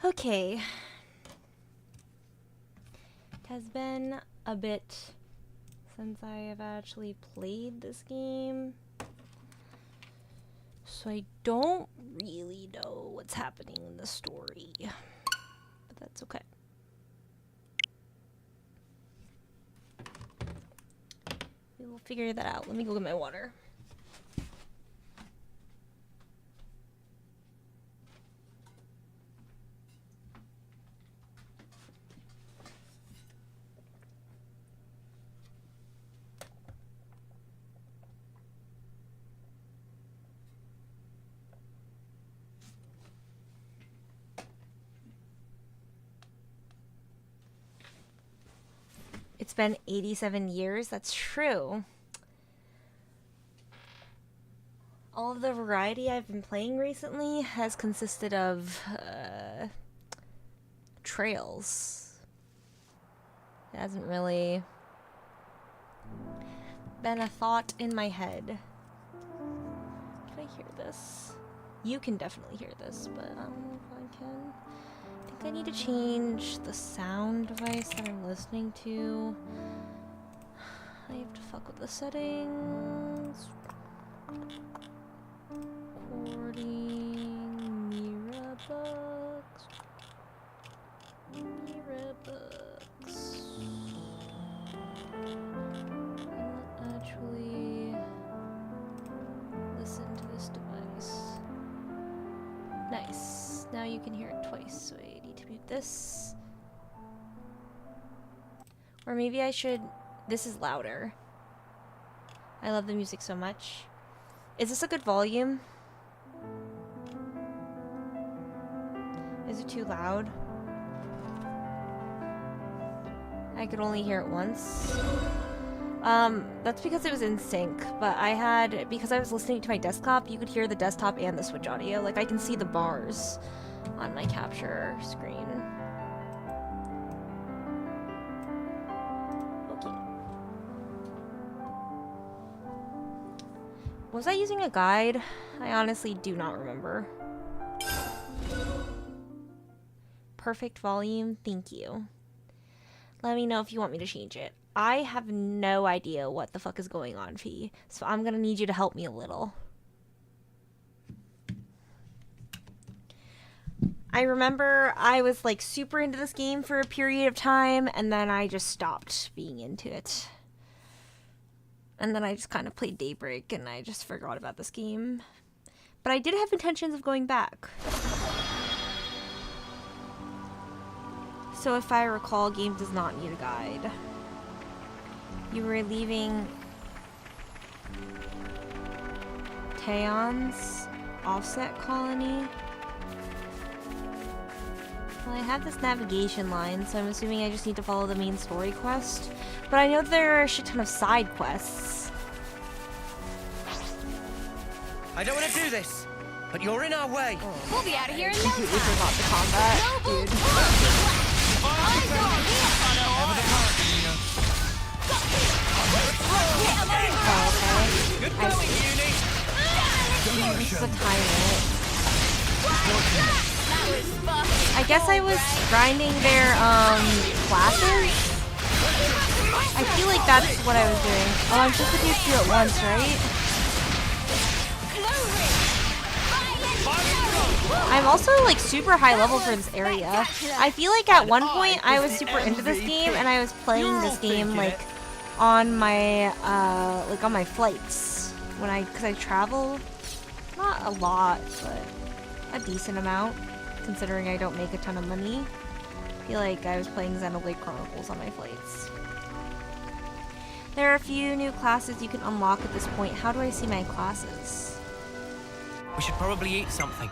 Okay. It has been a bit since I have actually played this game. So I don't really know what's happening in the story. But that's okay. We will figure that out. Let me go get my water. It's been 87 years. That's true. All of the variety I've been playing recently has consisted of trails. It hasn't really been a thought in my head. Can I hear this? You can definitely hear this, but I don't know if I can. I think I need to change the sound device that I'm listening to. I have to fuck with the settings. Recording, mirror books. Mirror books. I'll actually listen to this device. Nice. Now you can hear it twice, so I need to mute this. Or maybe I should... This is louder. I love the music so much. Is this a good volume? Is it too loud? I could only hear it once. That's because it was in sync, but because I was listening to my desktop, you could hear the desktop and the Switch audio. Like, I can see the bars on my capture screen. Okay. Was I using a guide? I honestly do not remember. Perfect volume, thank you. Let me know if you want me to change it. I have no idea what the fuck is going on, Fee, so I'm gonna need you to help me a little. I remember I was like super into this game for a period of time, and then I just stopped being into it. And then I just kind of played Daybreak, and I just forgot about this game. But I did have intentions of going back. So if I recall, game does not need a guide. You were leaving Taeon's offset colony. Well, I have this navigation line, so I'm assuming I just need to follow the main story quest. But I know there are a shit ton of side quests. I don't want to do this, but you're in our way. Oh. We'll be out of here in no Completely time. forgot the combat, Noble dude. Good going, Uni. This is a tyrant. That was fun. I guess I was grinding their classes. I feel like that's what I was doing. Oh, I'm supposed to do 2 at once, right? I'm also like super high level for this area. I feel like at one point I was super into this game and I was playing this game like on my on my flights because I travel, not a lot, but a decent amount considering I don't make a ton of money. I feel like I was playing Xenoblade Chronicles on my flights. There are a few new classes you can unlock at this point. How do I see my classes? We should probably eat something.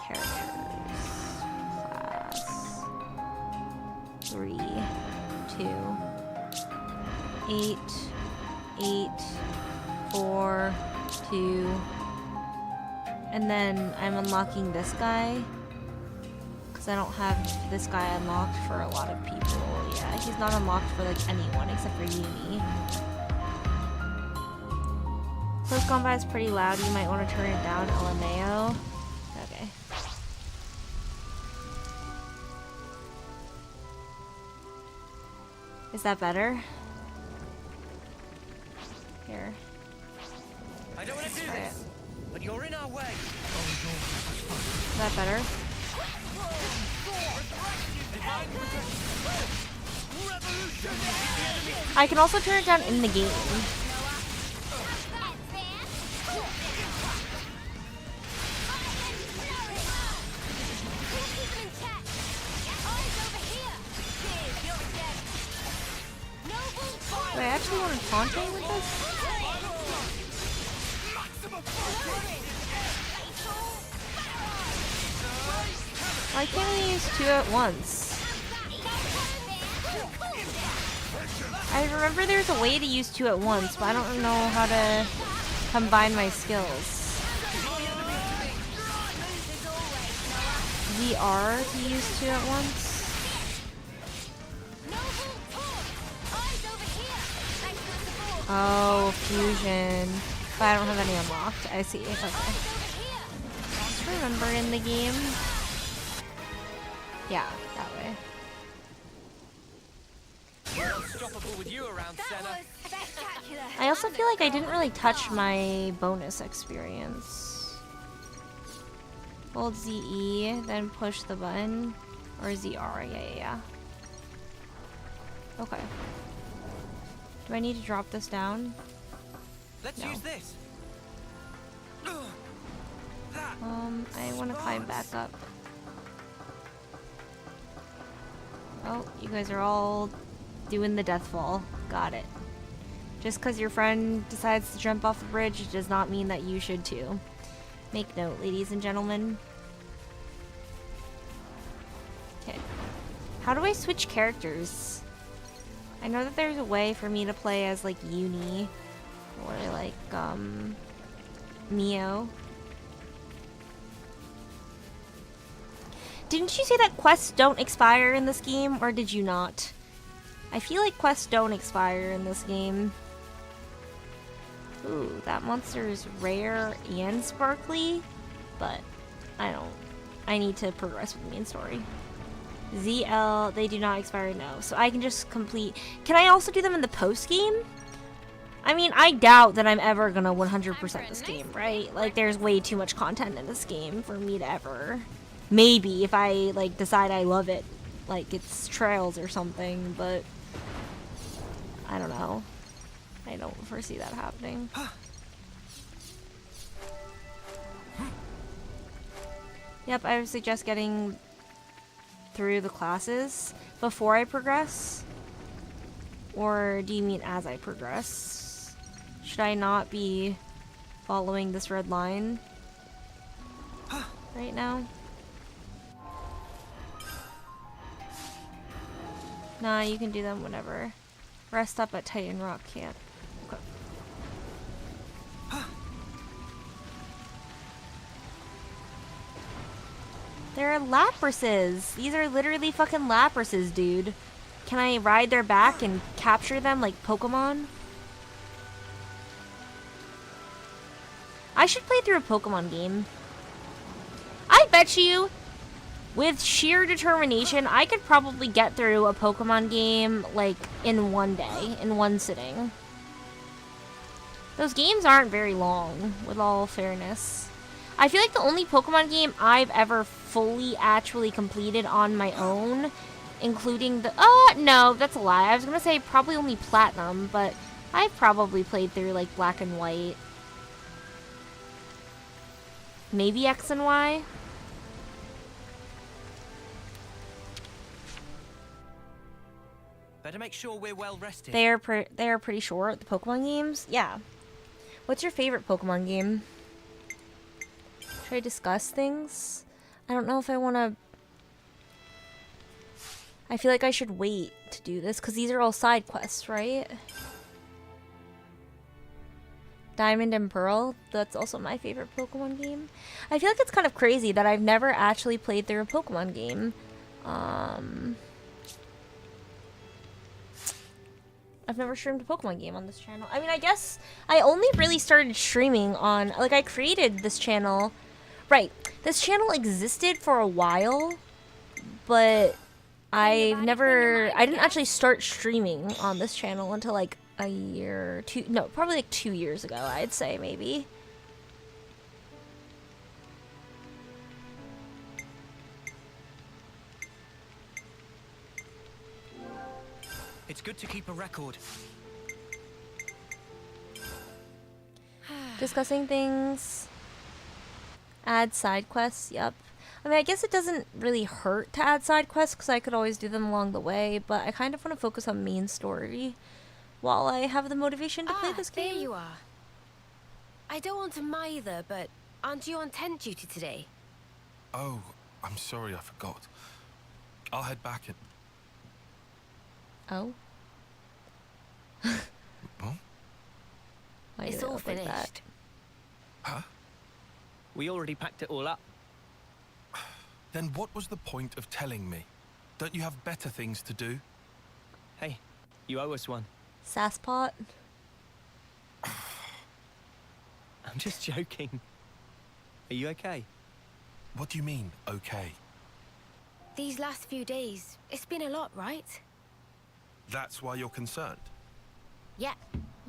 Characters. Class. 3, 2, 8, 8, 4, 2. And then I'm unlocking this guy. Because I don't have this guy unlocked for a lot of people. Yeah, he's not unlocked for like anyone except for Yumi. Close combat is pretty loud. You might want to turn it down, LMAO. Okay. Is that better? Here. I don't want to do this, but you're in our way. Is that better? I can also turn it down in the game. Do I actually want to taunt him with this? Why can't I use 2 at once? I remember there's a way to use 2 at once, but I don't know how to combine my skills. VR to use 2 at once? Oh, fusion. But I don't have any unlocked. I see. Okay. Just remember in the game. Yeah, that way. We're unstoppable with you around, Senna. I also feel like I didn't really touch my bonus experience. Hold ZE, then push the button. Or ZR, yeah. Okay. Do I need to drop this down? Let's use this. I want to climb back up. Oh, you guys are all doing the death fall. Got it. Just because your friend decides to jump off the bridge does not mean that you should too. Make note, ladies and gentlemen. Okay. How do I switch characters? I know that there's a way for me to play as like Uni or like Mio. Didn't you say that quests don't expire in this game, or did you not? I feel like quests don't expire in this game. Ooh, that monster is rare and sparkly, but I need to progress with the main story. ZL, they do not expire, no. So I can just complete. Can I also do them in the post game? I mean, I doubt that I'm ever gonna 100% this game, right? Like, there's way too much content in this game for me to ever. Maybe if I like decide I love it, like it's Trails or something, but I don't know. I don't foresee that happening. Yep, I would suggest getting through the classes before I progress. Or do you mean as I progress? Should I not be following this red line right now? Nah, you can do them whenever. Rest up at Titan Rock Camp. Okay. There are Laprases! These are literally fucking Laprases, dude. Can I ride their back and capture them like Pokemon? I should play through a Pokemon game. I bet you, with sheer determination, I could probably get through a Pokemon game, like, in one day, in one sitting. Those games aren't very long, with all fairness. I feel like the only Pokemon game I've ever fully actually completed on my own, including the... no, that's a lie. I was gonna say probably only Platinum, but I've probably played through, like, Black and White. Maybe X and Y? Better make sure we're well rested. They are pretty short, the Pokemon games. Yeah. What's your favorite Pokemon game? Should I discuss things? I don't know if I want to... I feel like I should wait to do this, because these are all side quests, right? Diamond and Pearl, that's also my favorite Pokemon game. I feel like it's kind of crazy that I've never actually played through a Pokemon game. I've never streamed a Pokemon game on this channel. I mean, I guess I only really started streaming on... Like, I created this channel... Right. This channel existed for a while, but I didn't actually start streaming on this channel until like a year, probably like 2 years ago, I'd say, maybe. It's good to keep a record. Discussing things. Add side quests, yep. I mean, I guess it doesn't really hurt to add side quests because I could always do them along the way, but I kind of want to focus on main story while I have the motivation to play this game. There you are. I don't want to mither, but aren't you on tent duty today? Oh, I'm sorry, I forgot. I'll head back and... Oh? Well? Why do It's they all look like that? finished. Huh? We already packed it all up. Then what was the point of telling me? Don't you have better things to do? Hey, you owe us one. Sasspot? I'm just joking. Are you okay? What do you mean, okay? These last few days, it's been a lot, right? That's why you're concerned? Yeah,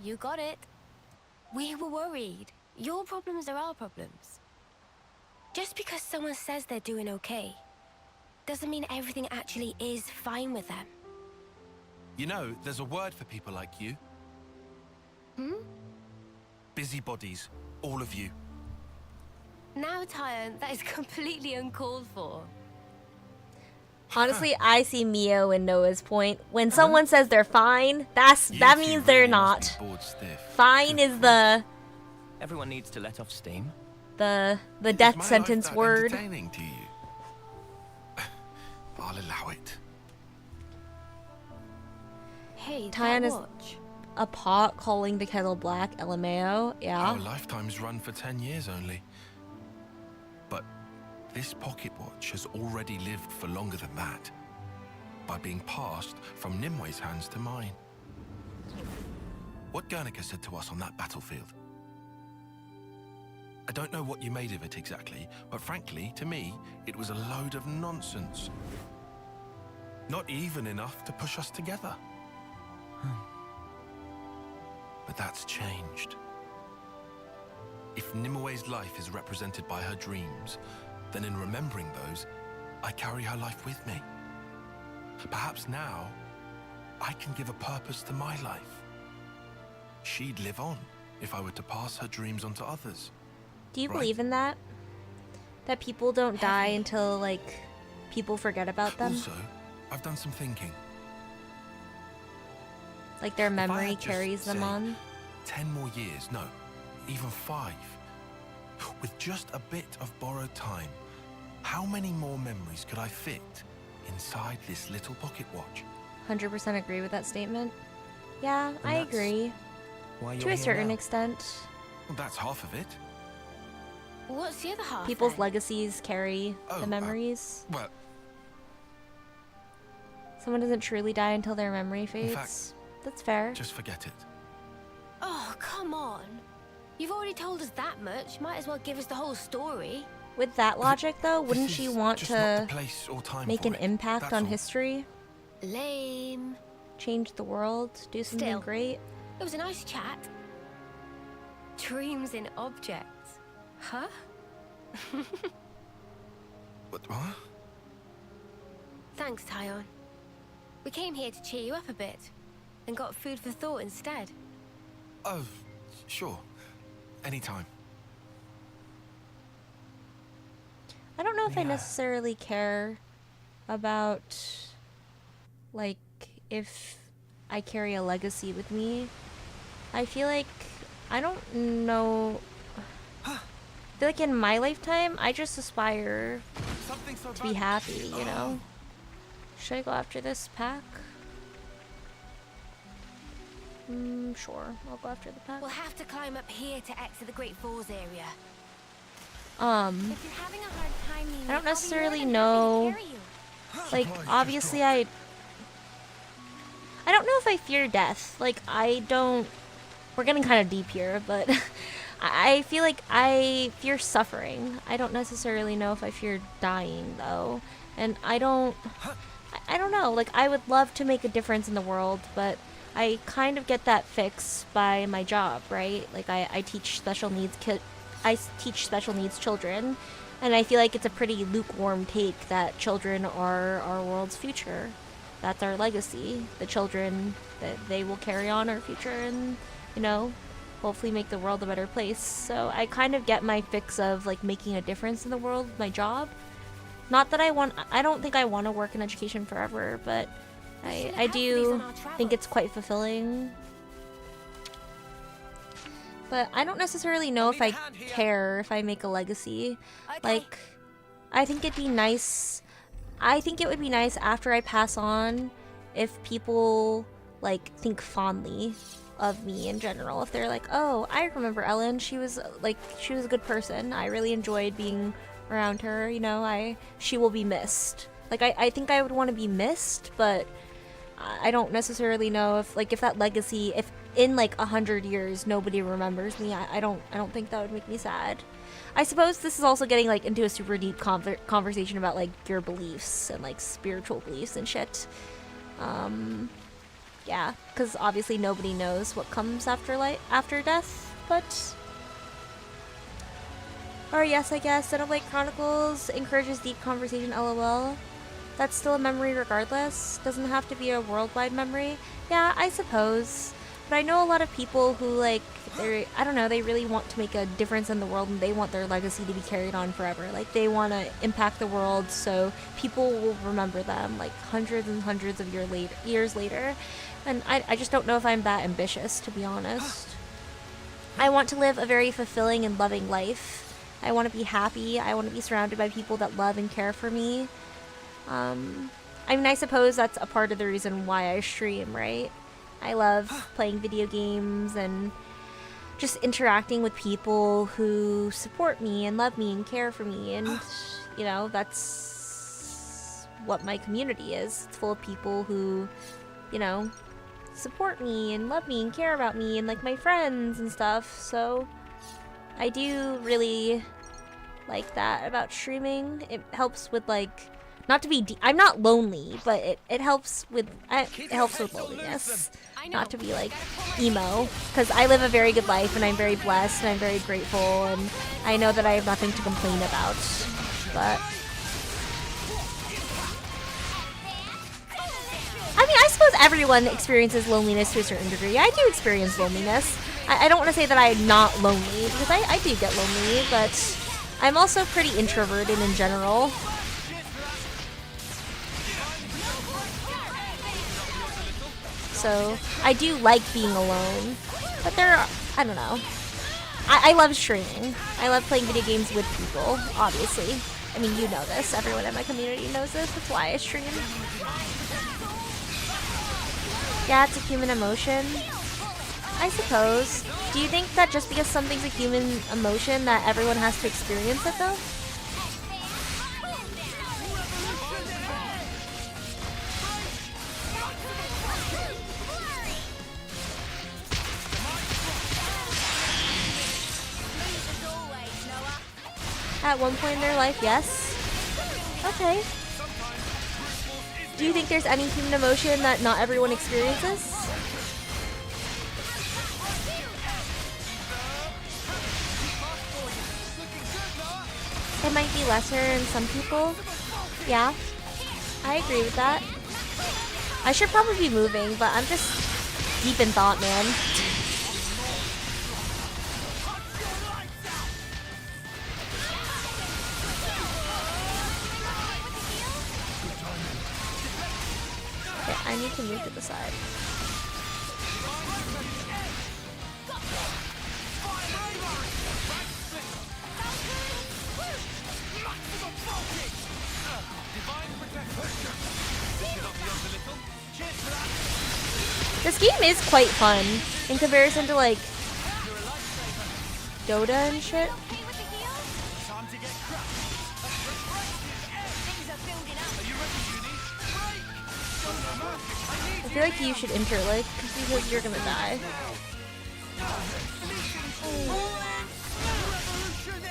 you got it. We were worried. Your problems are our problems. Just because someone says they're doing okay, doesn't mean everything actually is fine with them. You know, there's a word for people like you. Busybodies, all of you. Now, Tyon, that is completely uncalled for. Honestly, I see Mio and Noah's point. When someone says they're fine, that You means two they're really must not. be bored stiff. Fine is the Everyone needs to let off steam. the Is death my sentence life that word. entertaining to you? I'll allow it. Hey, Tyon that is watch. a pot calling the kettle black, LMAO. Our Yeah. lifetimes run for 10 years only. But this pocket watch has already lived for longer than that, by being passed from Nimwe's hands to mine. What Guernica said to us on that battlefield. I don't know what you made of it exactly, but frankly, to me, it was a load of nonsense. Not even enough to push us together. But that's changed. If Nimwe's life is represented by her dreams, then in remembering those, I carry her life with me. Perhaps now, I can give a purpose to my life. She'd live on if I were to pass her dreams on to others. Do you Right. believe in that? That people don't die Heavy. until, like, people forget about them? Also, I've done some thinking. Like their I memory had just, carries them say, on? 10 more years, no, even 5. With just a bit of borrowed time, how many more memories could I fit inside this little pocket watch? 100% agree with that statement. Yeah, I that's agree. Why To you're a here certain now. extent. Well, that's half of it. What's the other half? People's then? legacies carry Oh, the memories. Well, Someone doesn't truly die until their memory fades. fact- That's fair. just forget it. Oh, come on. You've already told us that much. Might as well give us the whole story. With that logic, though, This wouldn't she is want just not the to place or time make for an it, impact that's on all. history? Lame. Change the world? Do something Still. great? It was a nice chat. Dreams in objects. Huh? What? Thanks, Tyon. We came here to cheer you up a bit, and got food for thought instead. Oh, sure. Anytime. I don't know if I Yeah. necessarily care about, like, if I carry a legacy with me. I feel like, I don't know. I feel like in my lifetime, I just aspire Something so to be happy, you know? Should I go after this pack? Sure. I'll go after the pack. We'll have to climb up here to exit the Great Falls area. If you're having a hard time, Nina, I don't I'll be necessarily more than know. happy to carry you. Like, obviously I don't know if I fear death. Like, I don't... We're getting kind of deep here, but... I feel like I fear suffering. I don't necessarily know if I fear dying, though. And I don't... I don't know, like, I would love to make a difference in the world, but I kind of get that fix by my job, right? Like, I teach special needs children, and I feel like it's a pretty lukewarm take that children are our world's future. That's our legacy. The children, that they will carry on our future and, you know, hopefully make the world a better place. So I kind of get my fix of, like, making a difference in the world with my job. Not that I don't think I want to work in education forever, but I do think it's quite fulfilling. But I don't necessarily know if I care if I make a legacy. Like, I think it'd be nice. I think it would be nice after I pass on if people, like, think fondly of me in general. If they're like, oh, I remember Ellen. She was a good person. I really enjoyed being around her. You know, she will be missed. Like, I think I would want to be missed, but I don't necessarily know if that legacy, if in like 100 years nobody remembers me, I don't think that would make me sad. I suppose this is also getting like into a super deep conversation about like your beliefs and like spiritual beliefs and shit. Yeah, because obviously nobody knows what comes after death, but. Or yes, I guess Xenoblade Chronicles encourages deep conversation. LOL. That's still a memory regardless. Doesn't have to be a worldwide memory. Yeah, I suppose. But I know a lot of people who, like, I don't know, they really want to make a difference in the world and they want their legacy to be carried on forever. Like, they want to impact the world so people will remember them, like, hundreds and hundreds of years later. And I just don't know if I'm that ambitious, to be honest. I want to live a very fulfilling and loving life. I want to be happy. I want to be surrounded by people that love and care for me. I mean, I suppose that's a part of the reason why I stream, right? I love playing video games and just interacting with people who support me and love me and care for me. And, you know, that's what my community is. It's full of people who, you know, support me and love me and care about me and, like, my friends and stuff. So I do really like that about streaming. It helps with, like, not to be I'm not lonely, but it helps with loneliness. Not to be like emo, because I live a very good life and I'm very blessed and I'm very grateful and I know that I have nothing to complain about. But I mean, I suppose everyone experiences loneliness to a certain degree. I do experience loneliness. I don't want to say that I'm not lonely, because I do get lonely, but I'm also pretty introverted in general. So I do like being alone, but I don't know. I love streaming. I love playing video games with people, obviously. I mean, you know this. Everyone in my community knows this. That's why I stream. Yeah, it's a human emotion. I suppose. Do you think that just because something's a human emotion that everyone has to experience it, though? At one point in their life, yes. Okay. Do you think there's any human emotion that not everyone experiences? It might be lesser in some people. Yeah, I agree with that. I should probably be moving, but I'm just deep in thought, man. I need to move to the side. This game is quite fun in comparison to like Dota and shit. I feel like you should interlink because you're gonna die.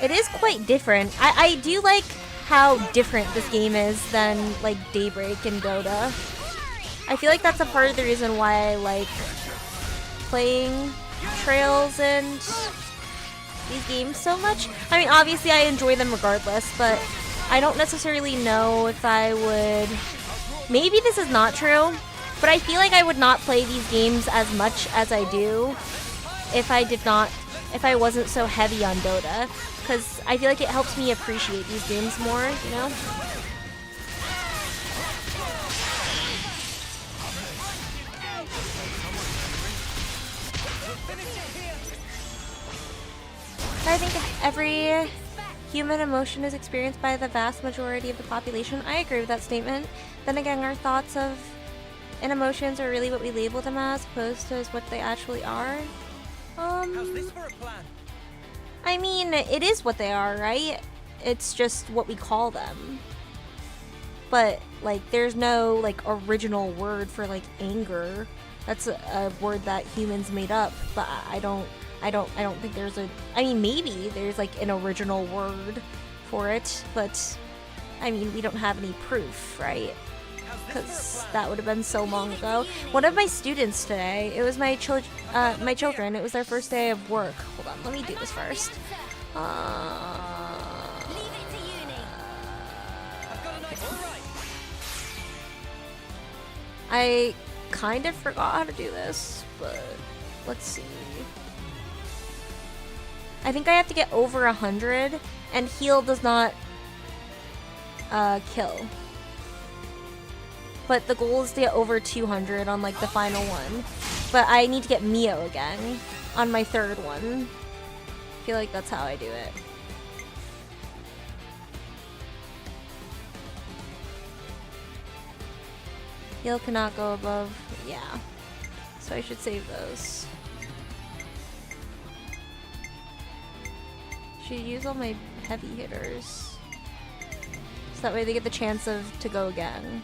It is quite different. I do like how different this game is than like Daybreak and Dota. I feel like that's a part of the reason why I like playing Trails and these games so much. I mean, obviously I enjoy them regardless, but I don't necessarily know if I would... Maybe this is not true, but I feel like I would not play these games as much as I do if I wasn't so heavy on Dota, because I feel like it helps me appreciate these games more, you know? I think every human emotion is experienced by the vast majority of the population. I agree with that statement. Then again, our thoughts of and emotions are really what we label them as, opposed to as what they actually are. How's this for a plan? I mean, it is what they are, right? It's just what we call them. But like, there's no like original word for like anger. That's a word that humans made up, but I don't think there's a... I mean, maybe there's like an original word for it, but I mean, we don't have any proof, right? Because that would have been so long ago. One of my students today, it was my children, it was their first day of work. Hold on, let me do this first. I kind of forgot how to do this, but let's see. I think I have to get over 100, and heal does not kill. But the goal is to get over 200 on like the final one. But I need to get Mio again on my third one. I feel like that's how I do it. Heal cannot go above, yeah. So I should save those. Should use all my heavy hitters. So that way they get the chance to go again.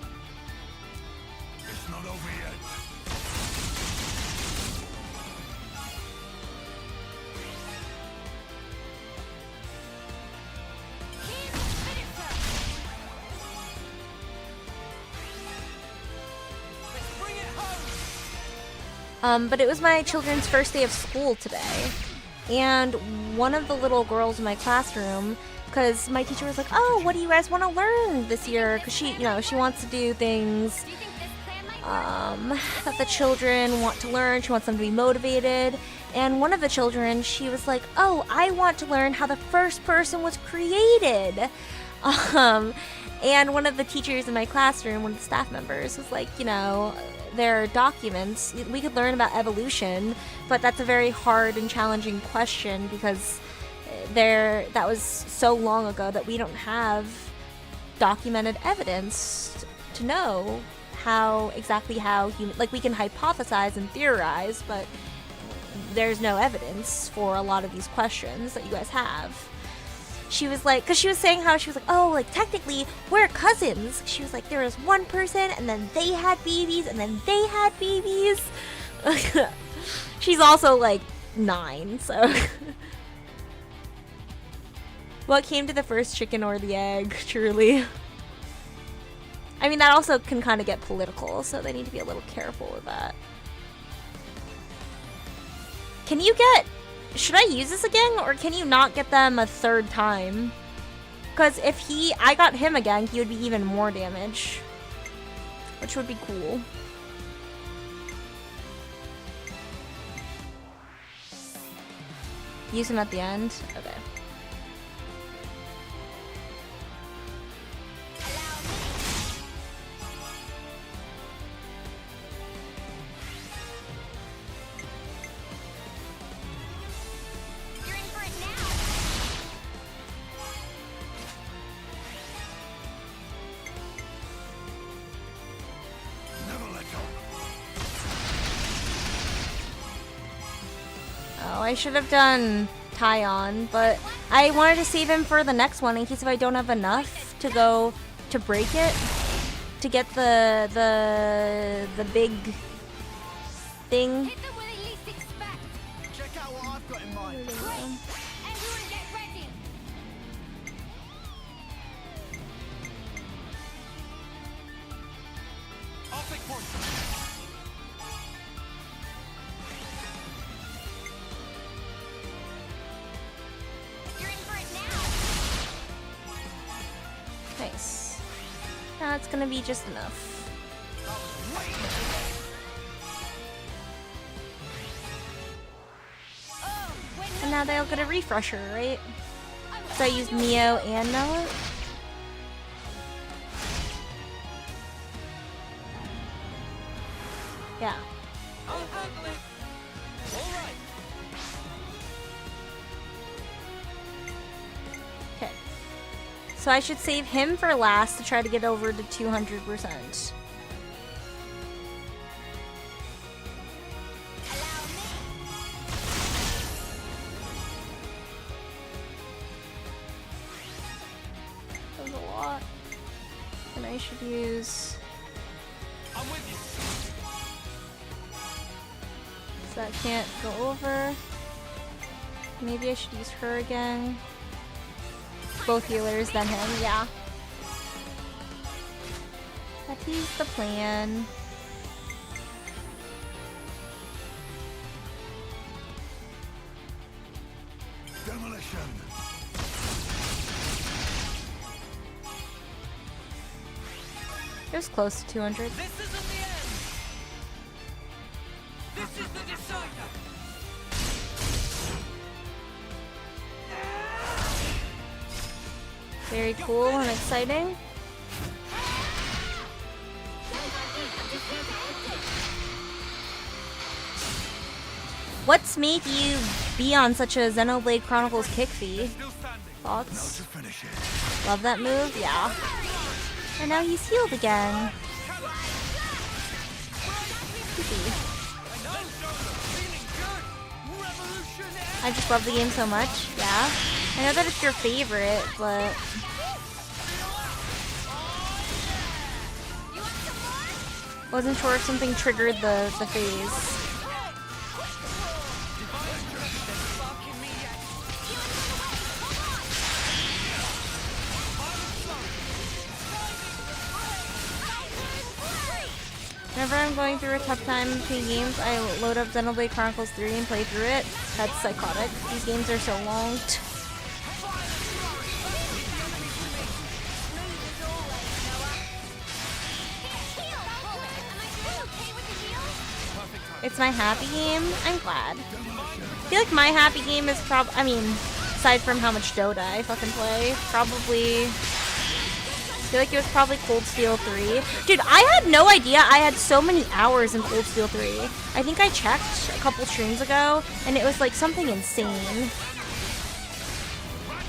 It's not over yet. But it was my children's first day of school today. And one of the little girls in my classroom, because my teacher was like, oh, what do you guys want to learn this year? Because she, you know, she wants to do things that the children want to learn. She wants them to be motivated. And one of the children, she was like, oh, I want to learn how the first person was created. And one of the teachers in my classroom, one of the staff members, was like, you know, there are documents. We could learn about evolution, but that's a very hard and challenging question because that was so long ago that we don't have documented evidence to know exactly how human, like we can hypothesize and theorize, but there's no evidence for a lot of these questions that you guys have. She was like, because she was saying how she was like, oh, like technically we're cousins. She was like, there was one person and then they had babies and then they had babies. She's also like 9, so. What came to the first, chicken or the egg, truly? I mean, that also can kind of get political, so they need to be a little careful with that. Can you get... Should I use this again, or can you not get them a third time? Because if I got him again, he would be even more damage. Which would be cool. Use him at the end? Okay. I should have done Tyon, but I wanted to save him for the next one in case if I don't have enough to go to break it to get the big thing. Check out what I've got in mind. That's gonna be just enough. And now they'll get a refresher, right? So I used Neo and Noah. Yeah. Okay. So I should save him for last to try to get over to 200%. That was a lot. And I should use... I'm with you. So that can't go over. Maybe I should use her again. Both healers, then him, yeah. That is the plan. Demolition. It was close to 200. This isn't the end. This is the decider. Very cool and exciting. What's made you be on such a Xenoblade Chronicles kick feed? Thoughts? Love that move? Yeah. And now he's healed again. Easy. I just love the game so much. Yeah. I know that it's your favorite, but... wasn't sure if something triggered the phase. Whenever I'm going through a tough time between games, I load up Xenoblade Chronicles 3 and play through it. That's psychotic. These games are so long. It's my happy game. I'm glad. I feel like my happy game is I mean, aside from how much Dota I fucking play, probably... I feel like it was probably Cold Steel 3. Dude, I had no idea I had so many hours in Cold Steel 3. I think I checked a couple streams ago, and it was like something insane.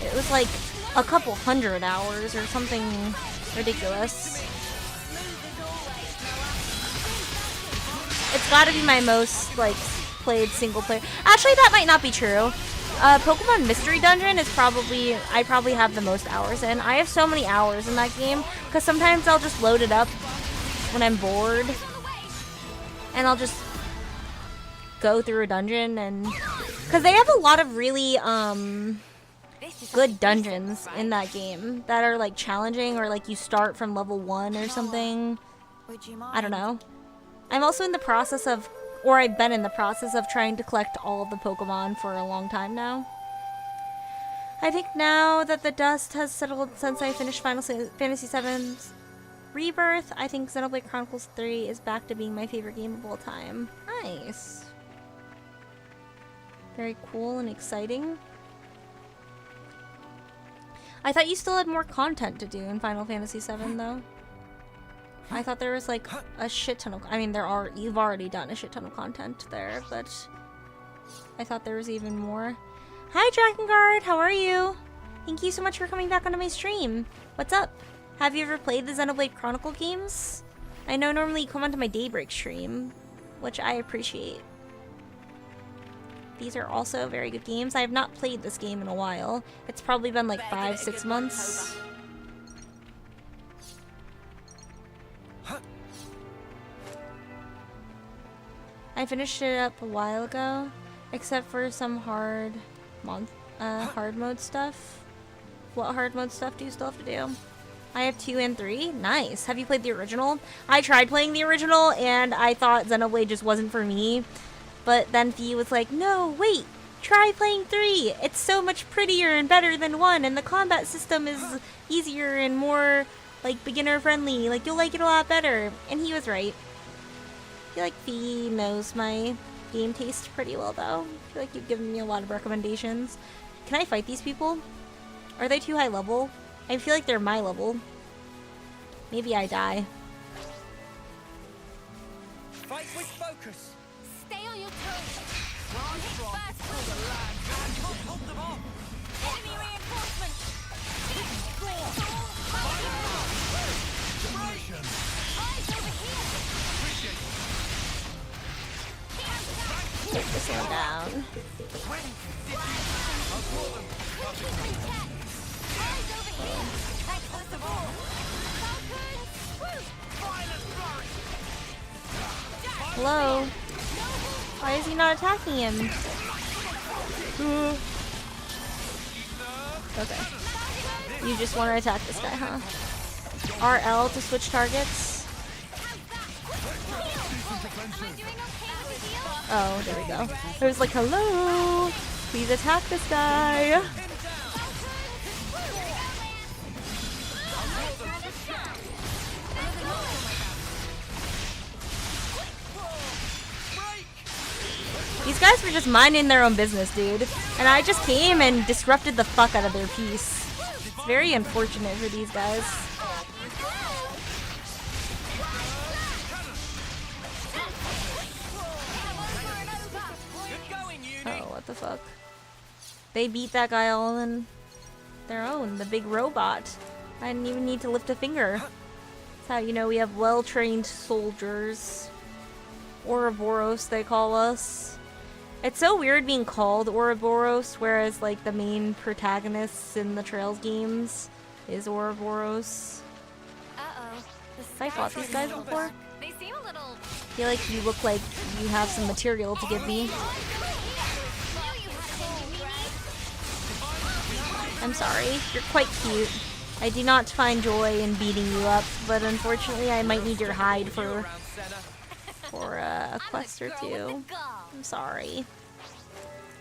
It was like a couple hundred hours or something ridiculous. It's gotta be my most, like, played single player. Actually, that might not be true. Pokemon Mystery Dungeon is I probably have the most hours in. I have so many hours in that game, because sometimes I'll just load it up when I'm bored, and I'll just go through a dungeon, and... because they have a lot of really, good dungeons in that game that are, like, challenging, or, like, you start from level 1 or something. I don't know. I'm also in the process of... or I've been in the process of trying to collect all of the Pokemon for a long time now. I think now that the dust has settled since I finished Final Fantasy VII's Rebirth, I think Xenoblade Chronicles 3 is back to being my favorite game of all time. Nice. Very cool and exciting. I thought you still had more content to do in Final Fantasy VII, though. I thought there was like a shit ton of... I mean, you've already done a shit ton of content there, but I thought there was even more. Hi, Drakengard! How are you? Thank you so much for coming back onto my stream. What's up? Have you ever played the Xenoblade Chronicle games? I know normally you come onto my Daybreak stream, which I appreciate. These are also very good games. I have not played this game in a while. It's probably been like 5-6 months. I finished it up a while ago, except for some hard mode stuff. What hard mode stuff do you still have to do? I have 2 and 3. Nice. Have you played the original? I tried playing the original, and I thought Xenoblade just wasn't for me. But then Fee was like, no, wait, try playing 3. It's so much prettier and better than 1, and the combat system is easier and more like beginner friendly, like you'll like it a lot better. And he was right. I feel like Fee knows my game taste pretty well though. I feel like you've given me a lot of recommendations. Can I fight these people? Are they too high level? I feel like they're my level. Maybe I die. Fight with focus. Stay on your toes. Hold them off. Enemy reinforcement. Eyes over here. Take this one down. Eyes over here. Thanks for the support. Hello? Why is he not attacking him? Okay. You just want to attack this guy, huh? RL to switch targets. Oh, there we go. It was like, hello! Please attack this guy! These guys were just minding their own business, dude. And I just came and disrupted the fuck out of their peace. It's very unfortunate for these guys. Oh, what the fuck? They beat that guy all on their own, the big robot. I didn't even need to lift a finger. That's how you know we have well-trained soldiers. Ouroboros, they call us. It's so weird being called Ouroboros, whereas like the main protagonists in the Trails games is Ouroboros. Have I fought these guys before? They seem a little. I feel like you look like you have some material to give me. I'm sorry, you're quite cute. I do not find joy in beating you up, but unfortunately I might need your hide for a quest or two. I'm sorry.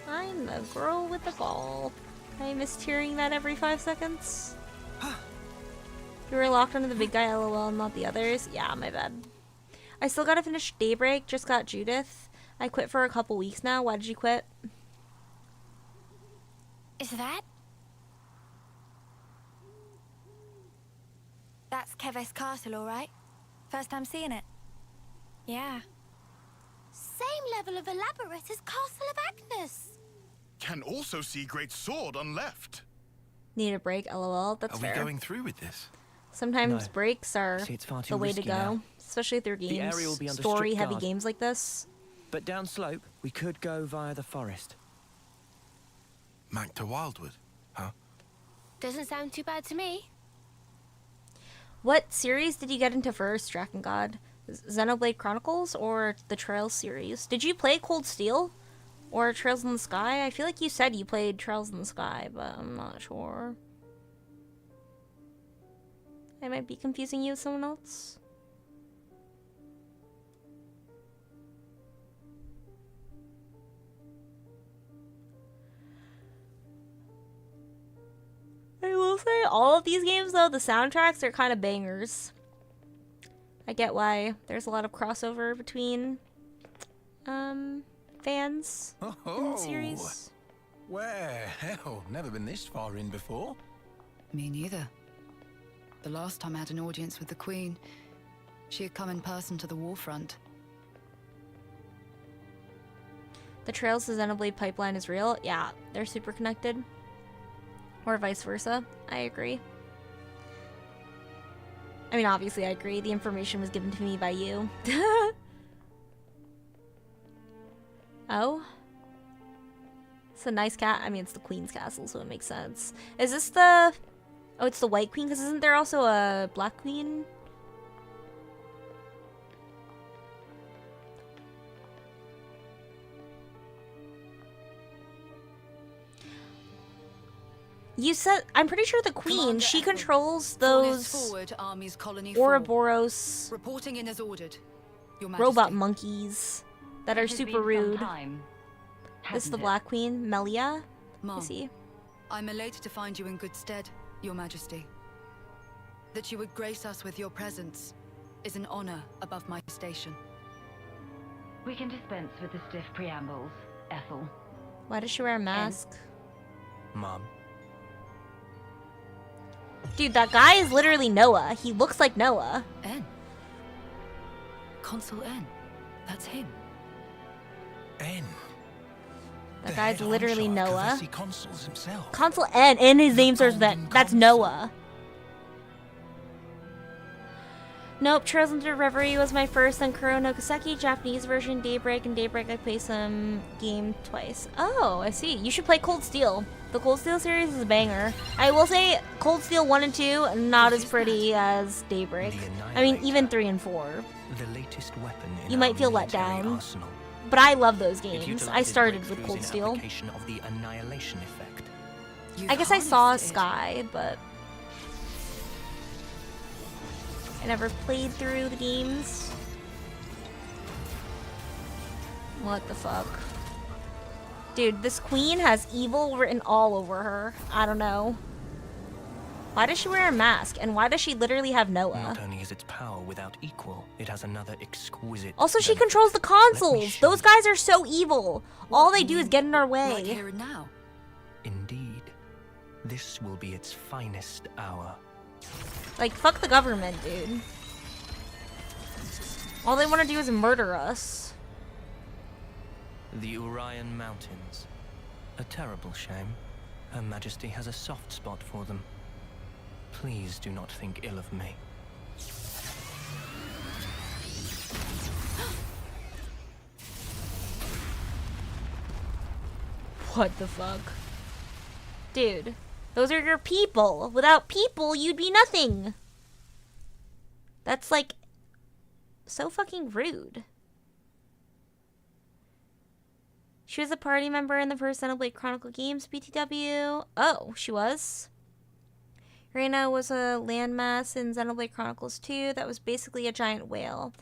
I'm the girl with the ball. I missed hearing that every 5 seconds. You were locked onto the big guy, lol, not the others. Yeah, my bad. I still gotta finish Daybreak, just got Judith. I quit for a couple weeks now. Why did you quit? Is that? That's Keves Castle, all right? First time seeing it. Yeah. Same level of elaborate as Castle of Agnes. Can also see great sword on left. Need a break, lol. That's Are fair. we going through with this? Sometimes No. breaks are See, it's far too the way to risky go. now. Especially through The area will be games, under story strict heavy guard. games like this. But downslope, we could go via the forest. Mac to Wildwood, huh? Doesn't sound too bad to me. What series did you get into first, Drakengod? Xenoblade Chronicles or the Trails series? Did you play Cold Steel or Trails in the Sky? I feel like you said you played Trails in the Sky, but I'm not sure. I might be confusing you with someone else. I will say, all of these games, though, the soundtracks are kind of bangers. I get why there's a lot of crossover between fans in the series. Well, never been this far in before. Me neither. The last time I had an audience with the Queen, she had come in person to the warfront. The Trails to Xenoblade pipeline is real. Yeah, they're super connected. Or vice versa. I agree. I mean, obviously I agree. The information was given to me by you. Oh? It's a nice cat. I mean, it's the Queen's castle, so it makes sense. Is this the... Oh, it's the White Queen? Because isn't there also a Black Queen? You said... I'm pretty sure the Queen, Commander she Ethel, controls Forward, those forward, Army's Colony 4. Ouroboros Reporting in as ordered. Your Majesty. robot monkeys that are It has super been some rude. time, This is the hasn't it? Black Queen, Melia. Mom, Is he? I'm elated to find you in good stead, Your Majesty. That you would grace us with your presence is an honor above my station. We can dispense with the stiff preambles, Ethel. Why does she wear a mask? Mom. Dude, that guy is literally Noah. He looks like Noah. N. Consul N. That's him. N. That guy's literally Noah. Consuls himself. Consul N, and his name starts with that. That's Noah. Nope, Trails into Reverie was my first, then Kuro no Kiseki, Japanese version, Daybreak, and Daybreak I played some game twice. Oh, I see. You should play Cold Steel. The Cold Steel series is a banger. I will say Cold Steel 1 and 2, not as pretty as Daybreak. I mean, even 3 and 4. The latest weapon in You might our feel let military down. arsenal. But I love those It games. utilizes I started with breakthroughs Cold in Steel. application of the annihilation effect. You've I guess I saw harnessed it. Sky, but I never played through the games. What the fuck? Dude, this queen has evil written all over her. I don't know. Why does she wear a mask? And why does she literally have Noah? Not only is its power without equal, it has another exquisite. Also, she benefit. controls the Let me consoles. show Those you. guys are so evil. All they do is get in our Like way. here and now. Indeed. This will be its finest hour. Like, fuck the government, dude. All they want to do is murder us. The Orion Mountains. A terrible shame. Her Majesty has a soft spot for them. Please do not think ill of me. What the fuck? Dude, those are your people. Without people, you'd be nothing. That's like so fucking rude. She was a party member in the first Xenoblade Chronicle games, BTW. Oh, she was? Reina was a landmass in Xenoblade Chronicles 2 that was basically a giant whale.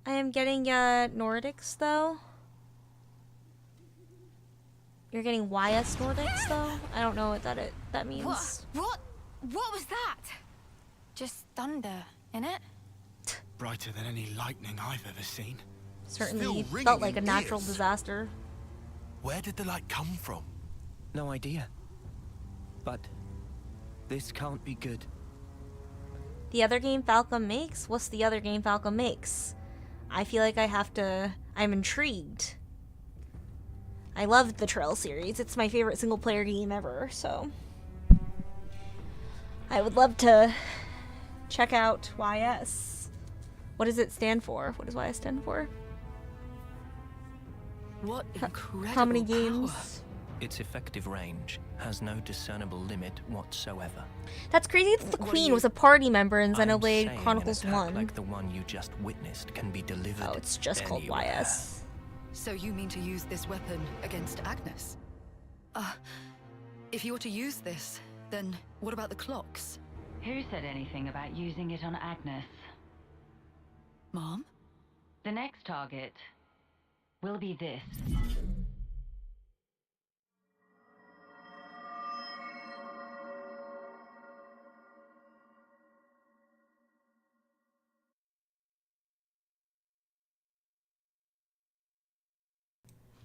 I am getting Nordics though. You're getting YS Nordics though? I don't know what that means. What was that? Just thunder, innit? Brighter than any lightning I've ever seen. Certainly Still felt ringing like a in natural ears. disaster. Where did the light come from? No idea. But this can't be good. The other game Falcom makes? What's the other game Falcom makes? I feel like I'm intrigued. I love the Trail series. It's my favorite single player game ever, so I would love to check out YS. What does it stand for? What does YS stand for? What incredible How many power. games? Its effective range has no discernible limit whatsoever. That's crazy that the What do Queen you- was a party member in I'm saying Xenoblade an Chronicles attack 1. like the one you just witnessed can be delivered. Oh, it's just called anywhere. YS. So you mean to use this weapon against Agnes? If you were to use this, then what about the clocks? Who said anything about using it on Agnes? Mom? The next target will be this.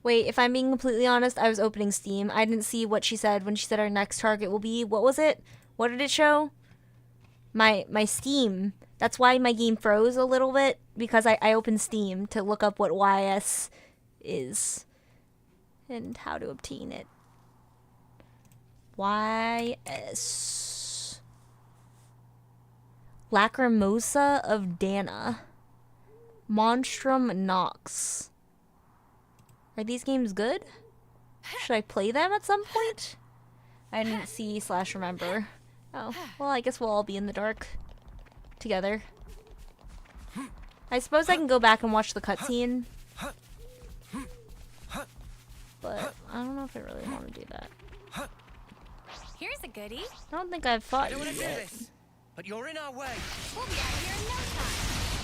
Wait, if I'm being completely honest, I was opening Steam. I didn't see what she said when she said our next target will be. What was it? What did it show? My Steam. That's why my game froze a little bit, because I opened Steam to look up what YS is and how to obtain it. YS. Lacrimosa of Dana. Monstrum Nox. Are these games good? Should I play them at some point? I didn't see / remember. Oh, well, I guess we'll all be in the dark together. I suppose I can go back and watch the cutscene. But I don't know if I really want to do that. Here's a goodie. I don't think I've fought I don't you want to do yet. this, but you're in our way. We'll be out of here in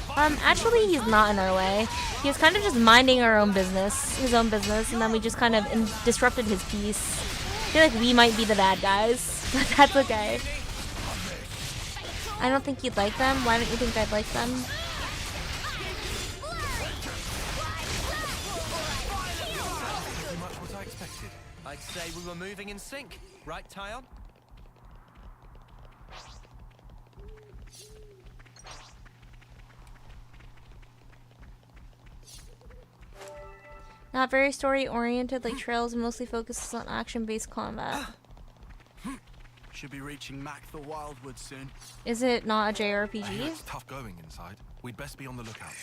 no time. Actually, he's not in our way. He was kind of just minding our own business, his own business, and then we just kind of disrupted his peace. I feel like we might be the bad guys, but that's okay. I don't think you'd like them. Why don't you think I'd like them? Pretty much what I expected. I'd say we were moving in sync, right, Tyon? Not very story-oriented like Trails, mostly focuses on action-based combat. Should be reaching Mac the Wildwood soon. Is it not a I hear JRPG? it's tough going inside. We'd best be on the lookout.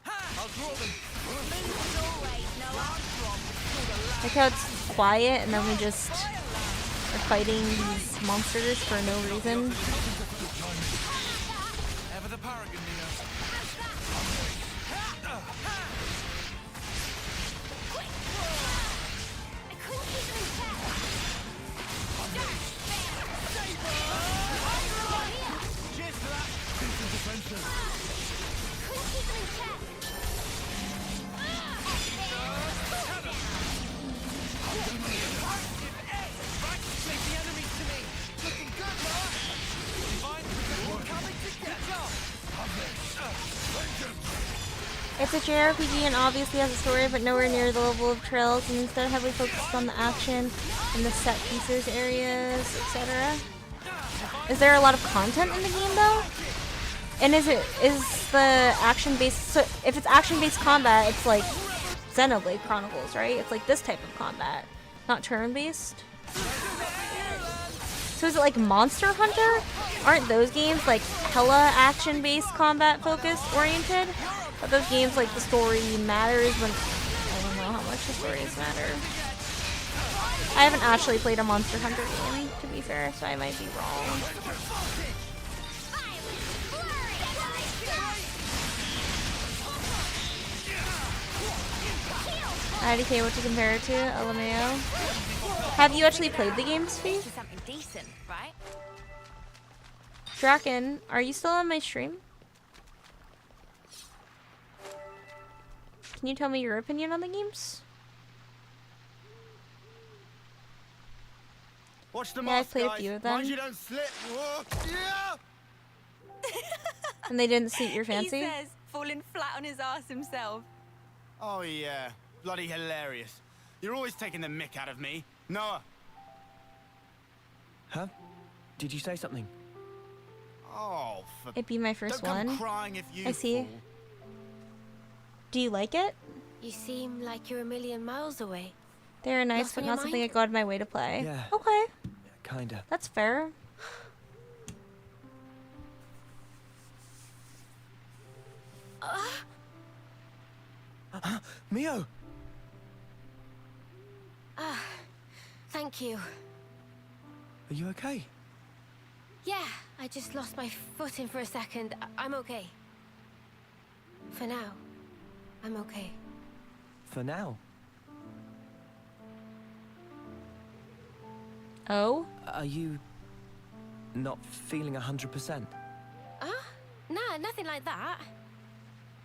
I'll draw them. Like how it's quiet and then we just are fighting these monsters for no reason. Ever the paragon, Neo. It's a JRPG and obviously has a story, but nowhere near the level of Trails, and instead heavily focused on the action and the set pieces, areas, etc. Is there a lot of content in the game though? And is the action-based? So if it's action-based combat, it's like Xenoblade Chronicles, right? It's like this type of combat, not turn-based. So is it like Monster Hunter? Aren't those games like hella action-based combat focused oriented? But those games like the story matters when I don't know how much the stories matter. I haven't actually played a Monster Hunter game, to be fair, so I might be wrong. IDK, what to compare it to? LMAO. Have you actually played the game, Steve? Something decent, right? Draken, are you still on my stream? Can you tell me your opinion on the games? Watch the Yeah, I mask, played a guys. few of them. Mind you don't slip. Whoa. Yeah. And they didn't suit your He fancy? says, falling flat on his ass himself. Oh yeah, bloody hilarious. You're always taking the mick out of me, Noah. Huh? Did you say something? Oh, for It'd be my first don't come one. crying if you I see. fall. Do you like it? You seem like you're a million miles away. They're nice, Lost but on your not something I mind? go out of my way to play. Yeah. Okay, Yeah, kinda. that's fair. Mio! Thank you. Are you okay? Yeah, I just lost my footing for a second. I'm okay. For now, I'm okay. For now? Oh? Are you not feeling 100%? Nah, nothing like that.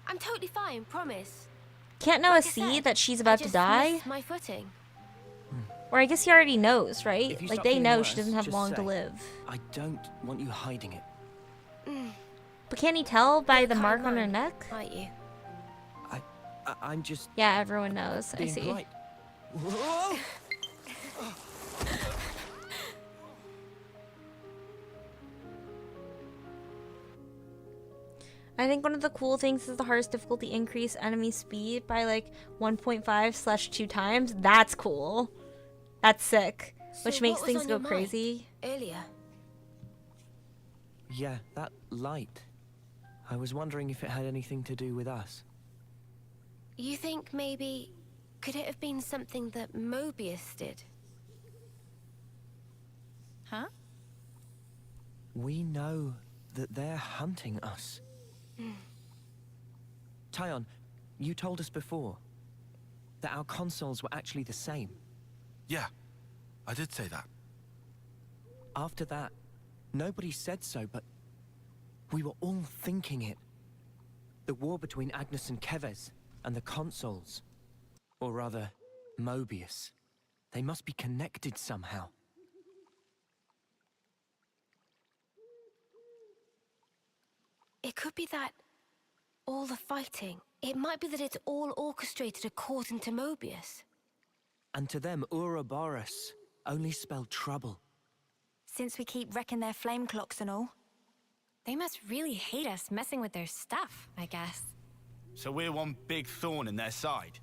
I'm totally fine, promise. Can't Noah Like I see said, that she's I about to just die? missed my footing. Or I guess he already knows, right? If you Like start they feeling know worse, she doesn't have just long to say, live. I don't want you hiding it. But can't he tell by You're the a mark kind on her man, neck? aren't you? I'm just Yeah, everyone knows. I being see. polite. Whoa! I think one of the cool things is the hardest difficulty increase enemy speed by like 1.5/2 times. That's cool. That's sick. Which So makes what was things on go your mind crazy. Earlier. Yeah, that light. I was wondering if it had anything to do with us. You think maybe... Could it have been something that Mobius did? Huh? We know that they're hunting us. Tyon, you told us before that our consoles were actually the same. Yeah, I did say that. After that, nobody said so, but we were all thinking it. The war between Agnes and Kevez, and the consoles. Or rather, Mobius. They must be connected somehow. It could be that all the fighting, it might be that it's all orchestrated according to Mobius. And to them, Ouroboros only spelled trouble. Since we keep wrecking their flame clocks and all. They must really hate us messing with their stuff, I guess. So we're one big thorn in their side.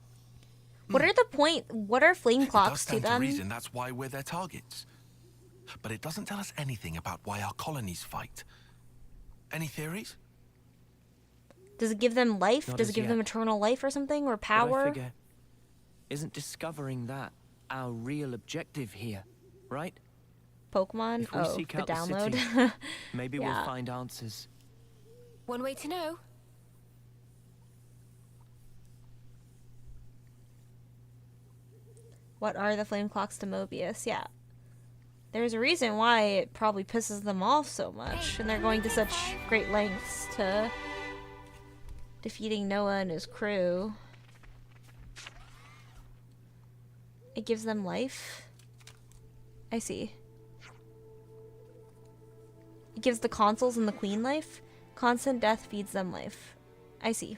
What are the point? What are flame It does clocks to stand to them? reason that's why we're their targets. But it doesn't tell us anything about why our colonies fight. Any theories? Does it give them life? Not Does as it give yet. them eternal life or something? Or But I power? figure, isn't discovering that our real objective here, right? Pokemon? If we Oh, seek the out the download. city, maybe Yeah. we'll find answers. One way to know. What are the flame clocks to Mobius? Yeah. There's a reason why it probably pisses them off so much, and they're going to such great lengths to defeating Noah and his crew. It gives them life. I see. It gives the consuls and the queen life. Constant death feeds them life. I see.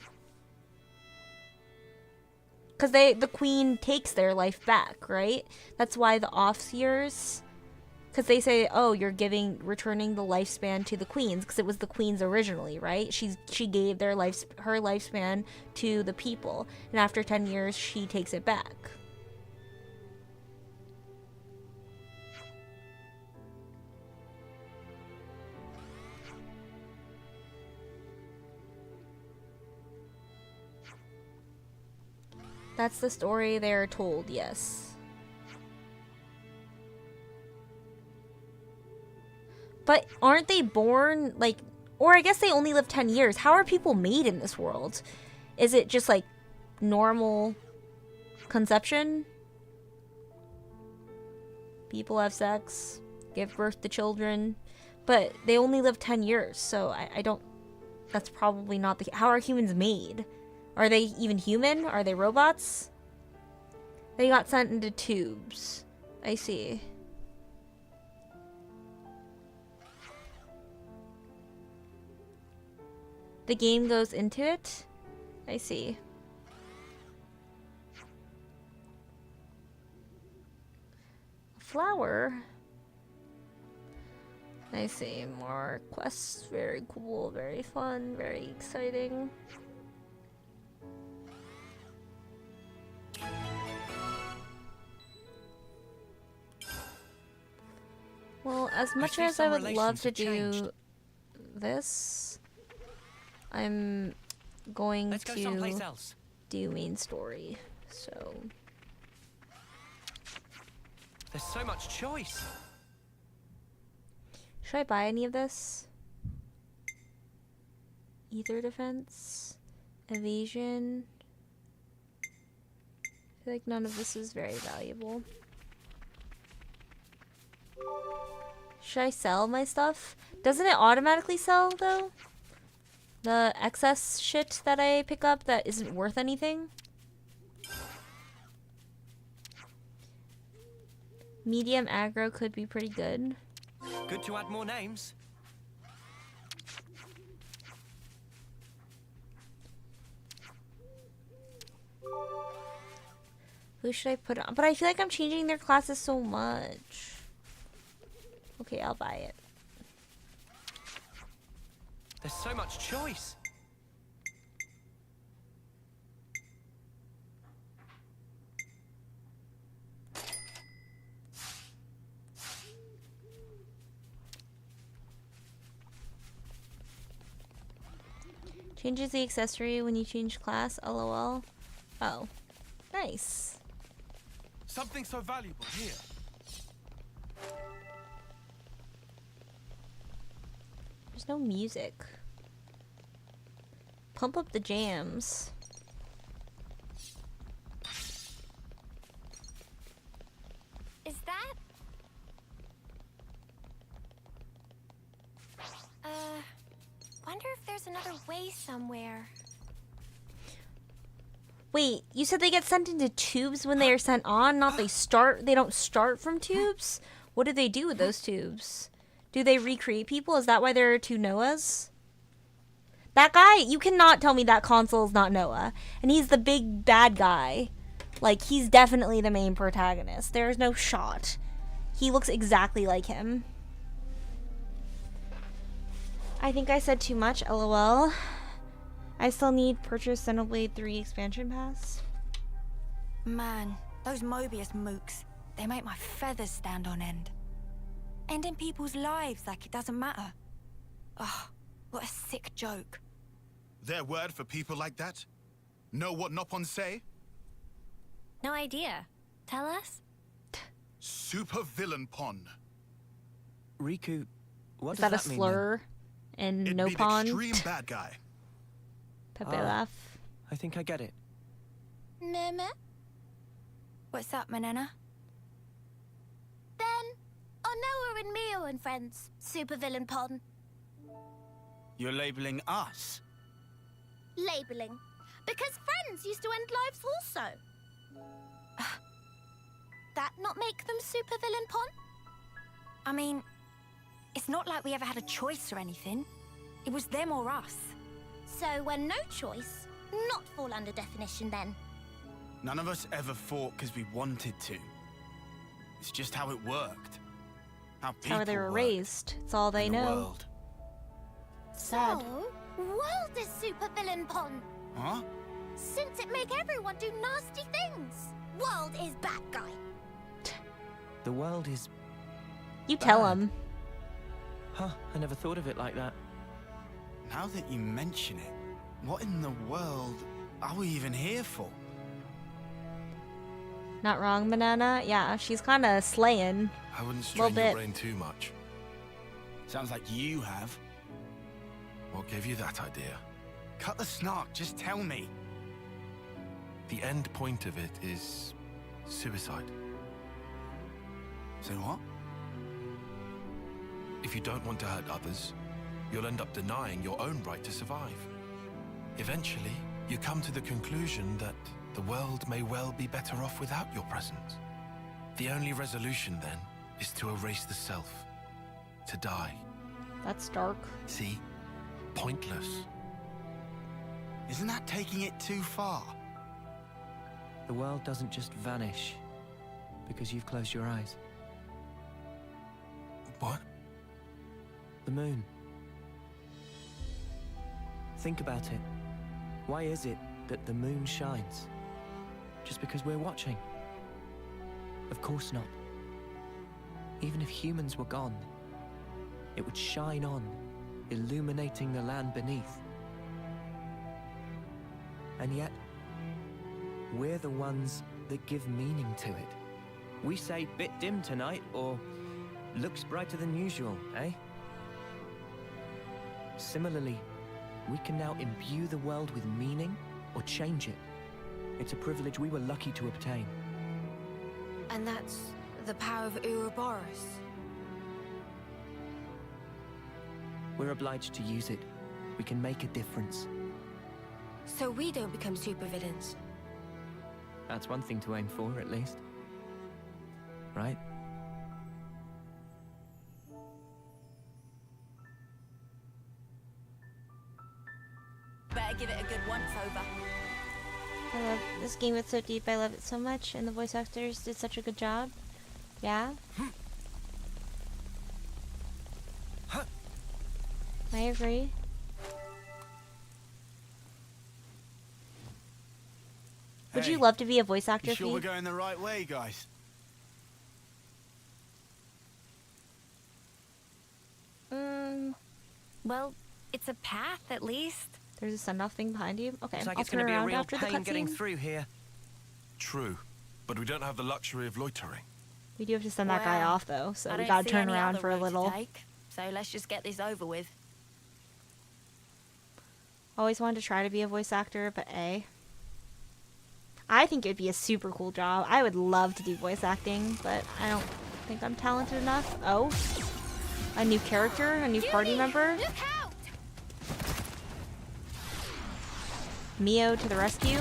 Because the queen takes their life back, right? That's why the Offseers, because they say, oh, you're returning the lifespan to the queens, because it was the queens originally, right? She gave her lifespan to the people, and after 10 years, she takes it back. That's the story they're told, yes. But aren't they born, like, or I guess they only live 10 years. How are people made in this world? Is it just, like, normal conception? People have sex, give birth to children, but they only live 10 years, so I don't, that's probably not the, how are humans made? Are they even human? Are they robots? They got sent into tubes. I see. The game goes into it? I see. A flower? I see. More quests. Very cool, very fun, very exciting. Well, as much see as I some would love relations to have changed. do this, I'm going Let's go someplace to else. do main story. So, There's so much choice. should I buy any of this? Ether defense, evasion. I feel like none of this is very valuable. Should I sell my stuff? Doesn't it automatically sell though? The excess shit that I pick up that isn't worth anything? Medium aggro could be pretty good. Good to add more names. Who should I put on? But I feel like I'm changing their classes so much. Okay, I'll buy it. There's so much choice. Changes the accessory when you change class, lol. Oh, nice. Something so valuable here. There's no music. Pump up the jams. Is that? Wonder if there's another way somewhere. Wait, you said they get sent into tubes when they are sent on, not they don't start from tubes? What do they do with those tubes? Do they recreate people? Is that why there are two Noahs? That guy, you cannot tell me that console is not Noah. And he's the big bad guy. Like, he's definitely the main protagonist. There's no shot. He looks exactly like him. I think I said too much, lol. I still need purchase Xenoblade 3 expansion pass. Man, those Mobius mooks, they make my feathers stand on end. Ending people's lives like it doesn't matter. Oh, what a sick joke. Their word for people like that? Know what Nopon say? No idea. Tell us? Super villain pon. Riku, what Is does that a mean slur in It'd no be the pond? extreme bad guy. Pepe laugh. I think I get it. Meme? What's up, Manana? Then, Noah and Mio and friends, supervillain pon. You're labeling us? Labeling. Because friends used to end lives also. That not make them supervillain pon? I mean, it's not like we ever had a choice or anything. It was them or us. So when no choice, not fall under definition then. None of us ever fought because we wanted to. It's just how it worked. How people How they were worked raised. It's all they in the know. world. Sad. So, world is supervillain pon. Huh? Since it make everyone do nasty things. World is bad guy. The world is... You tell Bad. him. Huh, I never thought of it like that. Now that you mention it, what in the world are we even here for? Not wrong, Banana. Yeah, she's kind of slaying. I wouldn't Little strain your bit. brain too much. Sounds like you have. What gave you that idea? Cut the snark, just tell me. The end point of it is suicide. So what? If you don't want to hurt others, you'll end up denying your own right to survive. Eventually, you come to the conclusion that the world may well be better off without your presence. The only resolution then is to erase the self, to die. That's dark. See? Pointless. Isn't that taking it too far? The world doesn't just vanish because you've closed your eyes. What? The moon. Think about it. Why is it that the moon shines? Just because we're watching? Of course not. Even if humans were gone, it would shine on, illuminating the land beneath. And yet, we're the ones that give meaning to it. We say bit dim tonight, or looks brighter than usual, eh? Similarly, we can now imbue the world with meaning or change it. It's a privilege we were lucky to obtain. And that's the power of Ouroboros. We're obliged to use it. We can make a difference. So we don't become supervillains. That's one thing to aim for, at least. Right? Better give it a good once over. I love this game. It's so deep. I love it so much, and the voice actors did such a good job. Yeah. I agree. Would you Hey, love to be a voice actor? You sure we're Fee? going the right way, guys? Well, it's a path at least. There's a send-off thing behind you. Okay, Looks like I'll it's turn going to be a around real after the pain getting cutscene. through here. True, but we don't have the luxury of loitering. We do have to send that guy Well, off though, so I we don't gotta see turn any around other for a road to little. take, so let's just get this over with. Always wanted to try to be a voice actor, but I think it'd be a super cool job. I would love to do voice acting, but I don't think I'm talented enough. Oh, a new character, a new party member. Look out! Mio to the rescue.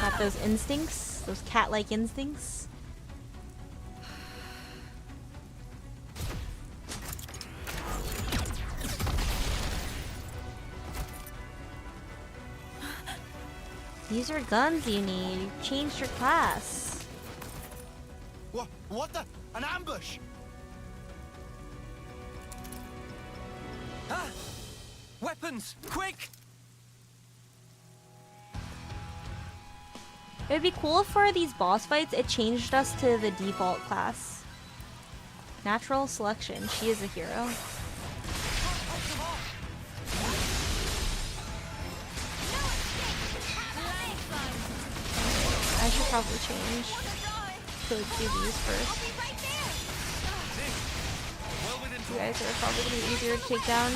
Got those instincts, those cat-like instincts. These are guns you need. You've changed your class. What the? An ambush! Ah! Weapons! Quick! It would be cool if for these boss fights it changed us to the default class. Natural selection. She is a hero. I should probably change to like do these first. You guys are probably gonna be easier to take down.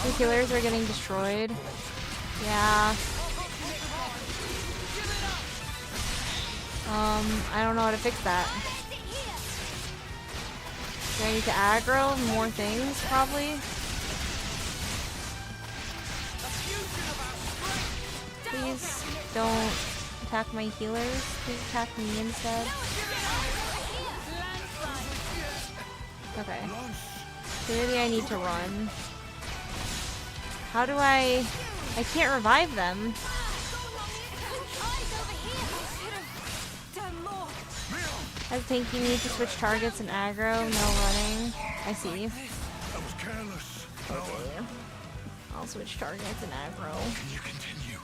The healers are getting destroyed. Yeah. I don't know how to fix that. Do I need to aggro more things, probably? Please don't attack my healers. Please attack me instead. Okay. Clearly I need to run. How do I can't revive them. As tank, you need to switch targets and aggro, no running. I see. That was careless. Okay. I'll switch targets and aggro. Can you continue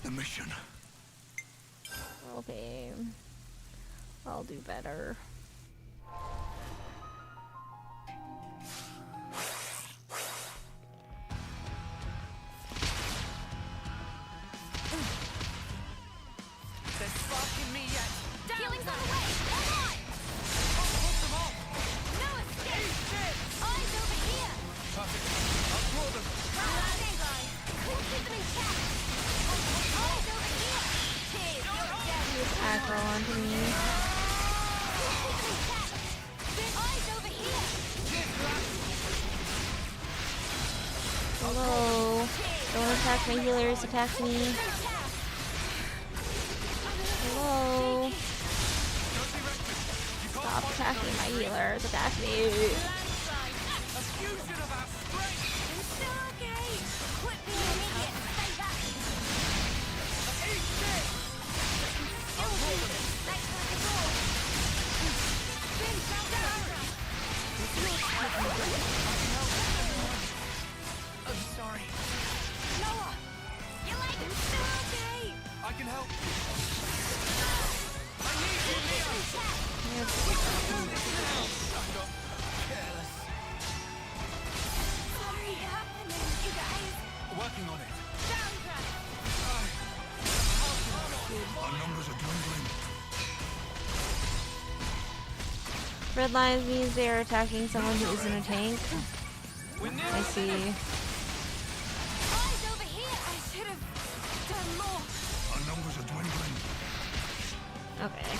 the mission? Okay. I'll do better. They're sparking me yet. Healing's on the way! Hold on! No escape! Eyes over here! Perfect. I'll draw them. Stand by! Keep them in check! Eyes over here! Cheers, you're dead! Just aggro onto me. Keep them in check! Eyes over here! Hello. Don't attack my healers, attack me. Hello. Stop attacking my healers, attack me. A fusion of our strength. Still okay! Quit being an idiot! Stay back! Eat this. Still breathing! Thanks for the door! Spin down! I'm sorry. Noah! You're like, still okay! I can help. I need you, Leo. We can do this now. I got careless. Sorry, happening, you guys! Working on it. Soundtrack! Our numbers are dwindling. Red lines means they are attacking someone who isn't a tank. We're near. I see. Eyes over here! I should have done more! Our numbers are dwindling. Okay.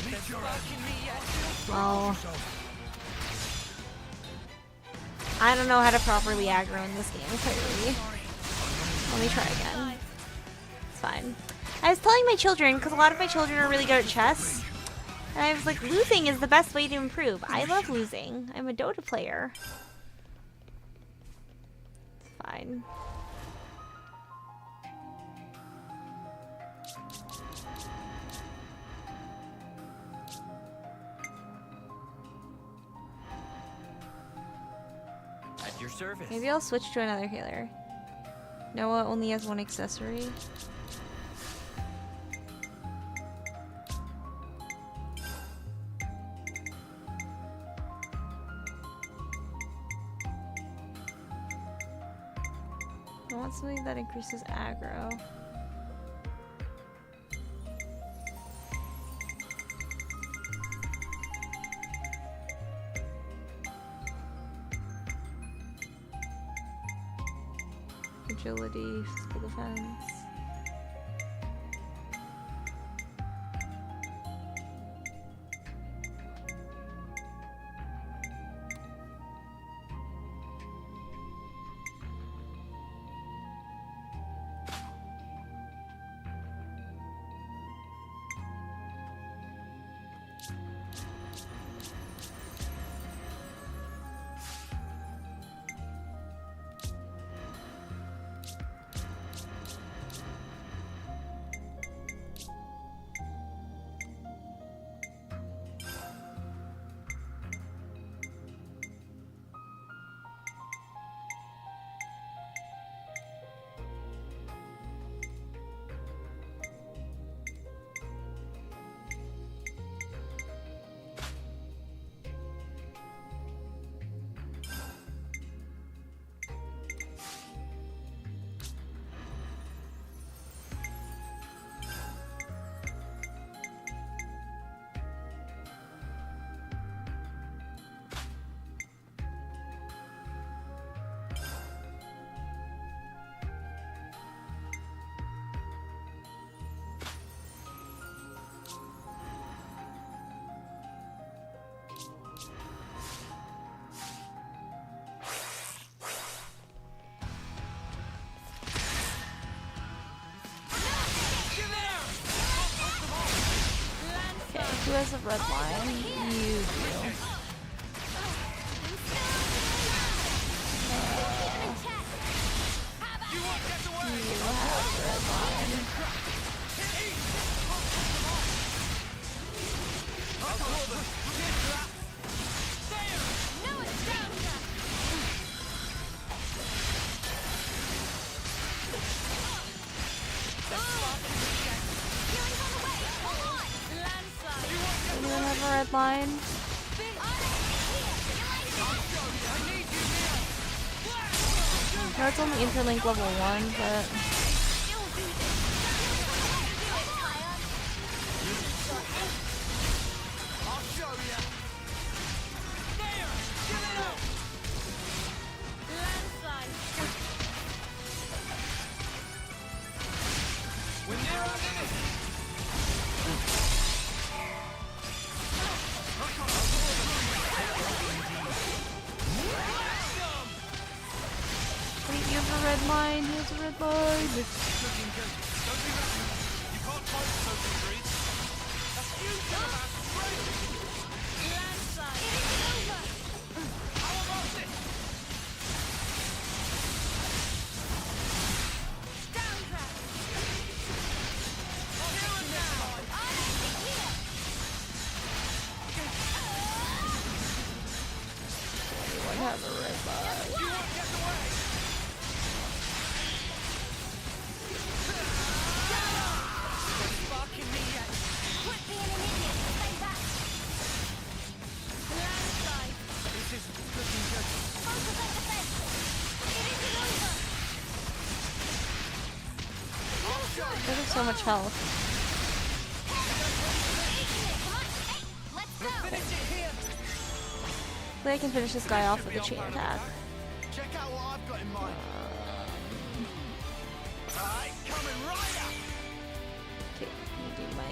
Meet your Sparking me yet. Well, I don't know how to properly aggro in this game, clearly. Let me try again. It's fine. I was telling my children, because a lot of my children are really good at chess, and I was like, losing is the best way to improve. I love losing. I'm a Dota player. It's fine. At your service. Maybe I'll switch to another healer. Noah only has one accessory. I want something that increases aggro. Agility, physical defense. Who has a red line? You do. You have red line. Anyone have a red line? No, it's only interlink level 1, but... Wait, you have a red line. He has a red line. Anyone have a red line? They have so much health. Hopefully I can finish this guy off with a chain attack. Check out what I've got in mind. Alright, coming right up. Okay, let me do my...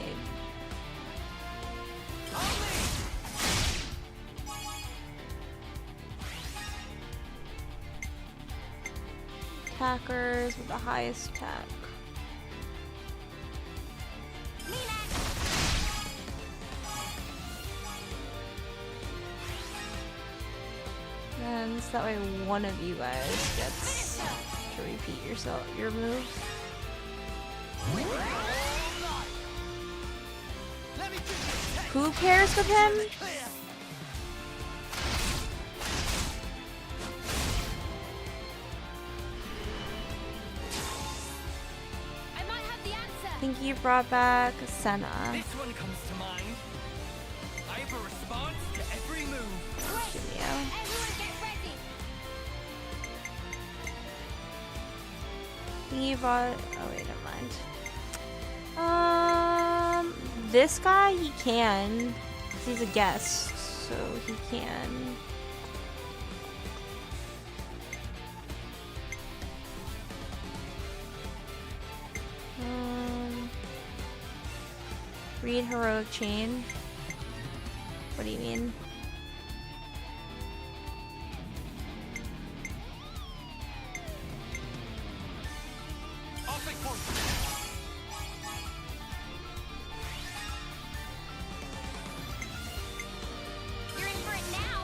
attackers with the highest attack. And so that way one of you guys gets to repeat your moves. Who cares with him? I think you brought back Senna. This one comes to mind. I have a response to every move. Jimmy. You brought... oh wait, never mind. This guy, he can. 'Cause he's a guest, so he can. Read Heroic Chain. What do you mean? You're in for it now.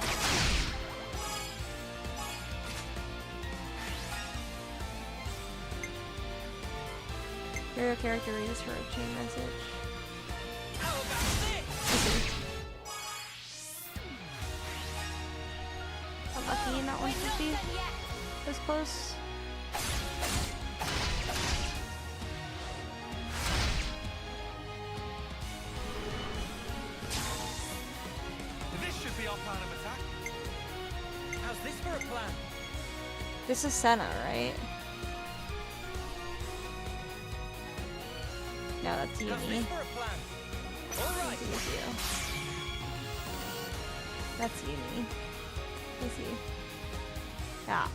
Hero character reads Heroic Chain message. Unlucky, not 150. That was close. This should be our plan of attack. How's this for a plan? This is Senna, right? No, that's Yumi. How's this for a plan? All right. That's you. That's Yumi. I see. Yeah.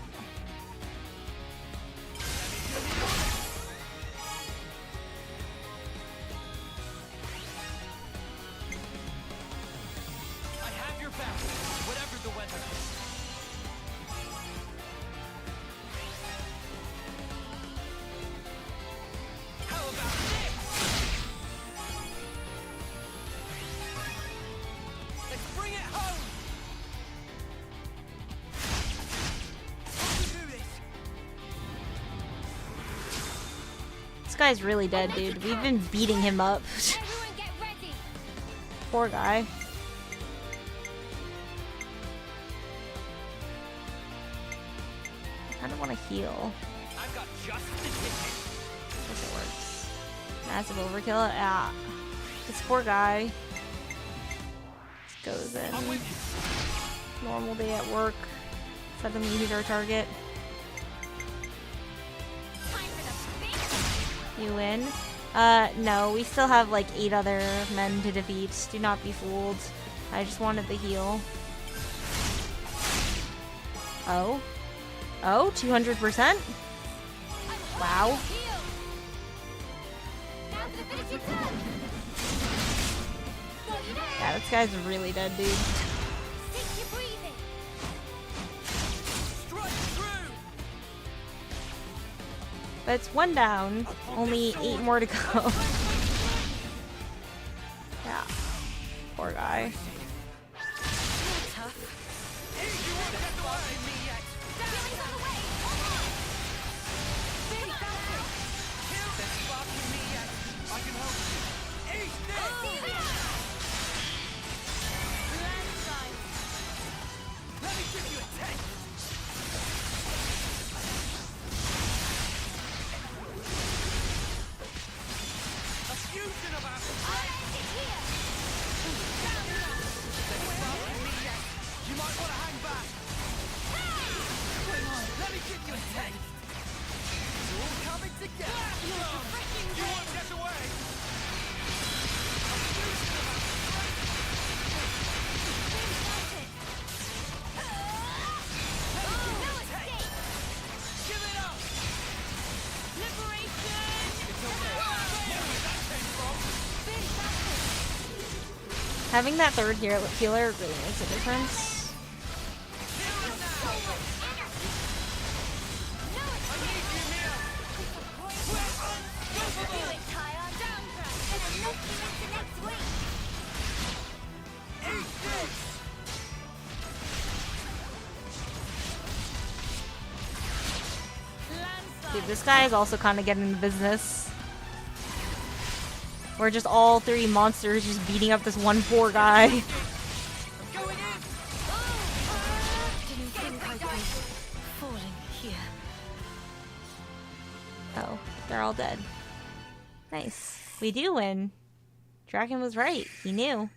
I have your back, whatever the weather. How about this? guy's really dead, dude. We've been beating him up. Everyone get ready. Poor guy. I kind of want to heal. I've got just the ticket. If it works. Massive overkill. Yeah. This poor guy. Just goes in. Normal day at work. Suddenly he's our target. You win. No, we still have like 8 other men to defeat. Do not be fooled. I just wanted the heal. Oh. Oh, 200%? Wow. Yeah, this guy's really dead, dude. But it's 1 down. Only 8 more to go. Yeah. Poor guy. Having that third healer really makes a difference. Dude, this guy is also kind of getting the business. We're just all 3 monsters just beating up this one poor guy. Didn't think I'd be falling here. Oh, they're all dead. Nice. We do win. Draken was right. He knew.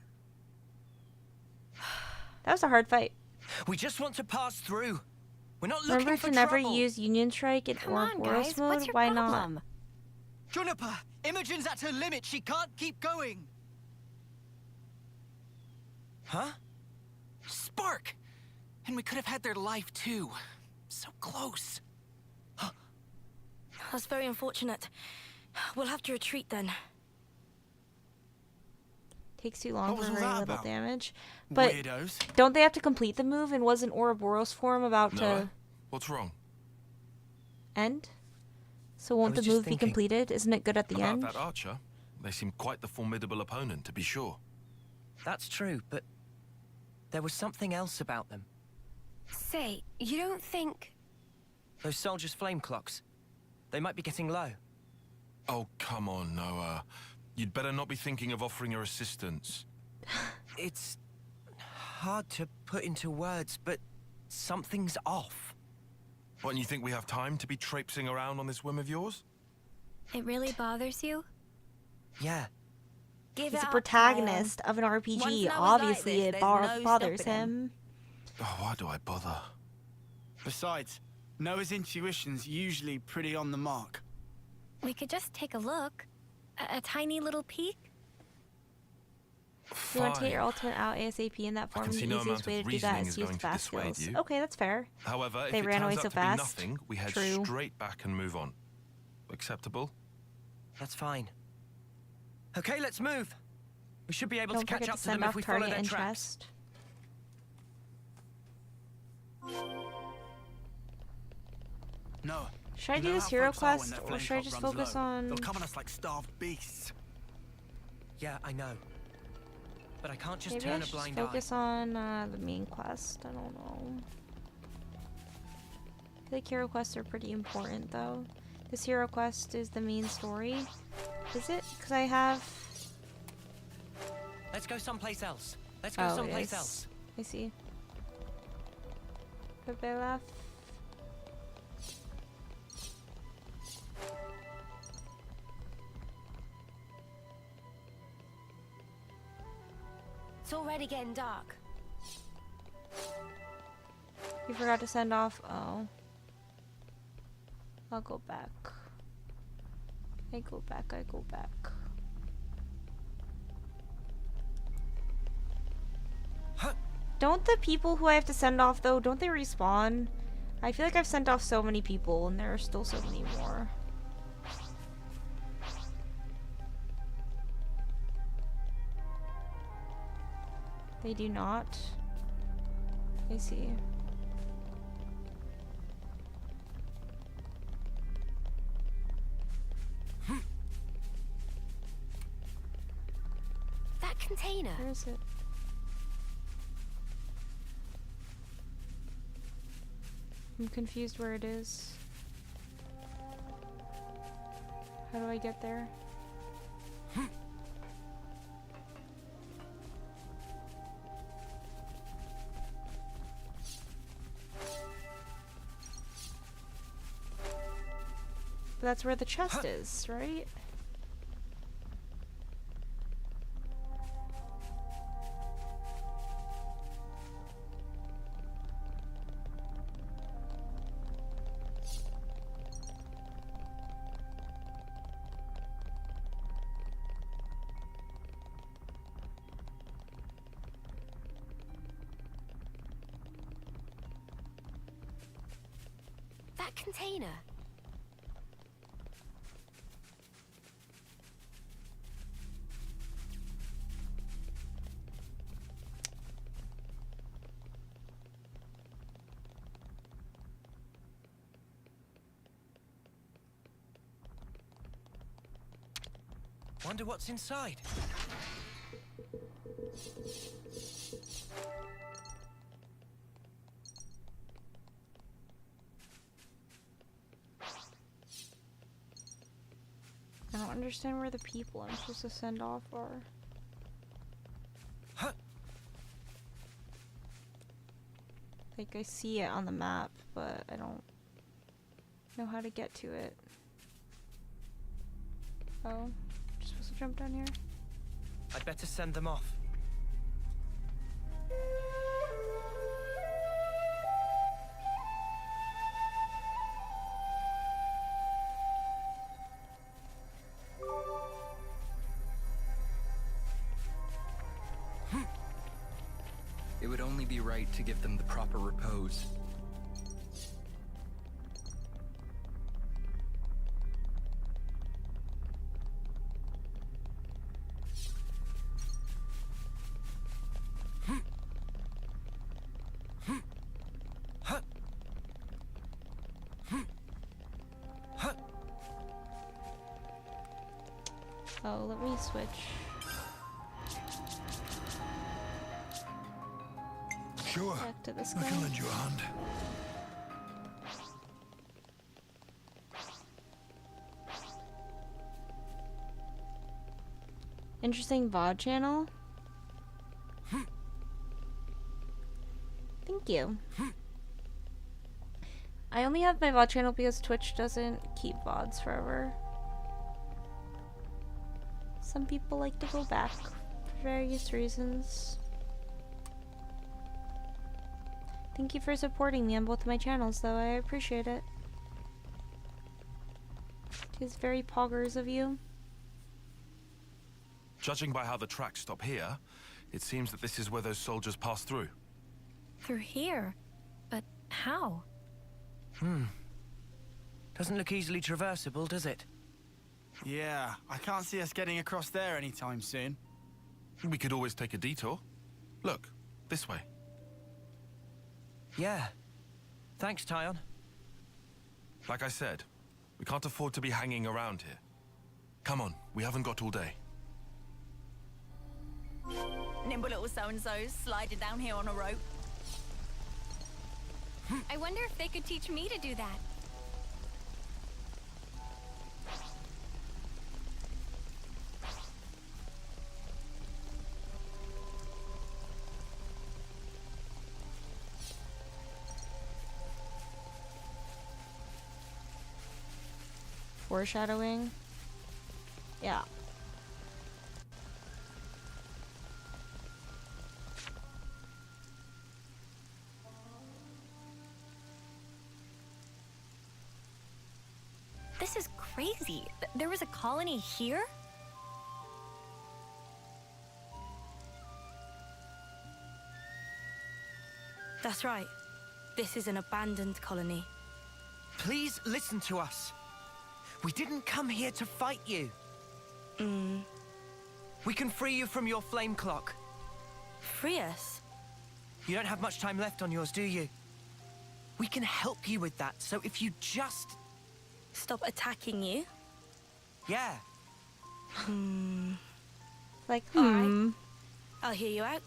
That was a hard fight. We just want to pass through. We're not looking Remember for to never trouble. use Union Strike in Ouroboros mode? Why not? Juniper, Imogen's at her limit. She can't keep going. Huh? Spark! And we could have had their life too. So close. That's very unfortunate. We'll have to retreat then. Takes too long What was for all very that little about? damage. But Weirdos. don't they have to complete the move? And wasn't Ouroboros form about Noah, to what's wrong? end? So won't I the was just move be thinking completed? Isn't it good at the About end? that archer? They seem quite the formidable opponent, to be sure. That's true, but there was something else about them. Say, you don't think... Those soldiers' flame clocks. They might be getting low. Oh, come on, Noah. You'd better not be thinking of offering her assistance. It's hard to put into words, but something's off. What, and you think we have time to be traipsing around on this whim of yours? It really bothers you? Yeah. Give He's it a up, protagonist of an Once RPG. Noah's Obviously, like it this, there's no bothers stopping him. Oh, why do I bother? Besides, Noah's intuition's usually pretty on the mark. We could just take a look. A tiny little peek? You want to Fine. get your ultimate out ASAP in that form, can and see the no easiest amount way of to do that reasoning is is to use going to fast dissuade skills. you. Okay, that's fair. However, They if it ran turns away out so to be fast. nothing, we head True. straight back and move on. Acceptable? That's fine. Okay, let's move. We should be able Don't to catch forget up to to them send if off we follow target their and tracks. chest. No. Should I you do know this how hero folks are when quest, their or flame should I clock just runs focus low. on... They'll come on us like starved beasts. Yeah, I know. But I can't just Maybe I turn a should blind just focus eye. on the main quest. I don't know. I feel like hero quests are pretty important, though. This hero quest is the main story. Is it? Because I have... Let's go someplace else. Let's go Oh, it someplace is. else. I see. Babela. It's already getting dark. You forgot to send off. Oh. I'll go back. I go back. Don't the people who I have to send off, though, don't they respawn? I feel like I've sent off so many people, and there are still so many more. They do not. I see. That container. Where is it? I'm confused where it is. How do I get there? That's where the chest is, right? That container. Wonder what's inside. I don't understand where the people I'm supposed to send off are. Like, I see it on the map, but I don't know how to get to it. Oh, just supposed to jump down here? I'd better send them off. It would only be right to give them the proper repose. Oh, let me switch. Sure. Back to this I guy. can lend you a hand. Interesting VOD channel. Thank you. I only have my VOD channel because Twitch doesn't keep VODs forever. Some people like to go back for various reasons. Thank you for supporting me on both of my channels, though. I appreciate it. It is very poggers of you. Judging by how the tracks stop here, it seems that this is where those soldiers passed through. Through here? But how? Doesn't look easily traversable, does it? Yeah, I can't see us getting across there anytime soon. We could always take a detour. Look, this way. Yeah. Thanks, Tyon. Like I said, we can't afford to be hanging around here. Come on, we haven't got all day. Nimble little so-and-sos sliding down here on a rope. I wonder if they could teach me to do that. foreshadowing. Yeah. This is crazy. There was a colony here? That's right. This is an abandoned colony. Please listen to us. We didn't come here to fight you. We can free you from your flame clock. Free us? You don't have much time left on yours, do you? We can help you with that, so if you just... Stop attacking you? Yeah. Like, Alright. I'll hear you out.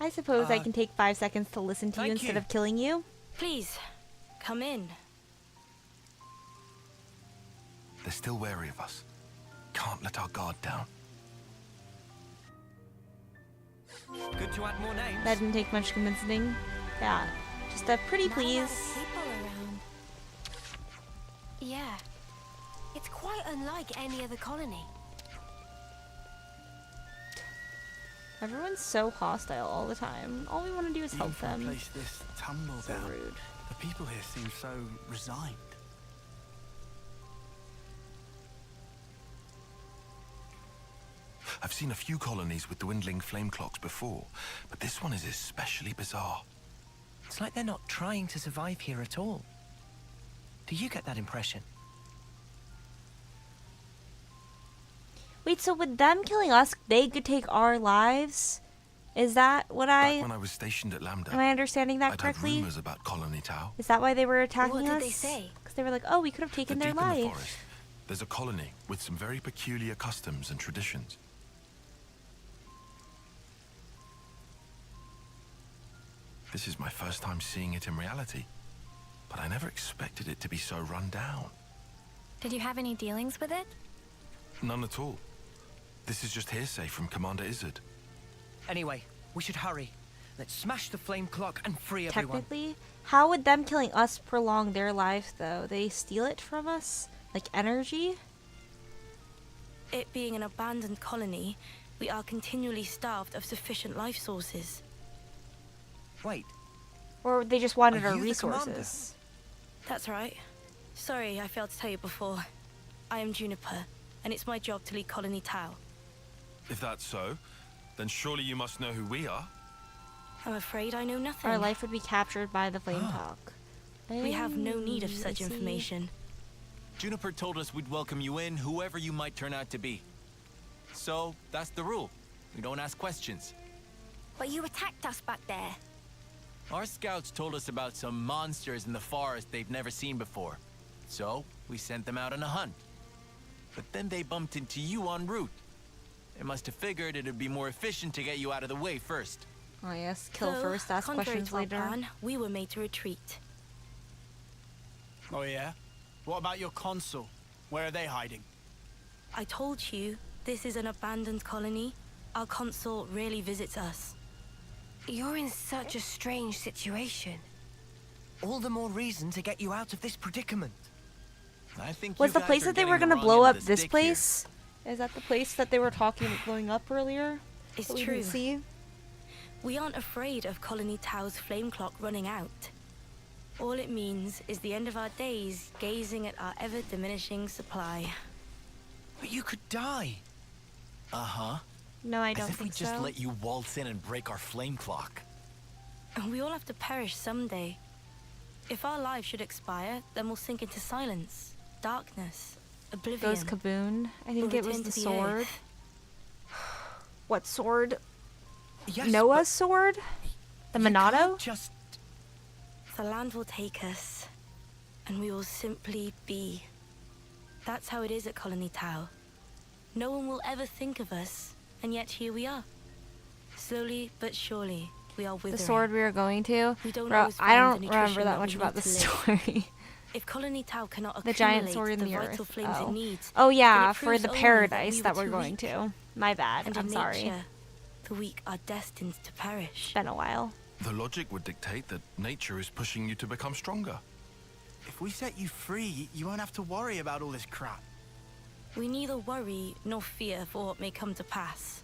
I suppose I can take 5 seconds to listen to you instead of killing you. Please, come in. They're still wary of us. Can't let our guard down. Good to add more names. That didn't take much convincing. Yeah. Just a pretty Not a lot please. of people around. Yeah. It's quite unlike any other colony. Everyone's so hostile all the time. All we want to do is help Even for a them. place this tumble So down, rude. the people here seem so resigned. I've seen a few colonies with dwindling flame clocks before, but this one is especially bizarre. It's like they're not trying to survive here at all. Do you get that impression? Wait, so with them killing us, they could take our lives? Is that what Back when I was stationed at Lambda, am I understanding that I'd heard correctly? rumors about Colony Tau. Is that why they were attacking What us? did they say? Because they were like, oh, we could have taken But their deep in the life. forest, there's a colony with some very peculiar customs and traditions. This is my first time seeing it in reality, but I never expected it to be so run down. Did you have any dealings with it? None at all. This is just hearsay from Commander Izzard. Anyway, we should hurry. Let's smash the flame clock and free everyone. Technically, how would them killing us prolong their lives, though? They steal it from us? Like energy? It being an abandoned colony, we are continually starved of sufficient life sources. Wait, Or they just wanted Are our you the commander? resources? That's right. Sorry, I failed to tell you before. I am Juniper, and it's my job to lead Colony Tau. If that's so, then surely you must know who we are. I'm afraid I know nothing. Our life would be captured by the flame talk. We have no need of such I see. information. Juniper told us we'd welcome you in, whoever you might turn out to be. So, that's the rule. We don't ask questions. But you attacked us back there. Our scouts told us about some monsters in the forest they've never seen before. So, we sent them out on a hunt. But then they bumped into you en route. They must have figured it'd be more efficient to get you out of the way first. Oh yes, kill So, first, ask contrary questions to our later. plan, we were made to retreat. Oh yeah? What about your consul? Where are they hiding? I told you, this is an abandoned colony. Our consul rarely visits us. You're in such a strange situation. all the more reason to get you out of this predicament. I think Was you the guys place are that they getting were the gonna wrong blow end up of the this stick here. place? Is that the place that they were talking about blowing up earlier? It's That we true. didn't see? We aren't afraid of Colony Tau's flame clock running out. All it means is the end of our days gazing at our ever-diminishing supply. But you could die. Uh-huh. No, I As don't if we think just so. let you waltz in and break our flame clock. And we all have to perish someday. If our lives should expire, then we'll sink into silence, darkness, oblivion. Goes Kaboon. I think We'll it was return the to the sword. earth. What sword? Yes, Noah's sword? The Monado? Just The land will take us, and we will simply be. That's how it is at Colony Tau. No one will ever think of us, and yet here we are. Slowly but surely, we are withering. The sword we were going to? We don't Bro, always I find don't the remember nutrition that that much we about need the to live. story. If Colony Tau cannot The giant accumulate sword in the vital earth. flames it Oh. needs, Oh then yeah, it for proves the only paradise we that were we're too going weak. to. My bad. And I'm in sorry. nature, the weak are destined to perish. Been a while. The logic would dictate that nature is pushing you to become stronger. If we set you free, you won't have to worry about all this crap. We neither worry nor fear for what may come to pass.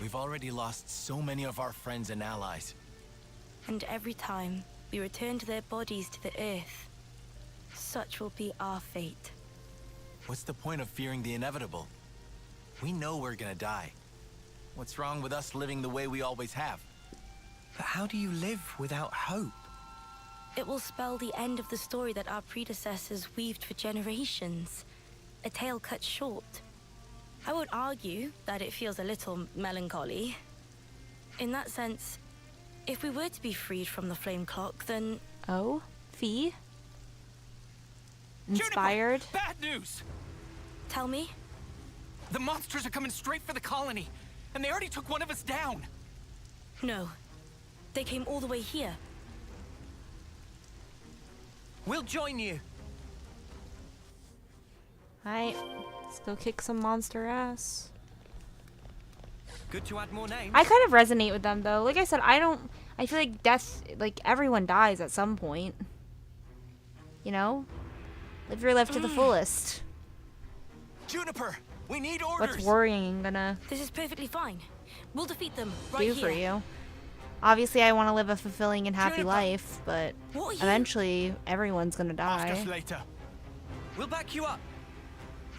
We've already lost so many of our friends and allies. And every time we return to their bodies to the earth, such will be our fate. What's the point of fearing the inevitable? We know we're gonna die. What's wrong with us living the way we always have? But how do you live without hope? It will spell the end of the story that our predecessors weaved for generations. A tale cut short. I won't argue that it feels a little melancholy. In that sense, if we were to be freed from the flame clock, then... Oh? Fee? Inspired? Juniper, bad news! Tell me? The monsters are coming straight for the colony, and they already took one of us down. No. They came all the way here. We'll join you. Alright, let's go kick some monster ass. Good to add more names. I kind of resonate with them though. Like I said, I feel like death, like everyone dies at some point. You know? Live your life to the fullest. Juniper, we need orders. What's worrying gonna This is perfectly fine. We'll defeat them right do here. for you? Obviously, I want to live a fulfilling and happy Juniper, life, but what are you- eventually, everyone's gonna Ask die. us later. We'll back you up.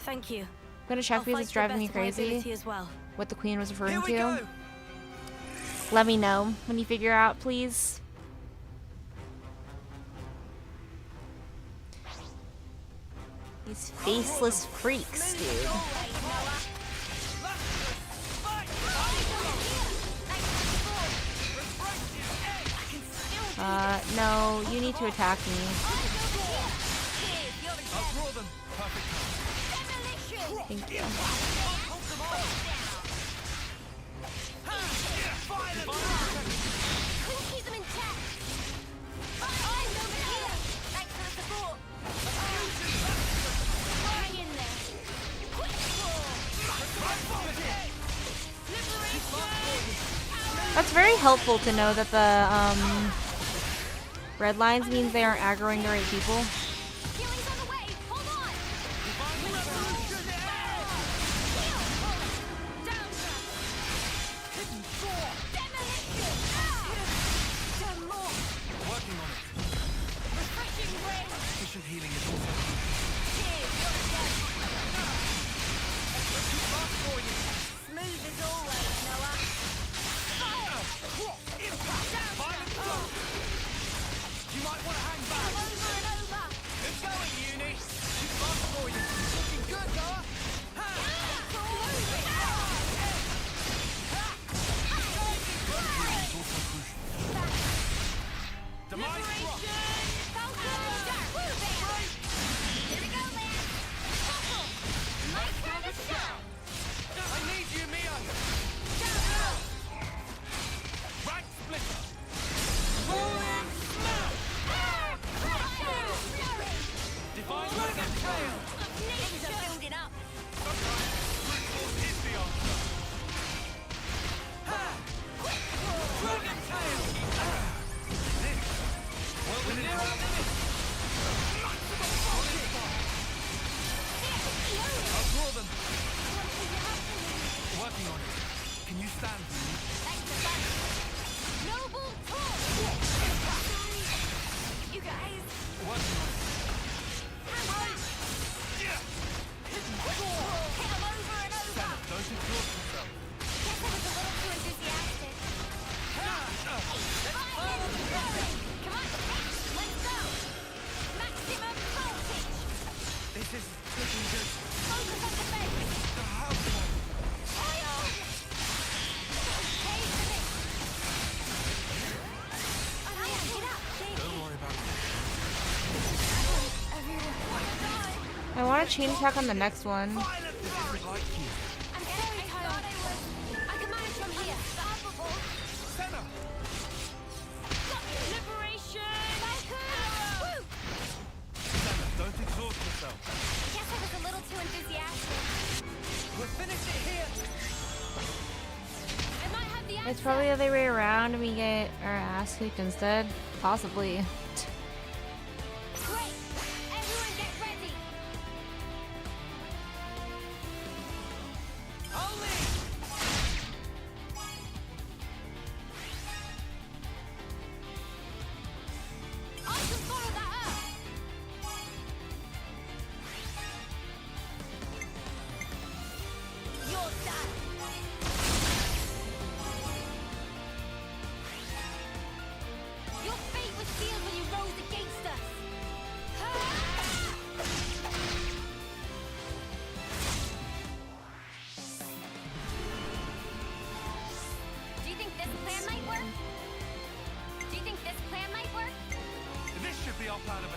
Thank you. I'm gonna check I'll because fight it's to the driving me best of my crazy. ability as well. What the queen was referring Here we to. go. Let me know when you figure out, please. These faceless freaks, dude. No, you need to attack me. Thank you. Keep them intact. Eyes over here. Thanks for the support. Hang in there. Quick That's very helpful to know that the red lines means they aren't aggroing the right people. Healing's on the way. Hold on. Working on it. Refreshing rain. Efficient healing is also Smooth as always, Noah. You might want to hang back. Over and over. It's going, Uni. Too fast for you. Looking good, Noah. Demise drop. I need you, Mia. Right splitter. Rolling smash. Divine Dragon Tail. Things are building up. Brute force is the answer. Dragon Tail. Well, we're near our limit. Maximum focus. I'll draw them. Working on it. Can you stand for me? Noble torch. You guys. Working on it. Hit 'em over and over. Senna, don't exhaust yourself. Guess I was a little too enthusiastic. Come on, let's go. Maximum voltage. This is looking good. Focus on the base. Oil. Get up. Don't worry about it. I want to chain attack on the next one. I'm very tired. I can manage from here. Unstoppable. Senna. Liberation. Woo! Senna, don't exhaust yourself. Guess I was a little too enthusiastic. We'll finish it here. I might have the It's probably the other way around and we get our ass kicked instead. Possibly. Great.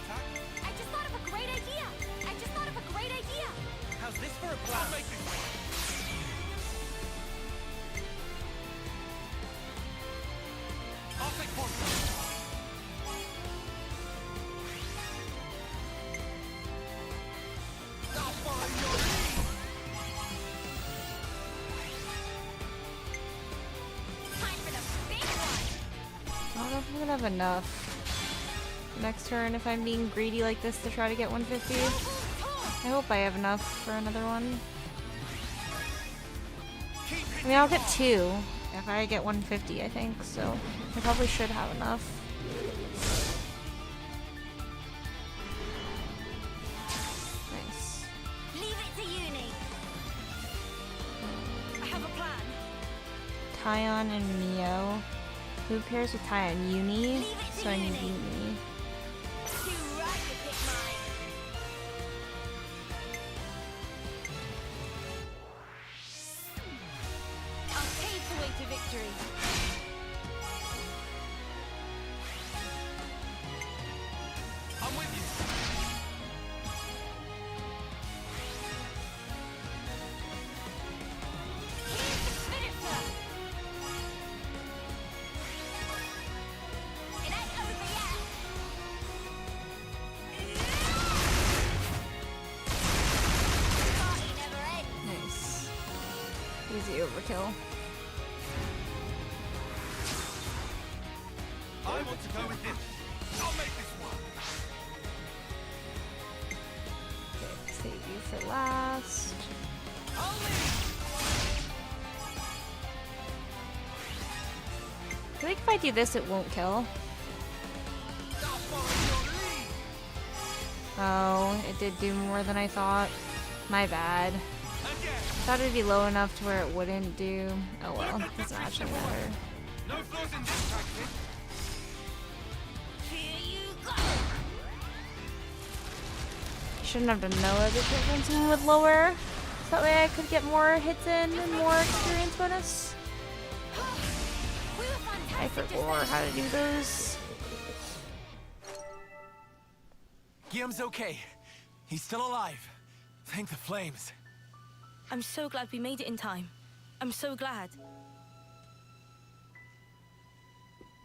I just thought of a great idea! How's this for a plan? I'll make this work. I'll take point. I'll follow your lead. Time for the big one! I don't know if I'm gonna have enough next turn if I'm being greedy like this to try to get 150. I hope I have enough for another one. I mean, I'll get 2 if I get 150, I think, so I probably should have enough. Nice. Leave it to uni. I have a plan. Tyon and Mio. Who pairs with Tyon? Uni? So I need Uni. Too right to pick mine. I'll pave the way to victory. I'm with you. Here's the finisher. It ain't over yet. Party never ends. Nice. Easy overkill. I want to go with him. I'll make this work. Save you for last. I'll lead. I feel like if I do this, it won't kill. I'll follow your lead. Oh, it did do more than I thought. My bad. Again. Thought it'd be low enough to where it wouldn't do. Oh well, doesn't actually matter. No flaws in this practice. Here you go. Shouldn't have done no other difference with lower. So that way I could get more hits in and more experience bonus. We were I fantastic. forgot how to do those. Guillaume's okay. He's still alive. Thank the flames. I'm so glad we made it in time. I'm so glad.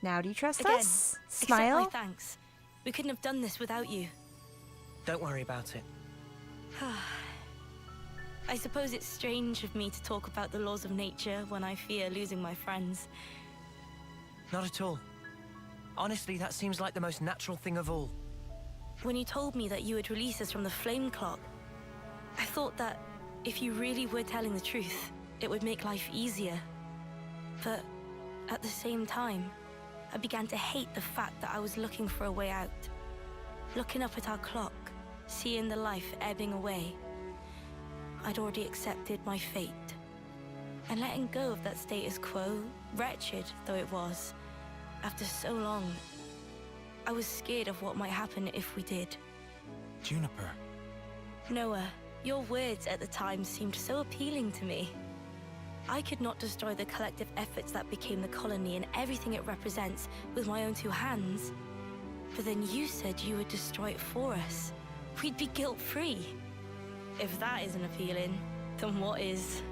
Now do you trust Again, us? accept Smile? my thanks. We couldn't have done this without you. Don't worry about it. I suppose it's strange of me to talk about the laws of nature when I fear losing my friends. Not at all. Honestly, that seems like the most natural thing of all. When you told me that you would release us from the flame clock, I thought that if you really were telling the truth, it would make life easier. But at the same time, I began to hate the fact that I was looking for a way out. Looking up at our clock, seeing the life ebbing away. I'd already accepted my fate. And letting go of that status quo, wretched though it was, after so long, I was scared of what might happen if we did. Juniper. Noah, your words at the time seemed so appealing to me. I could not destroy the collective efforts that became the colony and everything it represents with my own 2 hands. But then you said you would destroy it for us. We'd be guilt-free. If that isn't appealing, then what is?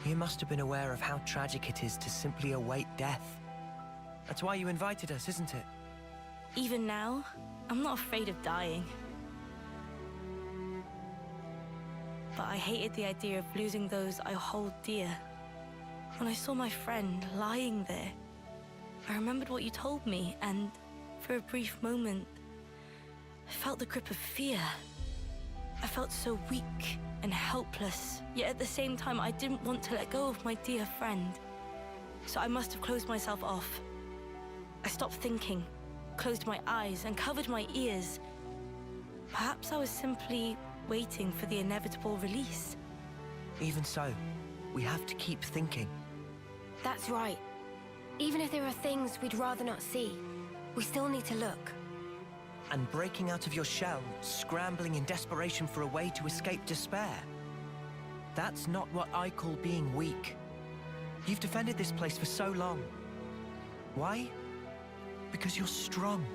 You must have been aware of how tragic it is to simply await death. That's why you invited us, isn't it? Even now, I'm not afraid of dying. But I hated the idea of losing those I hold dear. When I saw my friend lying there, I remembered what you told me, and for a brief moment, I felt the grip of fear. I felt so weak and helpless, yet at the same time I didn't want to let go of my dear friend. So I must have closed myself off. I stopped thinking, closed my eyes and covered my ears. Perhaps I was simply waiting for the inevitable release. Even so, we have to keep thinking. That's right. Even if there are things we'd rather not see, we still need to look. And breaking out of your shell, scrambling in desperation for a way to escape despair. That's not what I call being weak. You've defended this place for so long. Why? Because you're strong.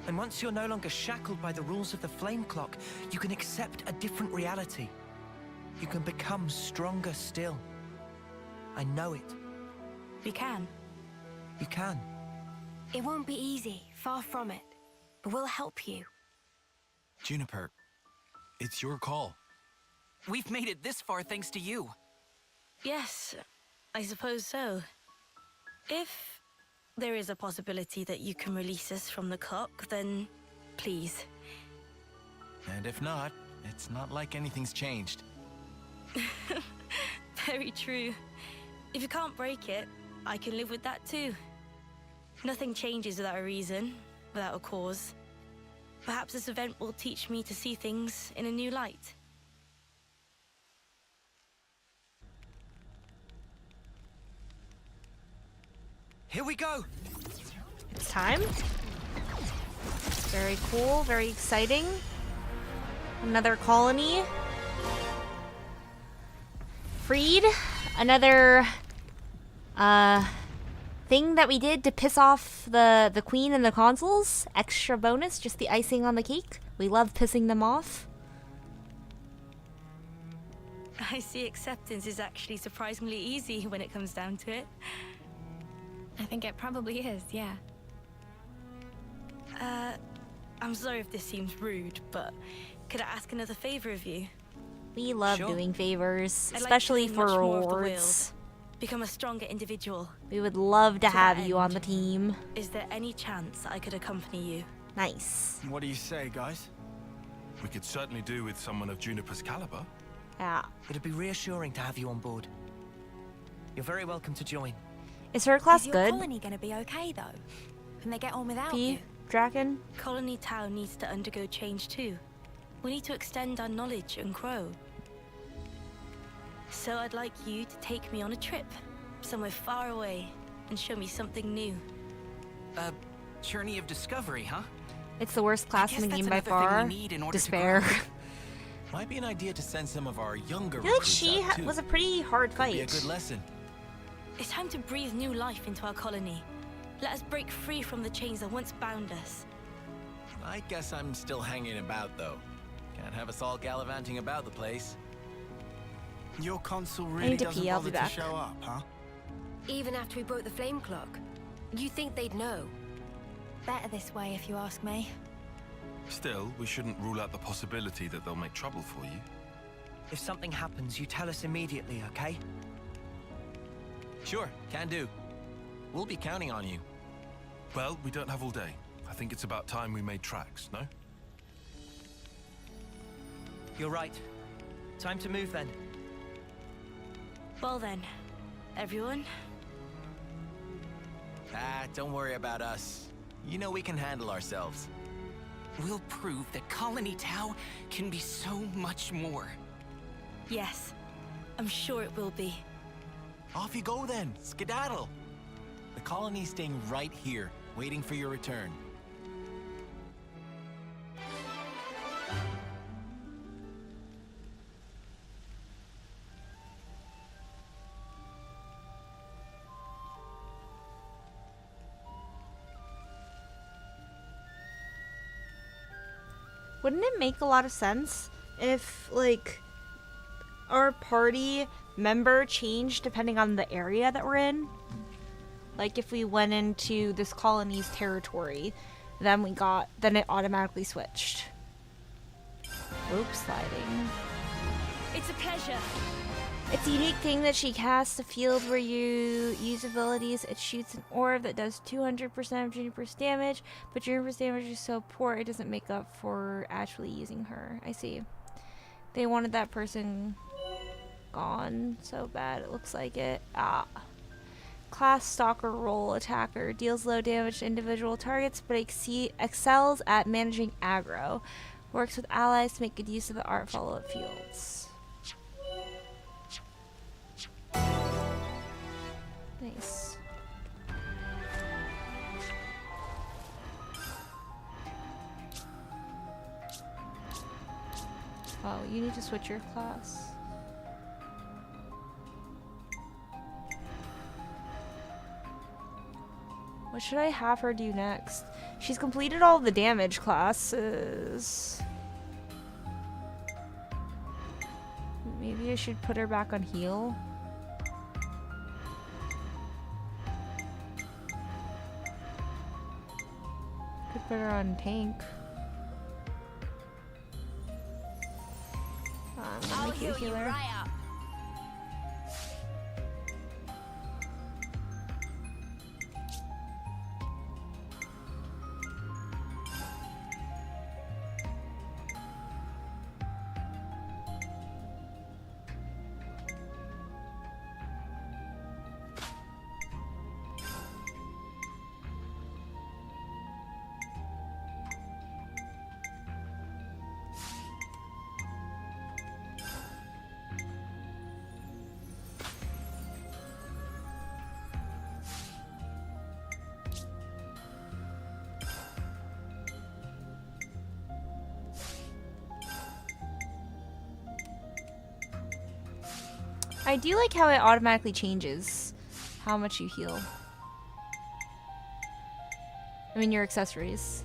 And once you're no longer shackled by the rules of the flame clock, you can accept a different reality. You can become stronger still. I know it. We can. You can. It won't be easy, far from it. But we'll help you. Juniper, it's your call. We've made it this far thanks to you. Yes, I suppose so. If there is a possibility that you can release us from the clock, then please. And if not, it's not like anything's changed. Very true. If you can't break it, I can live with that too. Nothing changes without a reason, without a cause. Perhaps this event will teach me to see things in a new light. Here we go! It's time. Very cool, very exciting. Another colony. Freed. Another thing that we did to piss off the queen and the consuls. Extra bonus, just the icing on the cake. We love pissing them off. I see acceptance is actually surprisingly easy when it comes down to it. I think it probably is, yeah. I'm sorry if this seems rude, but could I ask another favor of you? We love Sure. doing favors, I'd like especially to for learn much more of the rewards. world, become a stronger individual. We would love to To have that you on end. the team. Is there any chance I could accompany you? Nice. What do you say, guys? We could certainly do with someone of Juniper's caliber. Yeah. It'd be reassuring to have you on board. You're very welcome to join. Is her class Is your good? colony gonna be okay, though? Can they get on without P? you? Draken? Colony Tau needs to undergo change too. We need to extend our knowledge and grow. So I'd like you to take me on a trip, somewhere far away, and show me something new. A journey of discovery, huh? It's the worst class in the guess game that's by another thing far. we need in order to Despair. grow. Might be an idea to send some of our younger I feel like recruits she out too. was a pretty hard Could be a fight. good lesson. It's time to breathe new life into our colony. Let us break free from the chains that once bound us. I guess I'm still hanging about though. Can't have us all gallivanting about the place. Your consul need really to doesn't pee, I'll be bother to back. show up, huh? Even after we broke the flame clock. You think they'd know? Better this way, if you ask me. Still, we shouldn't rule out the possibility that they'll make trouble for you. If something happens, you tell us immediately, okay? Sure, can do. We'll be counting on you. Well, we don't have all day. I think it's about time we made tracks, no? You're right. Time to move then. Well then, everyone, Ah, don't worry about us. You know we can handle ourselves. We'll prove that Colony Tau can be so much more. yes, I'm sure it will be. Off you go then, skedaddle. The colony's staying right here, waiting for your return. Wouldn't it make a lot of sense if, like, our party member changed depending on the area that we're in? Like, if we went into this colony's territory, then it automatically switched. Oops, sliding. It's a pleasure. It's a unique thing that she casts a field where you use abilities. It shoots an orb that does 200% of Juniper's damage, but Juniper's damage is so poor it doesn't make up for actually using her. I see. They wanted that person gone so bad, it looks like it. Ah. Class Stalker role attacker. Deals low damage to individual targets, but excels at managing aggro. Works with allies to make good use of the art follow-up fields. Nice. Oh, you need to switch your class. What should I have her do next? She's completed all the damage classes. Maybe I should put her back on heal. Could put her on tank. I'll heal you right up. I do like how it automatically changes how much you heal. I mean, your accessories.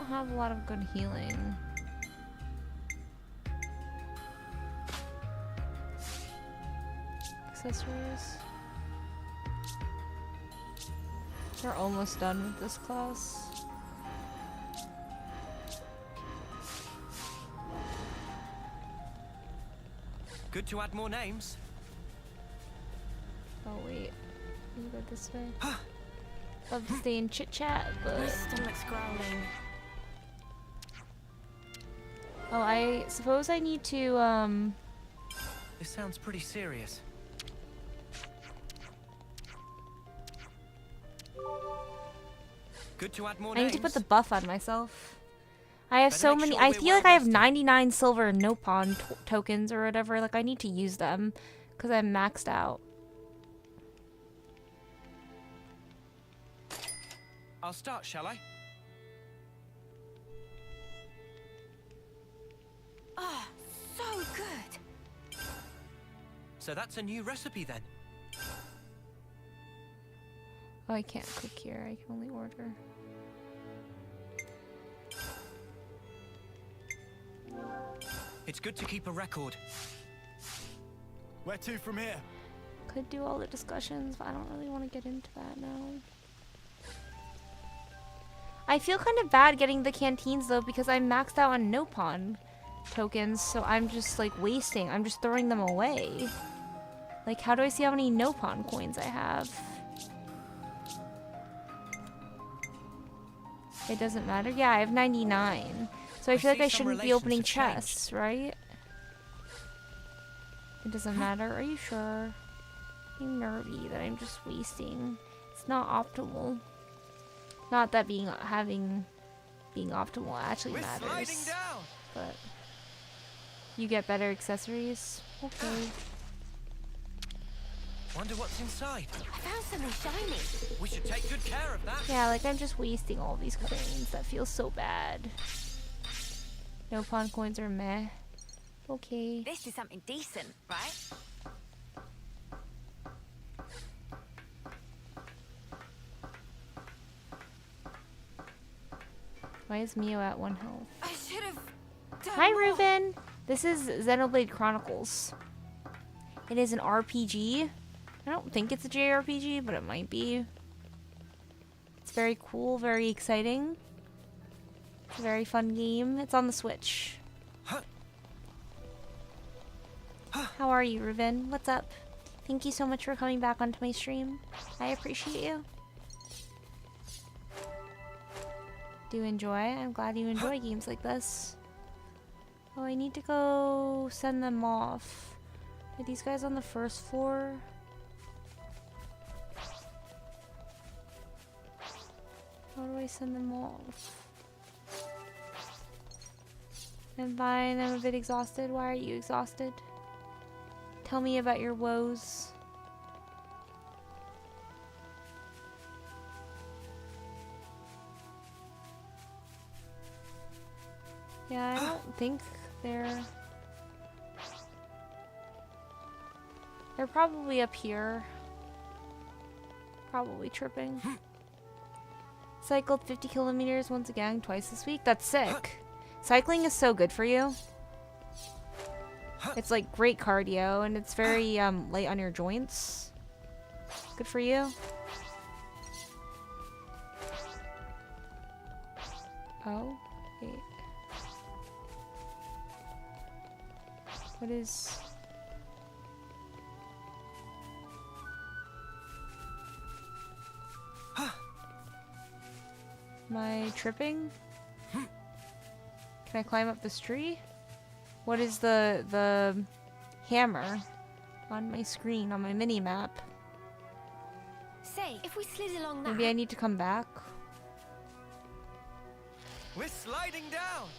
Have a lot of good healing. Accessories. We're almost done with this class. Good to add more names. Oh wait, you go this way. Love to stay in chit chat, but My stomach's growling. oh, I suppose I need to This sounds pretty serious. Good to add more I names. need to put the buff on myself. I have so make many. sure I we're feel well like I have rested. 99 silver and Nopon tokens or whatever. Like I need to use them because I'm maxed out. I'll start, shall I? Ah, so good. So that's a new recipe then. Oh, I can't cook here. I can only order. It's good to keep a record. Where to from here? Could do all the discussions, but I don't really want to get into that now. I feel kind of bad getting the canteens though because I'm maxed out on Nopon tokens, so I'm just like wasting. I'm just throwing them away. Like, how do I see how many Nopon coins I have? It doesn't matter. Yeah, I have 99. So I feel like I shouldn't be opening chests, right? It doesn't matter. Are you sure? I'm nervy that I'm just wasting. It's not optimal. Not that being optimal actually matters. But you get better accessories. Okay. Wonder what's inside. I found something shiny. We should take good care of that. Yeah, like I'm just wasting all these coins. That feels so bad. No pawn coins are meh. Okay. This is something decent, right? Why is Mio at 1 health? I should have done Hi, more. Ruben. This is Xenoblade Chronicles. It is an RPG. I don't think it's a JRPG, but it might be. It's very cool, very exciting. It's a very fun game. It's on the Switch. How are you, Ruben? What's up? Thank you so much for coming back onto my stream. I appreciate you. Do you enjoy? I'm glad you enjoy games like this. Oh, I need to go send them off. Are these guys on the first floor? How do I send them off? I'm fine. I'm a bit exhausted. Why are you exhausted? Tell me about your woes. Yeah, I don't think they're probably up here. Probably tripping. Cycled 50 kilometers once again twice this week. That's sick. Cycling is so good for you. It's like great cardio and it's very light on your joints. Good for you. Oh, wait. What is... Am I tripping? Can I climb up this tree? What is the hammer on my screen, on my mini-map? Say, if we slid along that... Maybe I need to come back. We're sliding down.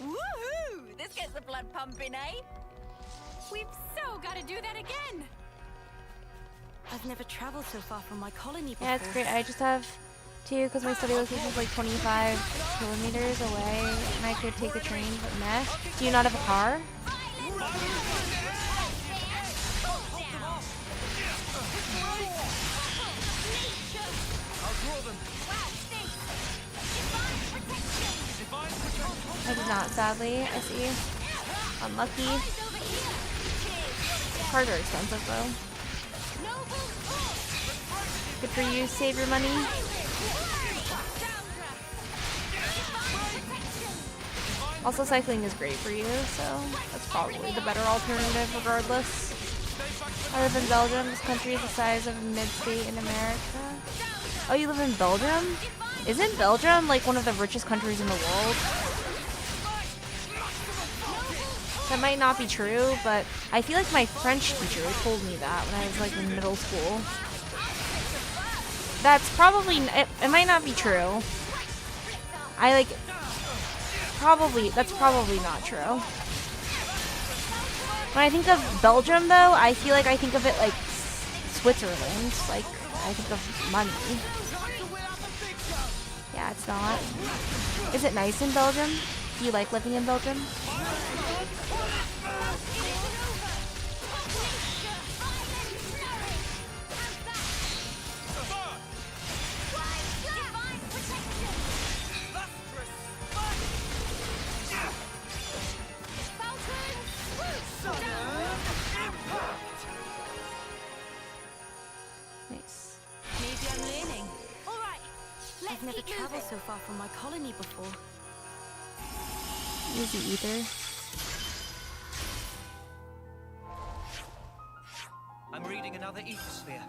Woohoo! This gets the blood pumping, eh? We've so got to do that again. I've never traveled so far from my colony before. Yeah, it's great. I just have to, because my study location is like 25 kilometers away, and I could take the train, but meh. Do you not have a car? I did not, sadly. I see. Unlucky. Cars are expensive, though. Good for you. Save your money. Also, cycling is great for you, so that's probably the better alternative regardless. I live in Belgium. This country is the size of a mid-state in America. Oh, you live in Belgium? Isn't Belgium like one of the richest countries in the world? That might not be true, but I feel like my French teacher told me that when I was like in middle school. That's probably, it might not be true. That's probably not true. When I think of Belgium though, I feel like I think of it like Switzerland. Like, I think of money. Yeah, it's not. Is it nice in Belgium? Do you like living in Belgium? Nice. Maybe I'm learning. All right. I've never traveled so far from my colony before. Easy ether. I'm reading another ethosphere.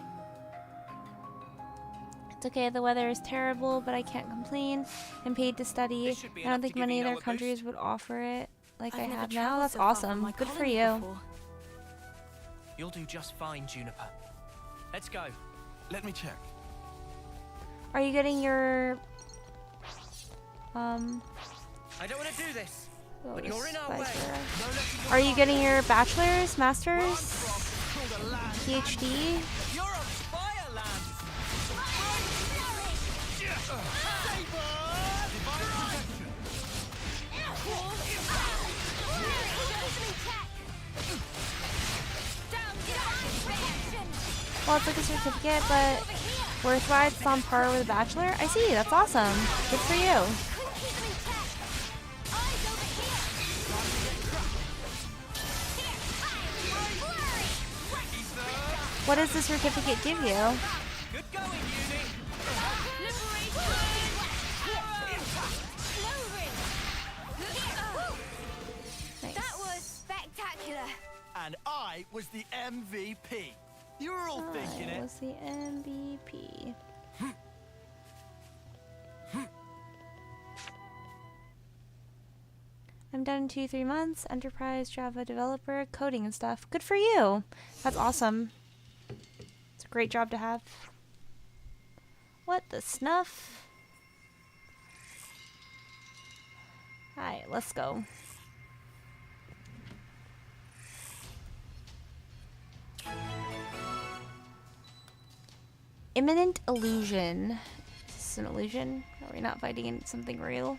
It's okay, the weather is terrible, but I can't complain. I'm paid to study. I don't think many other countries would offer it like I have now. That's awesome. Good for you. You'll do just fine, Juniper. Let's go. Let me check. Are you getting your I don't want to do this, but you're in our way. Are you getting your bachelor's, master's, PhD? You're on fire, lad. Well, it's like a certificate, but worth-wise, it's on par with a bachelor. I see, that's awesome. Good for you. What does the certificate give you? Good going, Uni. Nice. That was spectacular. And I was the MVP. You were all thinking I it. was the MVP. I'm done in 2-3 months. Enterprise Java developer, coding and stuff. Good for you. That's awesome. It's a great job to have. What the snuff? Alright, let's go. Imminent illusion. Is this an illusion? Are we not fighting in something real?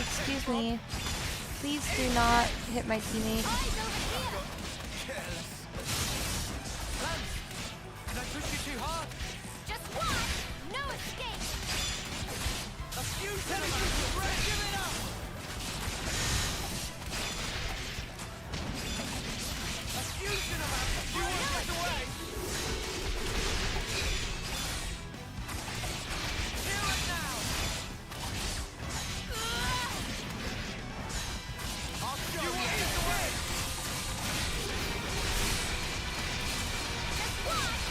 Excuse me. Please do not hit my teammate. Did I push you too hard? Just watch! No escape! A few seconds! Give it up! A fusion amount! You won't get away! Here and now! I'll show you! Get away! Just watch!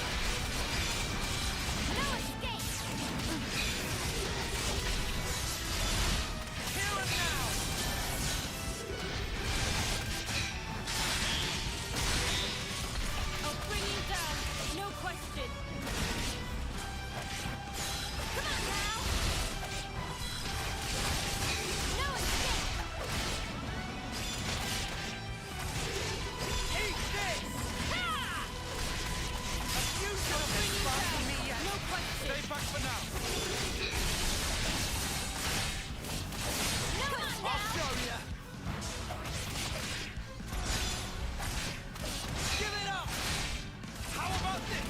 No escape! Here and now! I'll bring you down, no question. Come on now! No escape! Eat this! Ha! A fusion of this far from me yet! No question. Stay back for now! Come on I'll now! show ya! Give it up! How about this?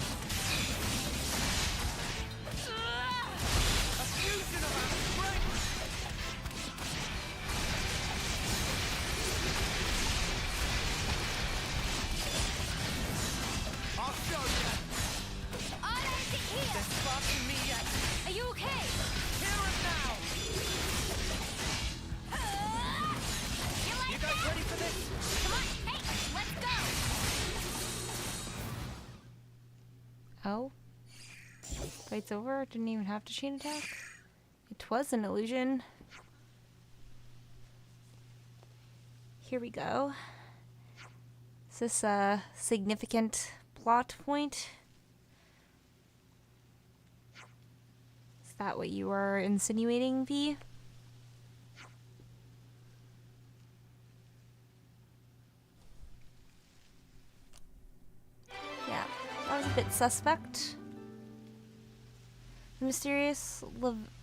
A fusion of our strength! I'll show ya! I'll end it here! There's spark in me yet! Are you okay? Here and now! You like You guys ready for this? Come on, hey, let's go! Oh? Fight's over? Didn't even have to chain attack? It was an illusion. Here we go. Is this a significant plot point? Is that what you are insinuating, V? Yeah, that was a bit suspect. The mysterious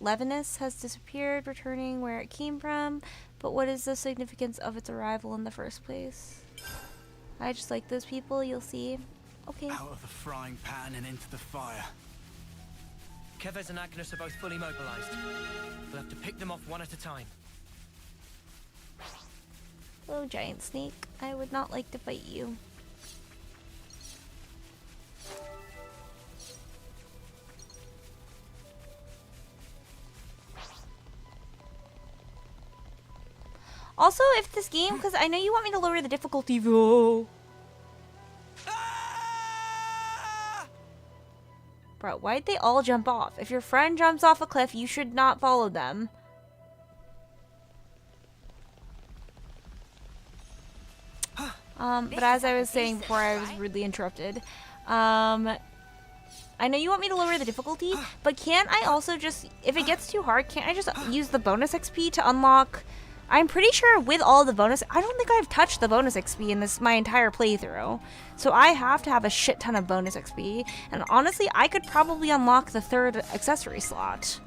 Levinus has disappeared, returning where it came from, but what is the significance of its arrival in the first place? I just like those people, you'll see. Okay. Out of the frying pan and into the fire. Kevez and Agnes are both fully mobilized. We'll have to pick them off one at a time. Hello, giant snake. I would not like to fight you. Also, if this game, because I know you want me to lower the difficulty. Bro, why'd they all jump off? If your friend jumps off a cliff, you should not follow them. But as I was saying before, I was rudely interrupted. I know you want me to lower the difficulty, but can't I also just, if it gets too hard, can't I just use the bonus XP to unlock? I'm pretty sure with all the bonus, I don't think I've touched the bonus XP in this my entire playthrough. So I have to have a shit ton of bonus XP. And honestly, I could probably unlock the third accessory slot.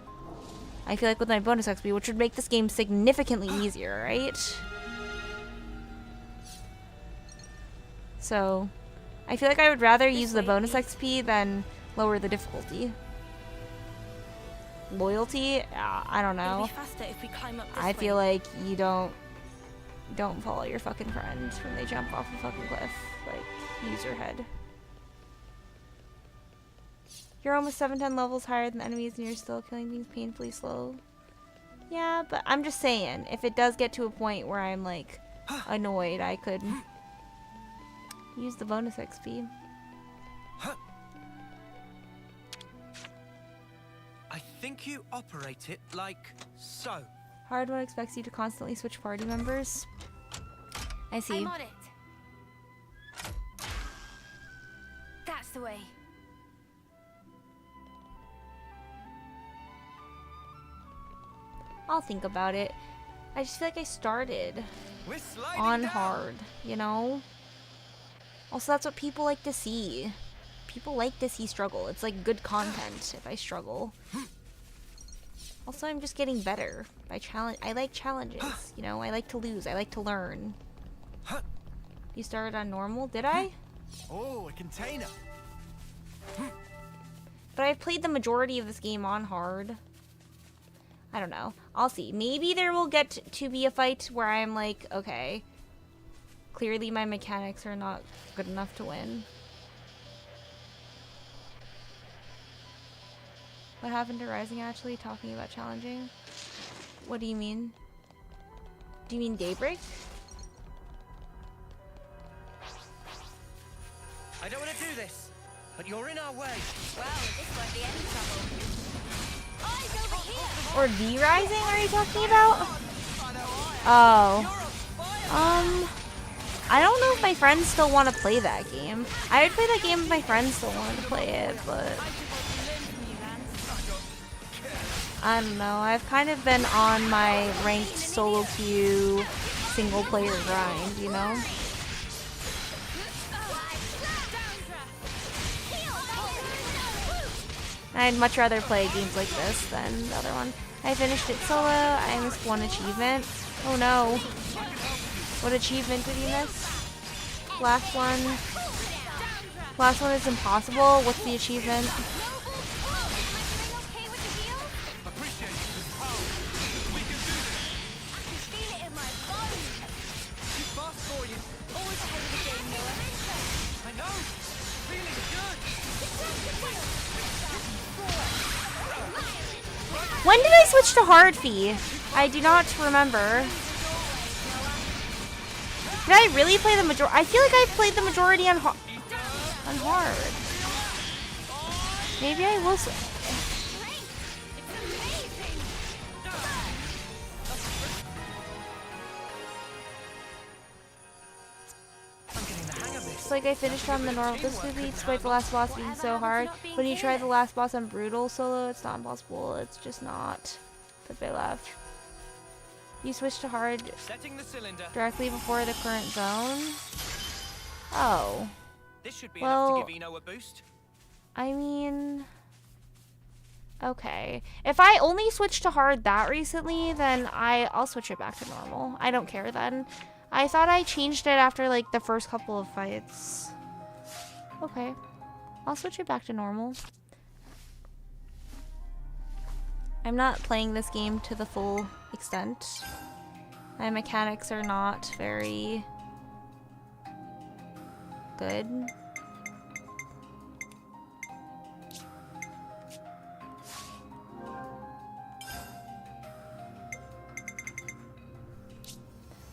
I feel like with my bonus XP, which would make this game significantly easier, right? So, I feel like I would rather use the bonus XP than lower the difficulty. Loyalty? I don't know. It'll be faster if we climb up this I feel way. like you don't follow your fucking friends when they jump off a fucking cliff. Like, use your head. You're almost 710 levels higher than the enemies and you're still killing things painfully slow. Yeah, but I'm just saying, if it does get to a point where I'm like annoyed, I could use the bonus XP. I think you operate it like so. Hard mode expects you to constantly switch party members. I see. I'm on it. That's the way. I'll think about it. I just feel like I started We're sliding on down. hard, you know? Also, that's what people like to see. People like to see struggle. It's like good content if I struggle. Also, I'm just getting better. I like challenges, you know? I like to lose. I like to learn. You started on normal, did I? Oh, a container. But I've played the majority of this game on hard. I don't know. I'll see. Maybe there will get to be a fight where I'm like, okay, clearly my mechanics are not good enough to win. What happened to Rising actually? Talking about challenging? What do you mean? Do you mean Daybreak? I don't want to do this, but you're in our way. Well, this won't be any trouble. Eyes over here! Or D Rising are you talking about? Oh. I don't know if my friends still want to play that game. I would play that game if my friends still wanted to play it, but I don't know. I've kind of been on my ranked solo queue single player grind, you know? I'd much rather play games like this than the other one. I finished it solo. I missed one achievement. Oh no. What achievement did you miss? Last one. Last one is impossible. What's the achievement? When did I switch to hard fee? I do not remember. Did I really play the majority? I feel like I played the majority on hard. Maybe I will. It's like I finished on the normal difficulty despite the last boss being so hard. When you try the last boss on brutal solo, it's not impossible. It's just not. But they left. You switch to hard directly before the current zone. Oh. This should be well, enough to give Eno a boost. I mean, okay. If I only switched to hard that recently, then I'll switch it back to normal. I don't care then. I thought I changed it after like the first couple of fights. Okay. I'll switch it back to normal. I'm not playing this game to the full extent. My mechanics are not very good.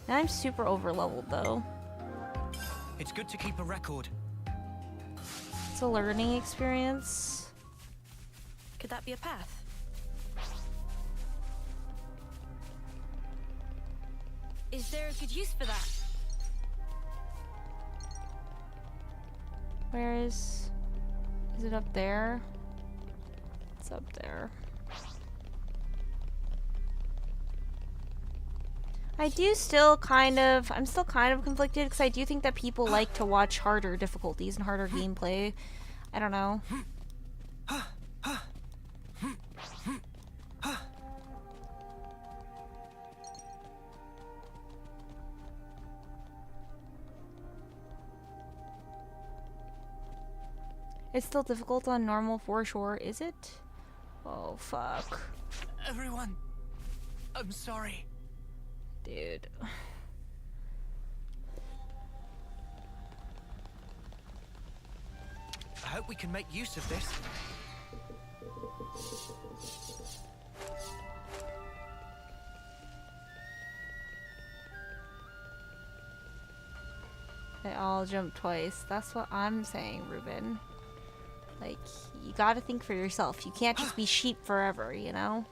And I'm super over leveled though. It's good to keep a record. It's a learning experience. Could that be a path? Is there a good use for that? Where is it up there? It's up there. I'm still kind of conflicted because I do think that people like to watch harder difficulties and harder gameplay. I don't know. It's still difficult on normal for sure, is it? Oh, fuck. Everyone, I'm sorry. Dude. I hope we can make use of this. They all jumped twice. That's what I'm saying, Ruben. Like, you gotta think for yourself. You can't just be sheep forever, you know?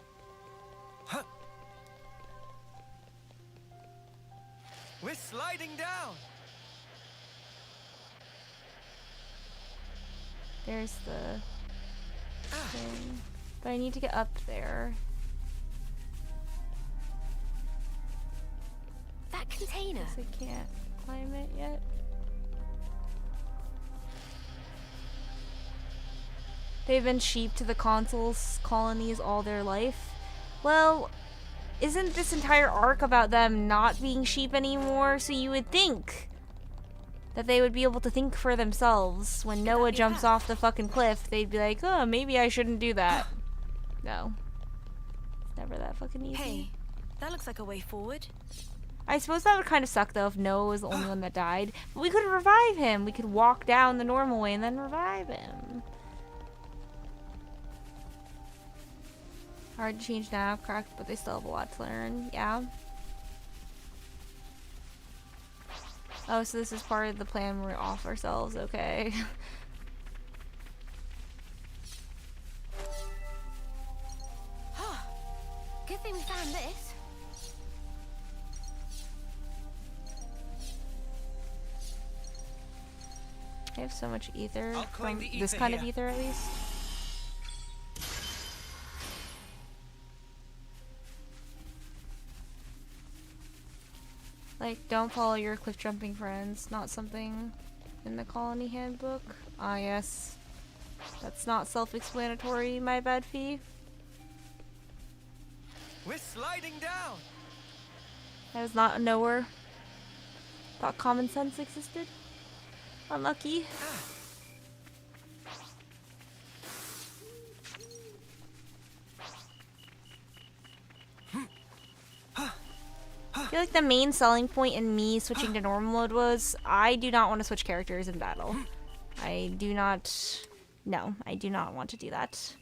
We're sliding down. There's the thing. But I need to get up there. That container. Guess I can't climb it yet. They've been sheep to the consuls' colonies all their life. Well, isn't this entire arc about them not being sheep anymore? So you would think that they would be able to think for themselves. When Noah jumps off the fucking cliff, they'd be like, oh, maybe I shouldn't do that. No. It's never that fucking easy. Hey, that looks like a way forward. I suppose that would kind of suck, though, if Noah was the only one that died. But we could revive him. We could walk down the normal way and then revive him. Hard to change nav, correct, but they still have a lot to learn. Yeah. Oh, so this is part of the plan where we off ourselves. Okay. Good thing we found this. I have so much ether I'll claim from the this ether kind of here. ether, at least. Like, don't follow your cliff jumping friends. Not something in the colony handbook. Ah, yes. That's not self-explanatory, my bad, Fee. We're sliding down. That is not a knower. Thought common sense existed. Unlucky. I feel like the main selling point in me switching to normal mode was I do not want to switch characters in battle. I do not... No, I do not want to do that.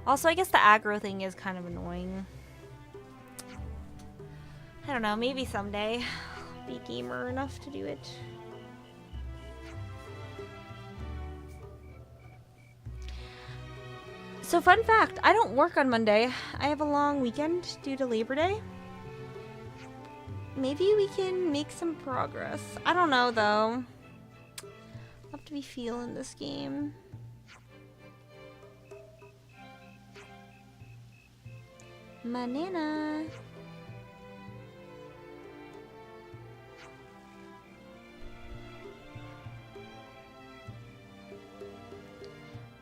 Also, I guess the aggro thing is kind of annoying. I don't know, maybe someday I'll be gamer enough to do it. So fun fact, I don't work on Monday. I have a long weekend due to Labor Day. Maybe we can make some progress. I don't know though. I'll have to be feeling this game. Manana.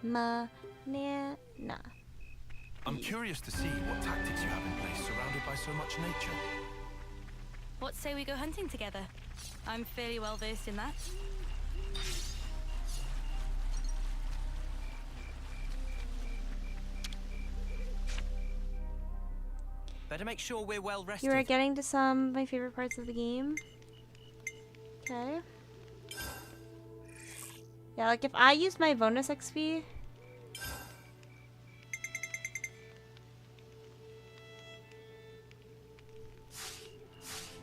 Manana. I'm curious to see what tactics you have in place surrounded by so much nature. What say we go hunting together? I'm fairly well versed in that. Better make sure we're well rested. You are getting to some of my favorite parts of the game. Okay. Yeah, like if I use my bonus XP.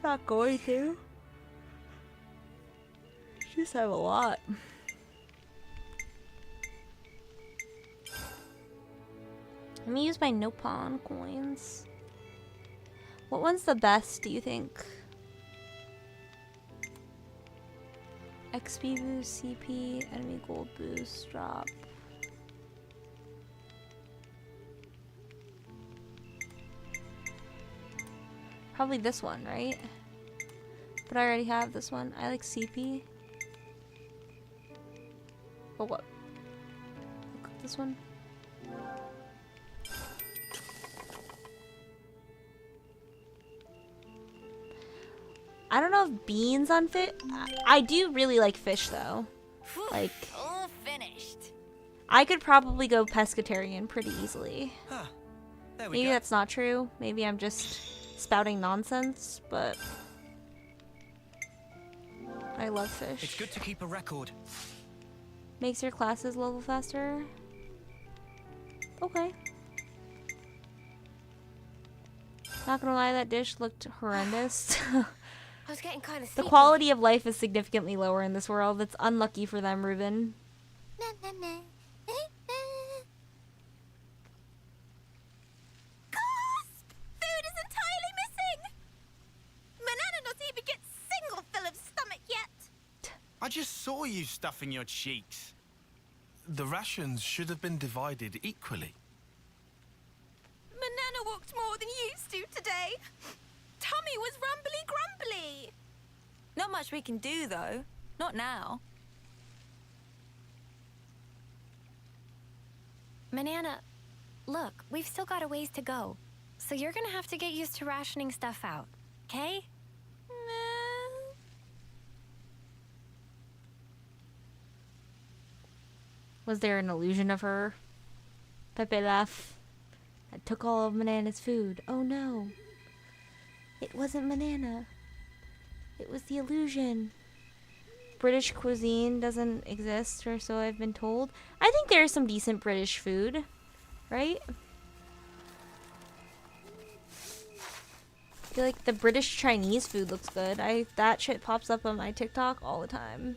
Not going to. Just have a lot. Let me use my Nopon coins. What one's the best, do you think? XP boost, CP, enemy gold boost, drop. Probably this one, right? But I already have this one. I like CP. Oh, what? This one? I don't know if beans unfit. I do really like fish though. Like, All finished. I could probably go pescatarian pretty easily. There we Maybe go. that's not true. Maybe I'm just spouting nonsense, but I love fish. It's good to keep a record. Makes your classes level faster. Not gonna lie, that dish looked horrendous. I was getting kind of The quality of life is significantly lower in this world. That's unlucky for them, Ruben. Gasp! Food is entirely missing! Manana not even get single fill of stomach yet. I just saw you stuffing your cheeks. The rations should have been divided equally. Manana walked more than used to today. Tummy was rumbly grumbly. Not much we can do, though. Not now. Manana, look, we've still got a ways to go. So you're gonna have to get used to rationing stuff out, okay? Was there an illusion of her? Pepe laugh. I took all of Manana's food. Oh no. It wasn't Manana. It was the illusion. British cuisine doesn't exist, or so I've been told. I think there's some decent British food, right? I feel like the British Chinese food looks good. That shit pops up on my TikTok all the time.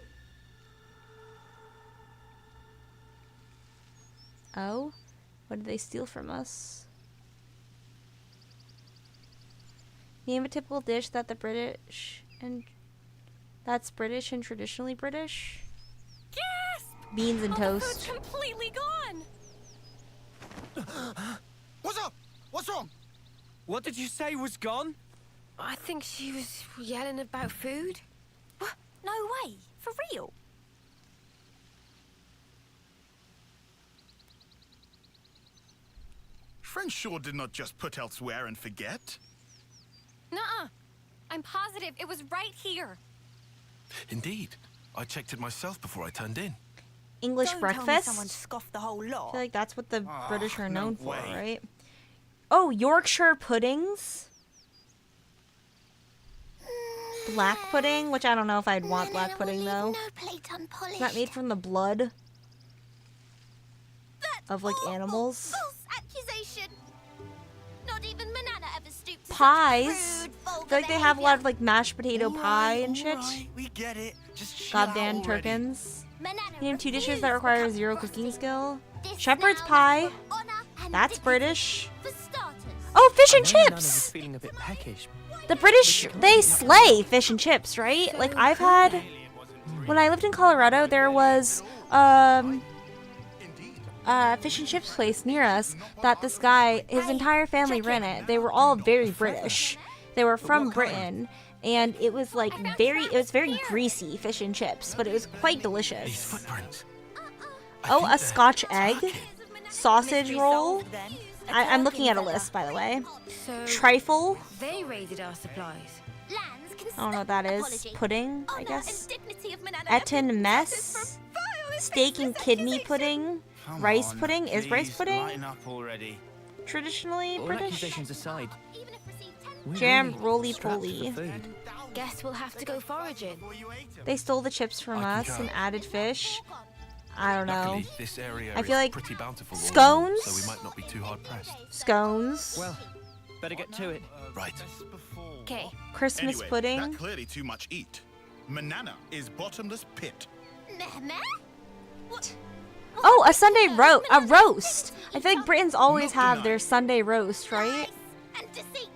Oh? What did they steal from us? Name a typical dish that the British and that's British and traditionally British. Gasp! Beans and All the toast. food's completely gone. What's up? What's wrong? What did you say was gone? I think she was yelling about food. What? No way. For real. Friend sure did not just put elsewhere and forget. Nuh-uh. I'm positive it was right here. Indeed. I checked it myself before I turned in. English Don't tell me breakfast? someone scoffed the whole I lot. feel like that's what the British are known for, way. right? Oh, Yorkshire puddings? Black pudding? Which I don't know if I'd want black pudding, though. No plate unpolished. Is that made from the blood of, like, animals? False accusation. Not even Manana ever stooped to Pies? such rude, I vulgar feel like they have a lot of, behavior. like, mashed potato pie and shit. Alright, we get it. Just chill out Goddamn already. Turkins. Manana Name 2 dishes refused that to require become zero frosty. cooking skill. This Shepherd's now pie. matters of honor and That's dignity. British. For starters. Oh, fish and I know Nana was chips! feeling a bit peckish. The British, they slay fish and chips, right? Like, I've had... When I lived in Colorado, there was, fish and chips place near us that this guy, his entire family ran it. They were all very British. They were from Britain, and it was like it was very greasy fish and chips, but it was quite These delicious. footprints. Oh, a Scotch egg, sausage Mystery roll. solved, then. I'm looking at a list, by the way. So Trifle. they raided our supplies. Lands can I don't know what that is. apology. Pudding, I Honor guess. and dignity of Manana Eton mess. from vile Steak and offenseless kidney accusation. pudding. Come Rice on, pudding? Is rice please, pudding lighten up already. traditionally All British? accusations aside, Even if received 10 we're Jam really roly-poly. strapped for food. Guess we'll have to go foraging. They stole the chips from I us concur. and added fish. I don't know. Luckily, this area I feel is like pretty bountiful all scones? along, so we might not be too hard pressed. Scones. Well, better get to it. Right. Okay. Christmas Anyway, pudding. that's clearly too much eat. Manana is bottomless pit. Meh meh? What? Oh, a Sunday roast. I feel like Britons always have their Sunday roast, right? Lies and deceit.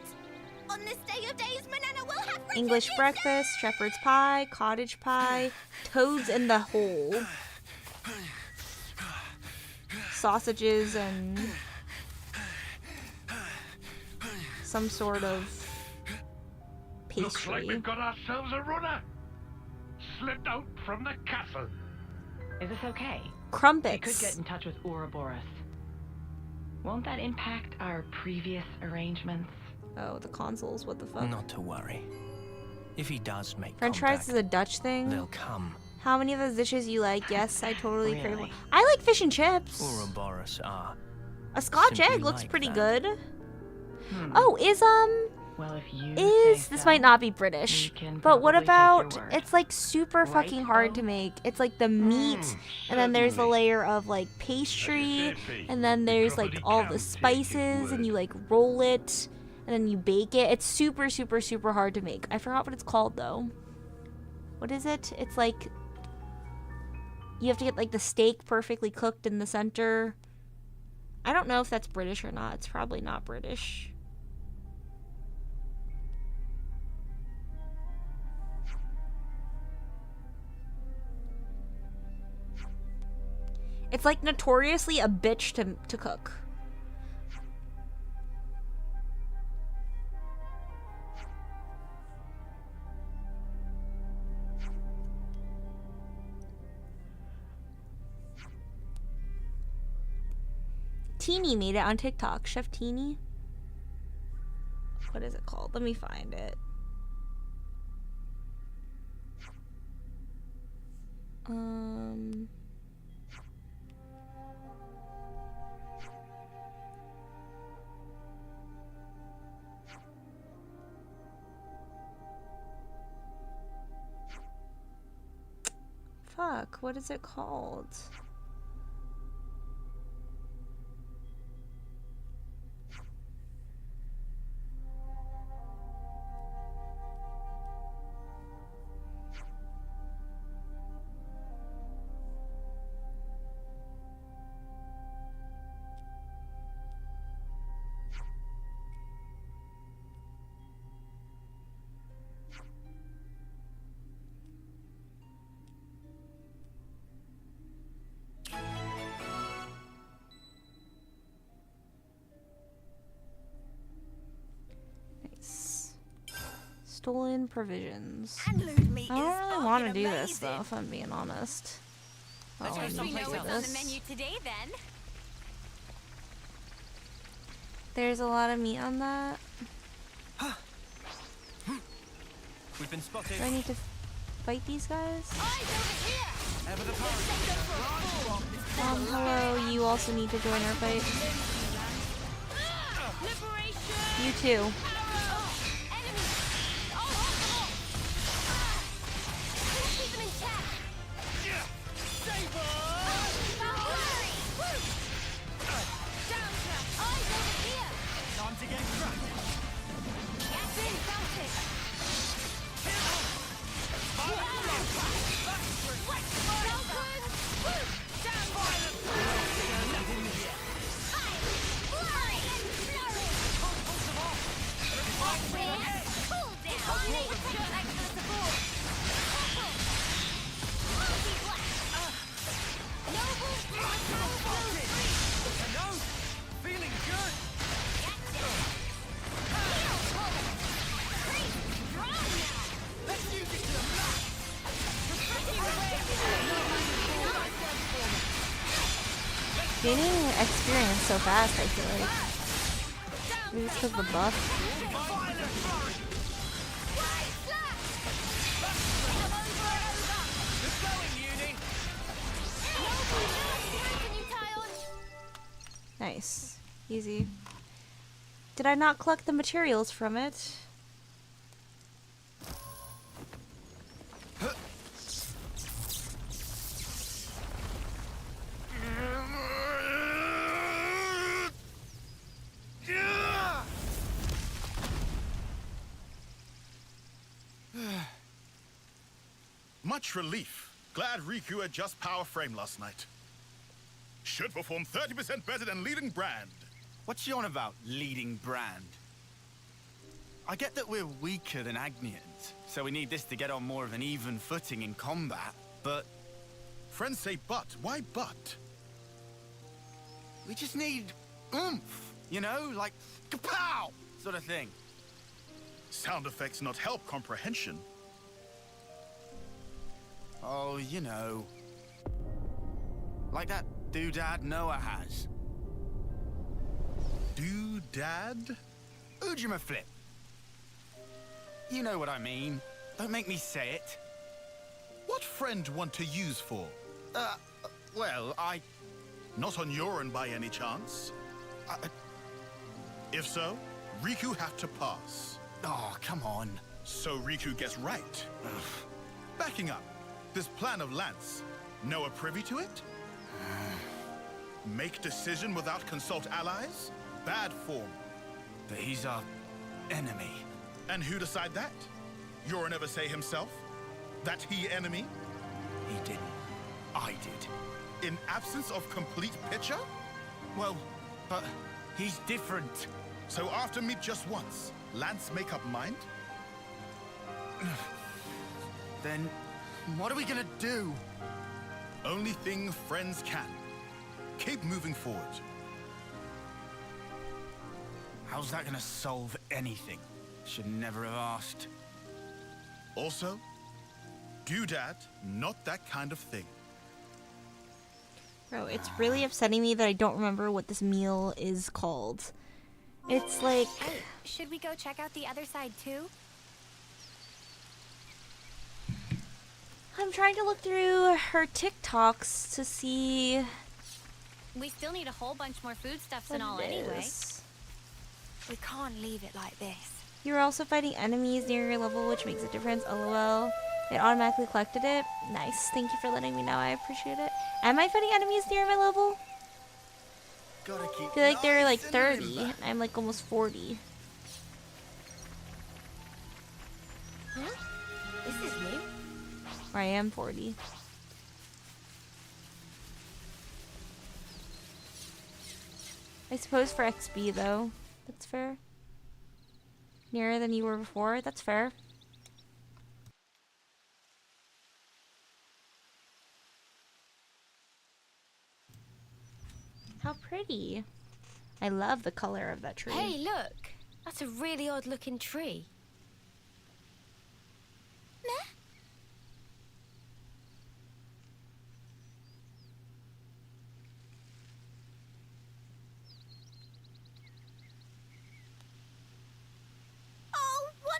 On this day of days, Manana will have written English you breakfast, shepherd's pie, cottage pie, toads in the hole, sausages, and some sort of Looks like pastry. we've got ourselves a runner. Slipped out from the castle. Is this okay? We could Crumpets. get in touch with Ouroboros. Won't that impact our previous arrangements? Oh, the consoles, what the fuck? Not to worry. If he does make French fries contact, is a Dutch thing. they'll come. How many of those dishes you like? Yes, I totally crave Really? one. I like fish and chips. Ouroboros are. A Scotch simply egg looks like pretty that. good. Hmm. Oh, is Well, if you this say so, might not be British, we can but what probably take your about word. it's like super Right, fucking hard though? to make. It's like the meat, and then there's a certainly. layer of like pastry, Fee. and then there's like Probably all can the take his spices, and word. you like roll it, and then you bake it. It's super, super, super hard to make. I forgot what it's called though. What is it? It's like you have to get like the steak perfectly cooked in the center. I don't know if that's British or not. It's probably not British. It's like notoriously a bitch to cook. Teeny made it on TikTok. Chef Teeny. What is it called? Let me find it. Fuck, what is it called? Stolen provisions. I don't really want to do this though, if I'm being honest. Let's go someplace else. On the menu today, then. There's a lot of meat on that. We've been spotted. Do I need to fight these guys? Hello, you also need to join our fight. You too. Gaining experience so fast, I feel like. Maybe it's because of the buff. Nice. Easy. Did I not collect the materials from it? Much relief. Glad Riku had just power frame last night. Should perform 30% better than leading brand. What's she on about, leading brand? I get that we're weaker than Agnians, so we need this to get on more of an even footing in combat, but... Friends say but. Why but? We just need oomph, you know? Like, kapow! Sort of thing. Sound effects not help comprehension. Oh, you know. Like that doodad Noah has. Doodad? Ujima flip. You know what I mean. Don't make me say it. What friend want to use for? Well, Not on your end by any chance? If so, Riku have to pass. Oh, come on. So Riku gets right. Backing up. This plan of Lance, Noah privy to it? Make decision without consult allies? Bad form. But he's our enemy. And who decide that? You'll never say himself? That he enemy? He didn't. I did. In absence of complete picture? Well, but he's different. So after meet just once, Lance make up mind? Then what are we gonna do? Only thing friends can. Keep moving forward. How's that gonna solve anything? Should never have asked. Also, doodad, not that kind of thing. Bro, it's really upsetting me that I don't remember what this meal is called. It's like... Oh, should we go check out the other side too? I'm trying to look through her TikToks to see... We still need a whole bunch more foodstuffs what and all it anyway. is. We can't leave it like this. You're also fighting enemies near your level, which makes a difference. LOL. It automatically collected it. Nice. Thank you for letting me know. I appreciate it. Am I fighting enemies near my level? Gotta keep I feel like they're like nice and 30. limber. I'm like almost 40. Huh? This is new. Or I am 40. I suppose for XP though. That's fair. Nearer than you were before. That's fair. How pretty. I love the color of that tree. Hey, look. That's a really odd looking tree.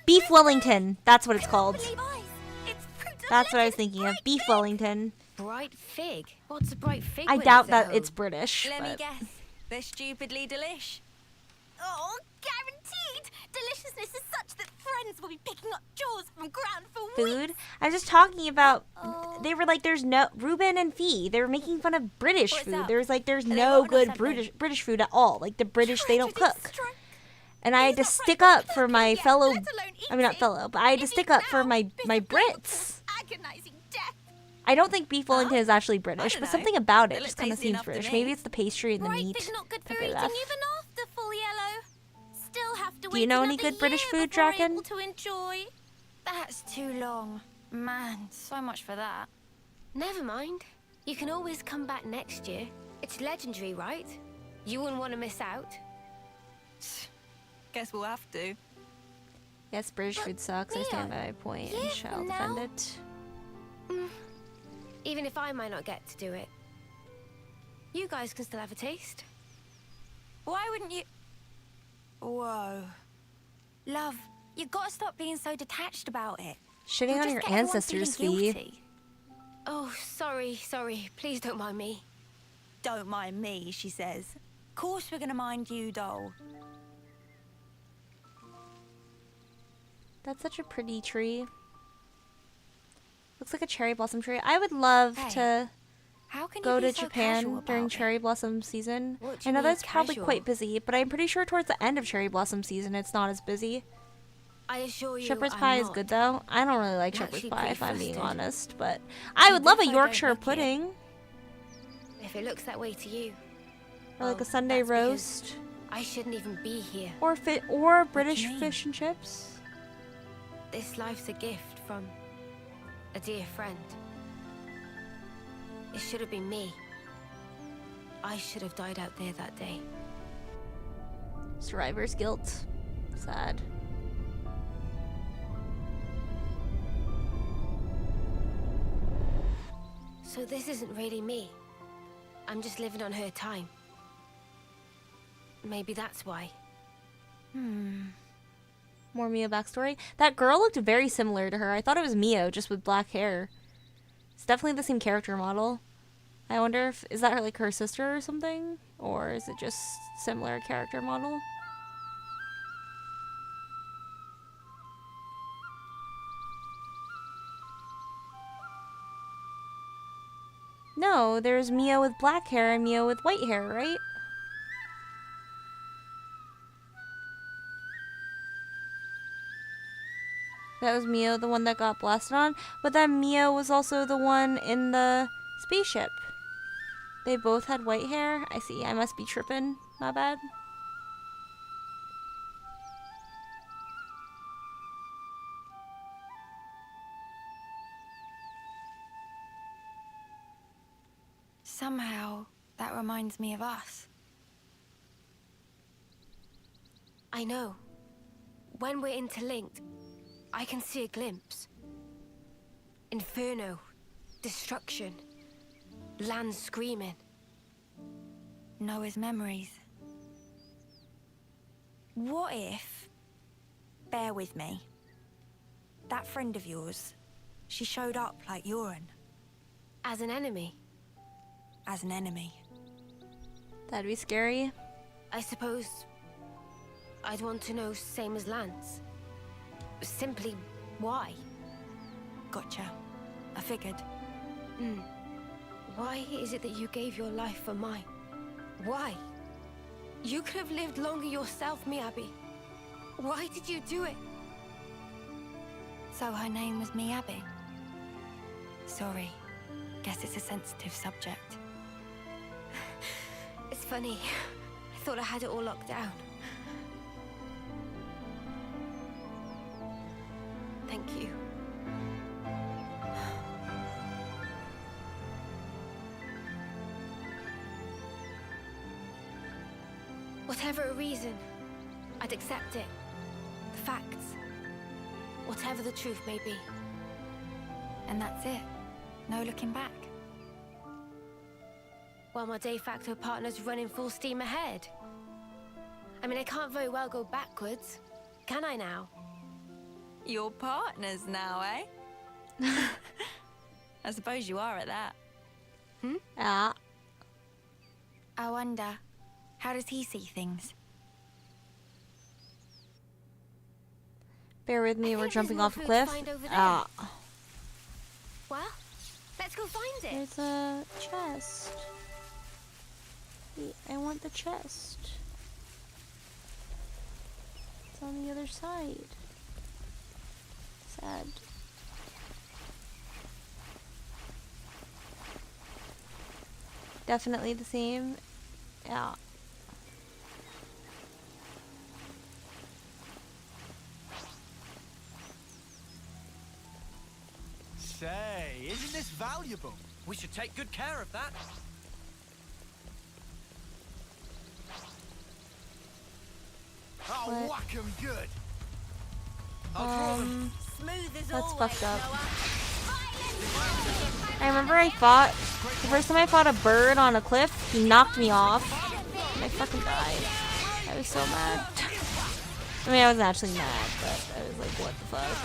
Beef Wellington. That's what it's called. That's what I was thinking of. Beef Wellington. Bright fig. What's a bright fig? I when doubt at that home? it's British. Let me but- guess. They're stupidly delish. Oh, guaranteed! Deliciousness is such that friends will be picking up jaws from ground for Food. weeks. I was just talking about. They were like, "There's no Ruben and Fee." They were making fun of British What's food. up? There was like, "There's Are they no rotten or good something? British food at all." Like the British, they don't cook. And I had to stick up for my fellow. I mean, not fellow, but I had to stick up for my Brits. Agonizing death. I don't think Beef Wellington is actually British, don't but know. something about They it look just kind of tasty seems enough to British. me. Maybe it's the pastry and the Bright meat. fig's not good for Okay, eating left. even after full yellow. Still have to Do wait you know any another good British year food, before we're Draken? able to enjoy. That's too long. Man, so much for that. Never mind. You can always come back next year. It's legendary, right? You wouldn't want to miss out. Guess we'll have to. Yes, British food sucks. I stand by my point and shall defend it. Even if I might not get to do it. You guys can still have a taste. Why wouldn't you? Whoa. Love, you gotta stop being so detached about it. Shitting You'll on just your get everyone ancestors, feeling Fee. guilty. Oh, sorry. Please don't mind me. Don't mind me, she says. Course we're gonna mind you, doll. That's such a pretty tree. Looks like a cherry blossom tree. I would love Hey, to How can go you be to so Japan casual during about it? cherry blossom season. What do I you know mean that's probably casual? quite busy, but I'm pretty sure towards the end of cherry blossom season it's not as busy. I assure you, Shepherd's I'm pie is not. good though. I don't really like I'm shepherd's actually pie pretty if I'm being flustered. honest, but I would love a defo don't Yorkshire like it. pudding If it looks that way to you, or like well, a Sunday that's because roast I shouldn't even be here. or British mean? fish and chips. This life's a gift from a dear friend. It should have been me. I should have died out there that day. Survivor's guilt. Sad. So this isn't really me. I'm just living on her time. Maybe that's why. More Mio backstory. That girl looked very similar to her. I thought it was Mio, just with black hair. It's definitely the same character model. I wonder if is that her sister or something, or is it just similar character model? No, there's Mio with black hair and Mio with white hair, right? That was Mio, the one that got blasted on. But then Mio was also the one in the spaceship. They both had white hair. I see. I must be tripping. My bad. Somehow, that reminds me of us. I know. When we're interlinked, I can see a glimpse. Inferno, destruction, land screaming. Noah's memories. What if, bear with me, that friend of yours, she showed up like Yoren? As an enemy? As an enemy. That'd be scary. I suppose I'd want to know same as Lance. Simply why? Gotcha. I figured. Why is it that you gave your life for mine? Why? You could have lived longer yourself, Miyabi. Why did you do it? So her name was Miyabi? Sorry. Guess it's a sensitive subject. It's funny. I thought I had it all locked down. Thank you. Whatever a reason, I'd accept it. The facts. Whatever the truth may be. And that's it? No looking back? While my de facto partner's running full steam ahead. I mean, I can't very well go backwards, can I now? Your partners now, eh? I suppose you are at that. Yeah. I wonder, how does he see things? Bear with me, we're jumping off a cliff. Ah. Well, let's go find it. There's a chest. Wait, I want the chest. It's on the other side. Sad. Definitely the same. Yeah. Say, isn't this valuable? We should take good care of that. I'll whack 'em good. That's fucked up. I remember I fought, the first time I fought a bird on a cliff, he knocked me off. And I fucking died. I was so mad. I mean, I wasn't actually mad, but I was like, what the fuck?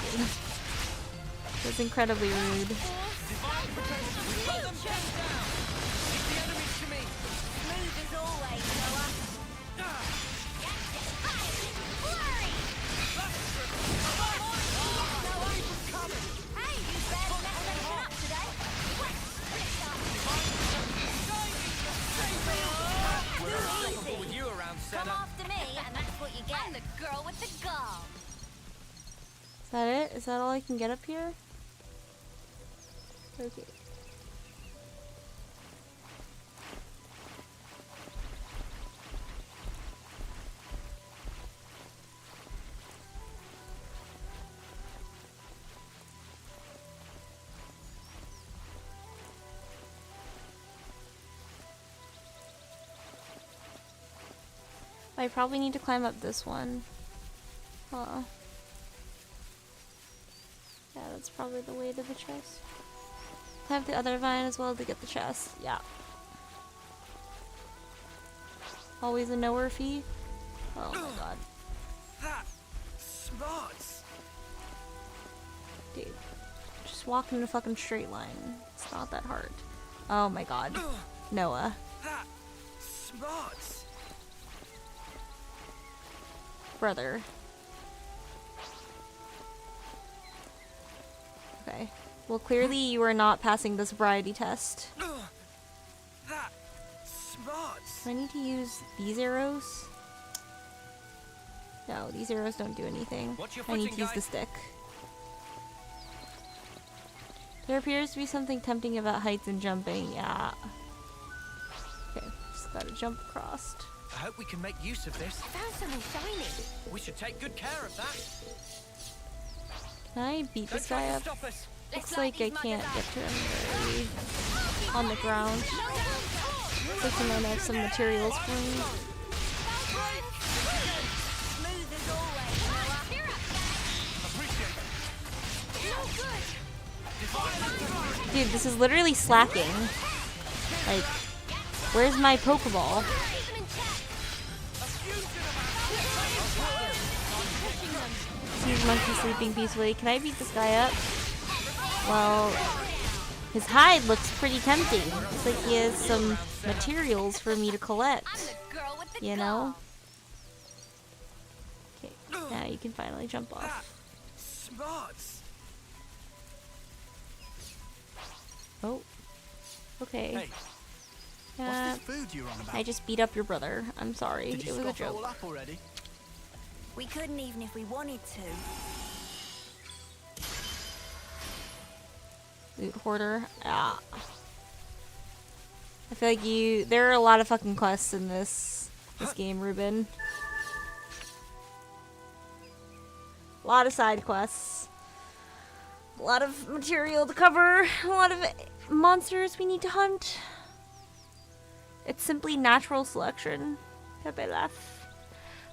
It was incredibly rude. Come after me, and that's what you get. I'm the girl with the gall. Is that it? Is that all I can get up here? Okay. I probably need to climb up this one. Huh. Yeah, that's probably the way to the chest. Climb the other vine as well to get the chest. Yeah. Always a knower fee. Oh my god. That smarts. Dude. Just walk in a fucking straight line. It's not that hard. Oh my god. Noah. That smarts. Brother. Okay. Well, clearly you are not passing the sobriety test. That smarts. Do I need to use these arrows? No, these arrows don't do anything. I need to use the stick. There appears to be something tempting about heights and jumping. Yeah. Okay, just gotta jump across. I hope we can make use of this. I found something shiny. We should take good care of that. Can I beat this Don't try guy to up? stop us. Looks like I can't get to him very on the ground. Looks like I might have some materials for me. Dude, this is literally slacking. Like, where's my Pokeball? Sees monkey sleeping peacefully. Can I beat this guy up? Well, his hide looks pretty tempting. Looks like he has some materials for me to collect. You know? Okay, now you can finally jump off. Smarts. Oh. Okay. Hey, what's this food you're on about? I just beat up your brother. I'm sorry. Did you It was a scoff it all joke. up already? We couldn't even if we wanted to. Loot hoarder. Ah. I feel like there are a lot of fucking quests in this game, Ruben. A lot of side quests. A lot of material to cover. A lot of monsters we need to hunt. It's simply natural selection. Pepe laugh.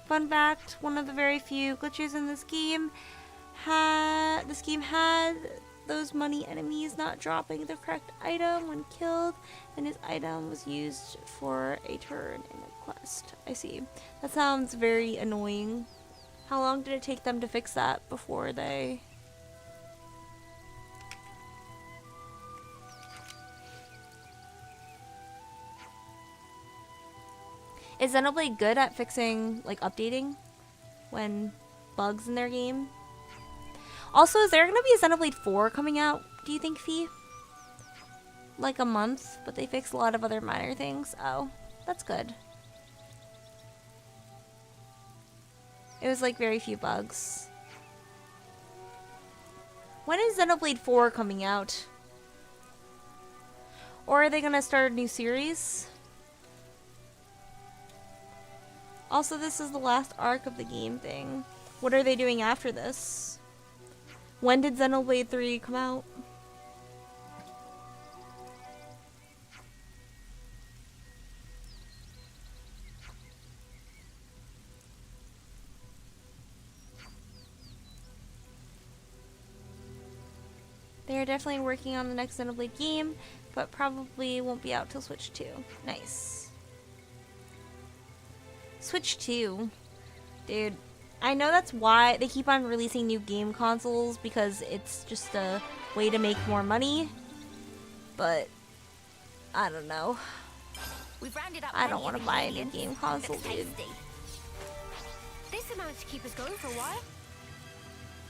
Fun fact, one of the very few glitches in this game had those money enemies not dropping the correct item when killed, and his item was used for a turn in a quest. I see. That sounds very annoying. How long did it take them to fix that before they... Is Xenoblade good at fixing, like, updating when bugs in their game? Also, is there gonna be a Xenoblade 4 coming out, do you think, Fee? Like a month, but they fixed a lot of other minor things. Oh, that's good. It was, like, very few bugs. When is Xenoblade 4 coming out? Or are they gonna start a new series? Also, this is the last arc of the game thing. What are they doing after this? When did Xenoblade 3 come out? They're definitely working on the next Xenoblade game, but probably won't be out till Switch 2. Nice. Switch 2. Dude, I know that's why they keep on releasing new game consoles, because it's just a way to make more money. But, I don't know. I don't want to buy a new game console, dude. This amount to keep us going for a while.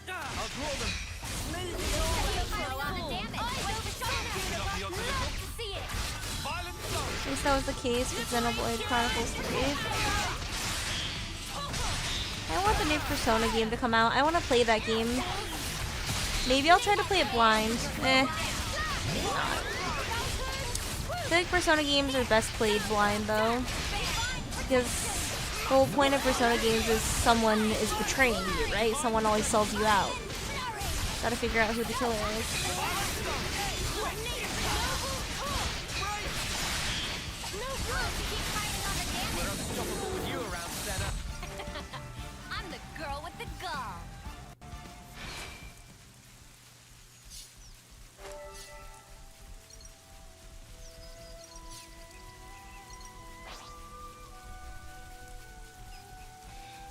I'll draw them. At least that was the case with Xenoblade Chronicles 3. I want the new Persona game to come out. I want to play that game. Maybe I'll try to play it blind. Maybe not. I feel like Persona games are best played blind, though. Because the whole point of Persona games is someone is betraying you, right? Someone always sells you out. Gotta figure out who the killer is. We're unstoppable with you around, Senna. I'm the girl with the gun.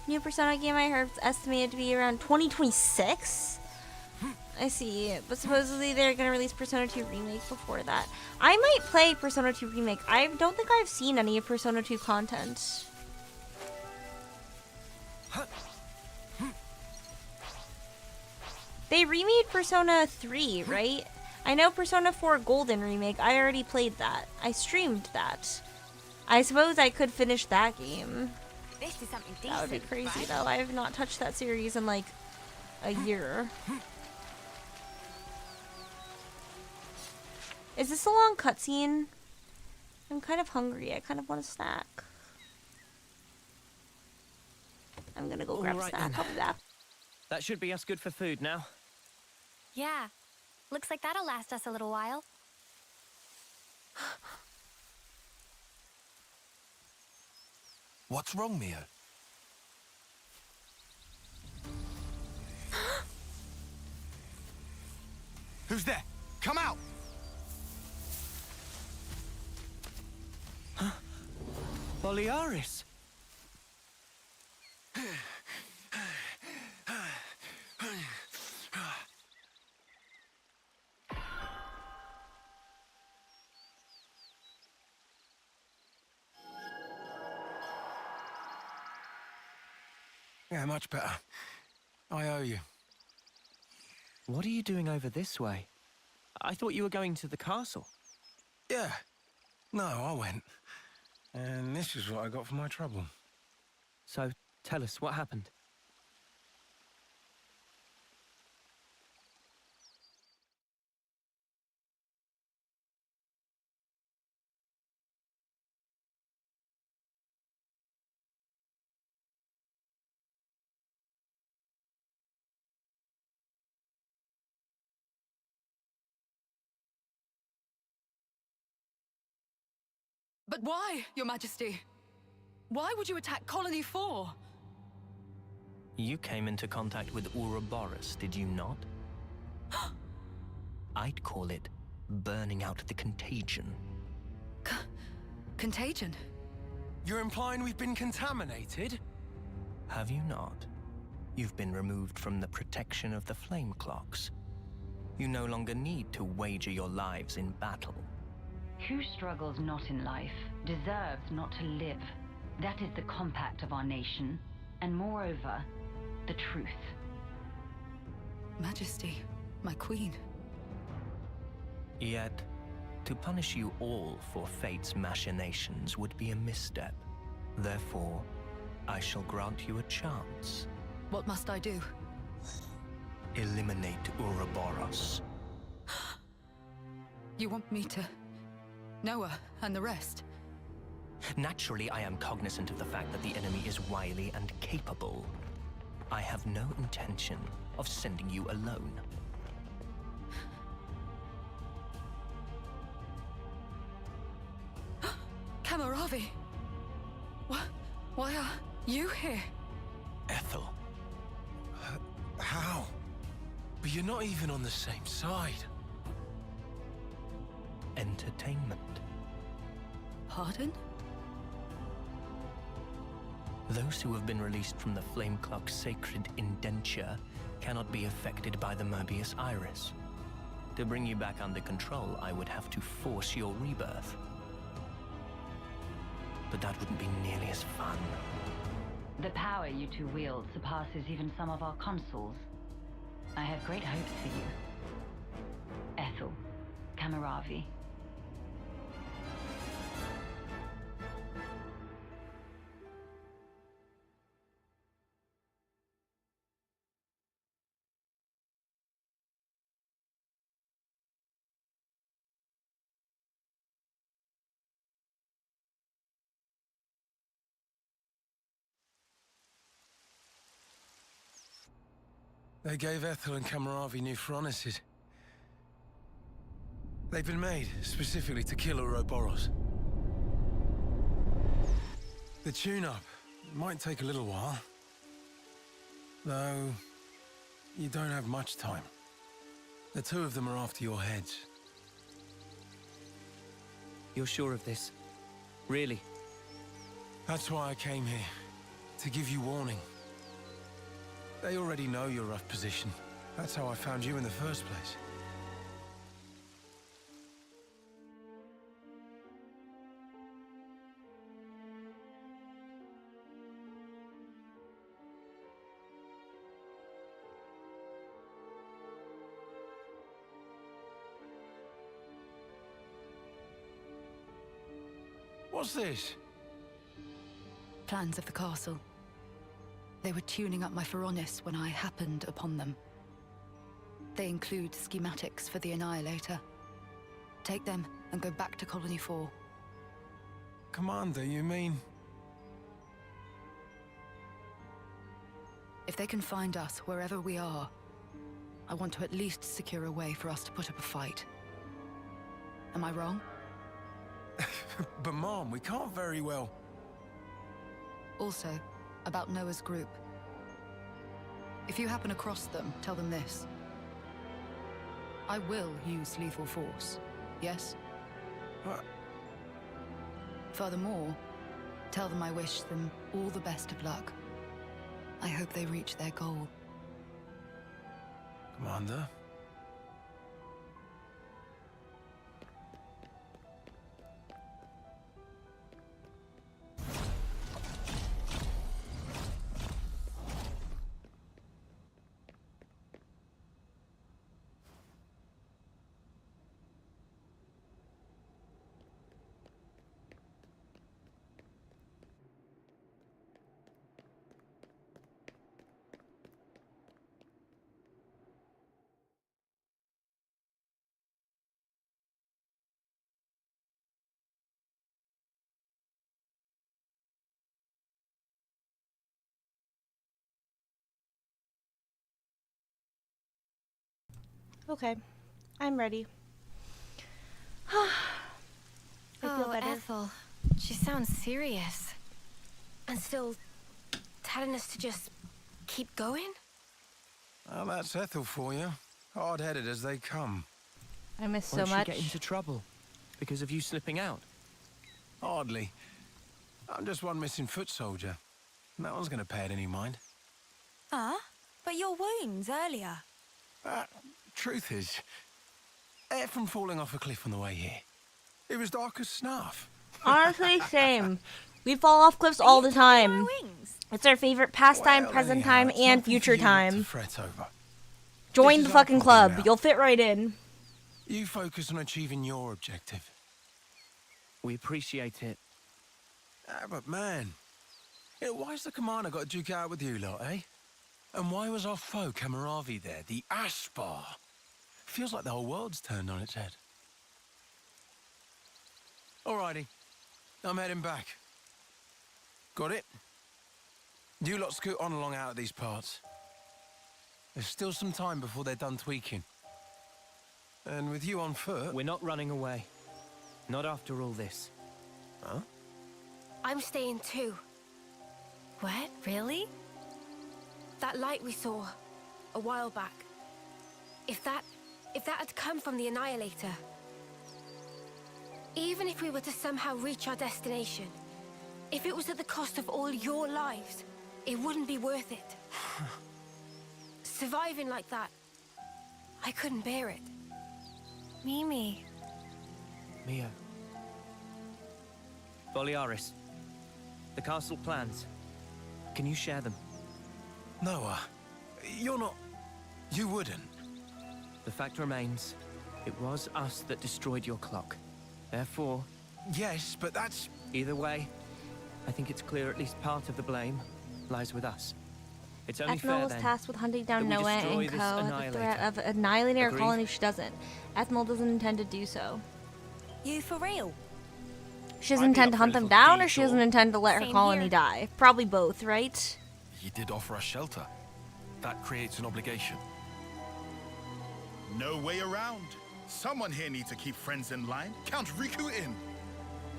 New Persona game I heard is estimated to be around 2026? I see, but supposedly they're gonna release Persona 2 Remake before that. I might play Persona 2 Remake. I don't think I've seen any of Persona 2 content. They remade Persona 3, right? I know Persona 4 Golden Remake. I already played that. I streamed that. I suppose I could finish that game. This is something decent. That would be crazy, right? though. I have not touched that series in like a year. Is this a long cutscene? I'm kind of hungry. I kind of want a snack. I'm gonna go grab a snack. I'll be back. That should be us good for food now. Yeah. Looks like that'll last us a little while. What's wrong, Mio? Who's there? Come out! Boliaris! Yeah, much better. I owe you. What are you doing over this way? I thought you were going to the castle. Yeah. No, I went. And this is what I got for my trouble. So, tell us, what happened? But why, Your Majesty? Why would you attack Colony 4? You came into contact with Ouroboros, did you not? I'd call it burning out the contagion. Contagion? You're implying we've been contaminated? Have you not? You've been removed from the protection of the flame clocks. You no longer need to wager your lives in battle. Who struggles not in life deserves not to live. That is the compact of our nation, and moreover, the truth. Majesty, my queen. Yet, to punish you all for fate's machinations would be a misstep. Therefore, I shall grant you a chance. What must I do? Eliminate Ouroboros. You want me to... Noah and the rest? Naturally, I am cognizant of the fact that the enemy is wily and capable. I have no intention of sending you alone. Kamaravi! Why are you here? Ethel. How? But you're not even on the same side. Entertainment. Pardon? Those who have been released from the Flame Clock's sacred indenture cannot be affected by the Mobius Iris. To bring you back under control, I would have to force your rebirth. But that wouldn't be nearly as fun. The power you two wield surpasses even some of our consuls. I have great hopes for you. Ethel, Kamaravi. They gave Ethel and Kamaravi new furnaces. They've been made specifically to kill Ouroboros. The tune-up might take a little while. Though, you don't have much time. The two of them are after your heads. You're sure of this? Really? That's why I came here. To give you warning. They already know your rough position. That's how I found you in the first place. What's this? Plans of the castle. They were tuning up my Pharaonis when I happened upon them. They include schematics for the Annihilator. Take them and go back to Colony 4. Commander, you mean? If they can find us wherever we are, I want to at least secure a way for us to put up a fight. Am I wrong? But Mom, we can't very well... Also, about Noah's group. If you happen across them, tell them this. I will use lethal force, yes? What? Furthermore, tell them I wish them all the best of luck. I hope they reach their goal. Commander? Okay, I'm ready. I feel better. Ethel, she sounds serious. And still telling us to just keep going? Well, that's Ethel for you. Hard-headed as they come. I miss so Won't much. she get into trouble because of you slipping out? Hardly. I'm just one missing foot soldier. No one's gonna pay it any mind. But your wounds earlier. Truth is, air from falling off a cliff on the way here. It was dark as snuff. Honestly, same. We fall off cliffs all the time. It's our favorite pastime, Well, present anyhow, time, it's and nothing for future you not to time. fret over. Join This the is our fucking problem club. now. You'll fit right in. You focus on achieving your objective. We appreciate it. But man, why's the commander got to duke out with you lot, eh? And why was our foe Kamaravi there, the Ashbar? Feels like the whole world's turned on its head. Alrighty, I'm heading back. Got it? You lot scoot on along out of these parts. There's still some time before they're done tweaking. And with you on foot... We're not running away. Not after all this. Huh? I'm staying too. What? Really? That light we saw a while back. If that had come from the Annihilator, even if we were to somehow reach our destination, if it was at the cost of all your lives, it wouldn't be worth it. Surviving like that, I couldn't bear it. Mimi. Mia. Boliaris. The castle plans. Can you share them? Noah, you're not... You wouldn't. The fact remains, it was us that destroyed your clock. Therefore... Yes, but that's... Either way, I think it's clear at least part of the blame lies with us. It's only Ethel fair, was then, tasked with hunting down that we Noah destroy and this Co. At the Annihilator. threat of annihilating our Agreed? colony if she doesn't. Ethel doesn't intend to do so. You for real? She doesn't I'd be intend up to for a hunt them little down, or she detour. doesn't intend to let her Same colony here. die. Probably both, right? He did offer us shelter. That creates an obligation. No way around. Someone here needs to keep friends in line. Count Riku in.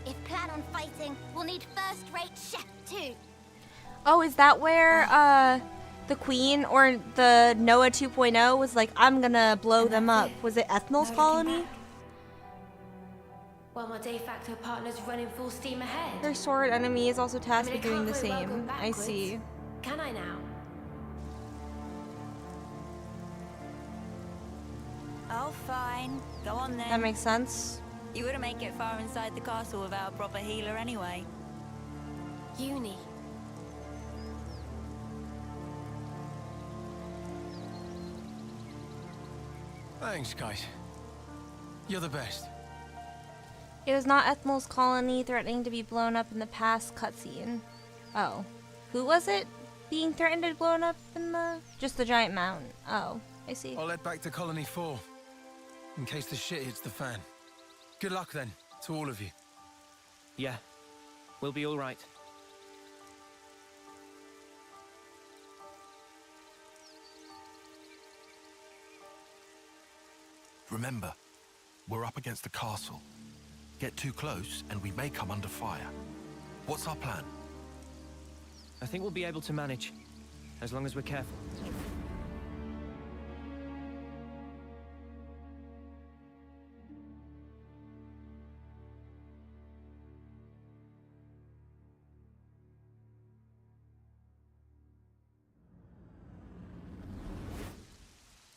If plan on fighting, we'll need first-rate chef too. Oh, is that where the Queen or the Noah 2.0 was like, I'm gonna blow them up? Was it Ethnol's colony? While my de facto partner's running full steam ahead. Her sword enemy is also tasked I mean, with doing I the can't very well same. go I backwards. see. Can I now? Oh, fine. Go on then. That makes sense. You wouldn't make it far inside the castle without a proper healer anyway. Uni. Thanks, guys. You're the best. It was not Ethnol's colony threatening to be blown up in the past cutscene. Oh. Who was it being threatened to be blown up in the... Just the giant mountain. Oh, I see. I'll head back to Colony 4. In case the shit hits the fan. Good luck then, to all of you. Yeah, we'll be all right. Remember, we're up against the castle. Get too close and we may come under fire. What's our plan? I think we'll be able to manage, as long as we're careful.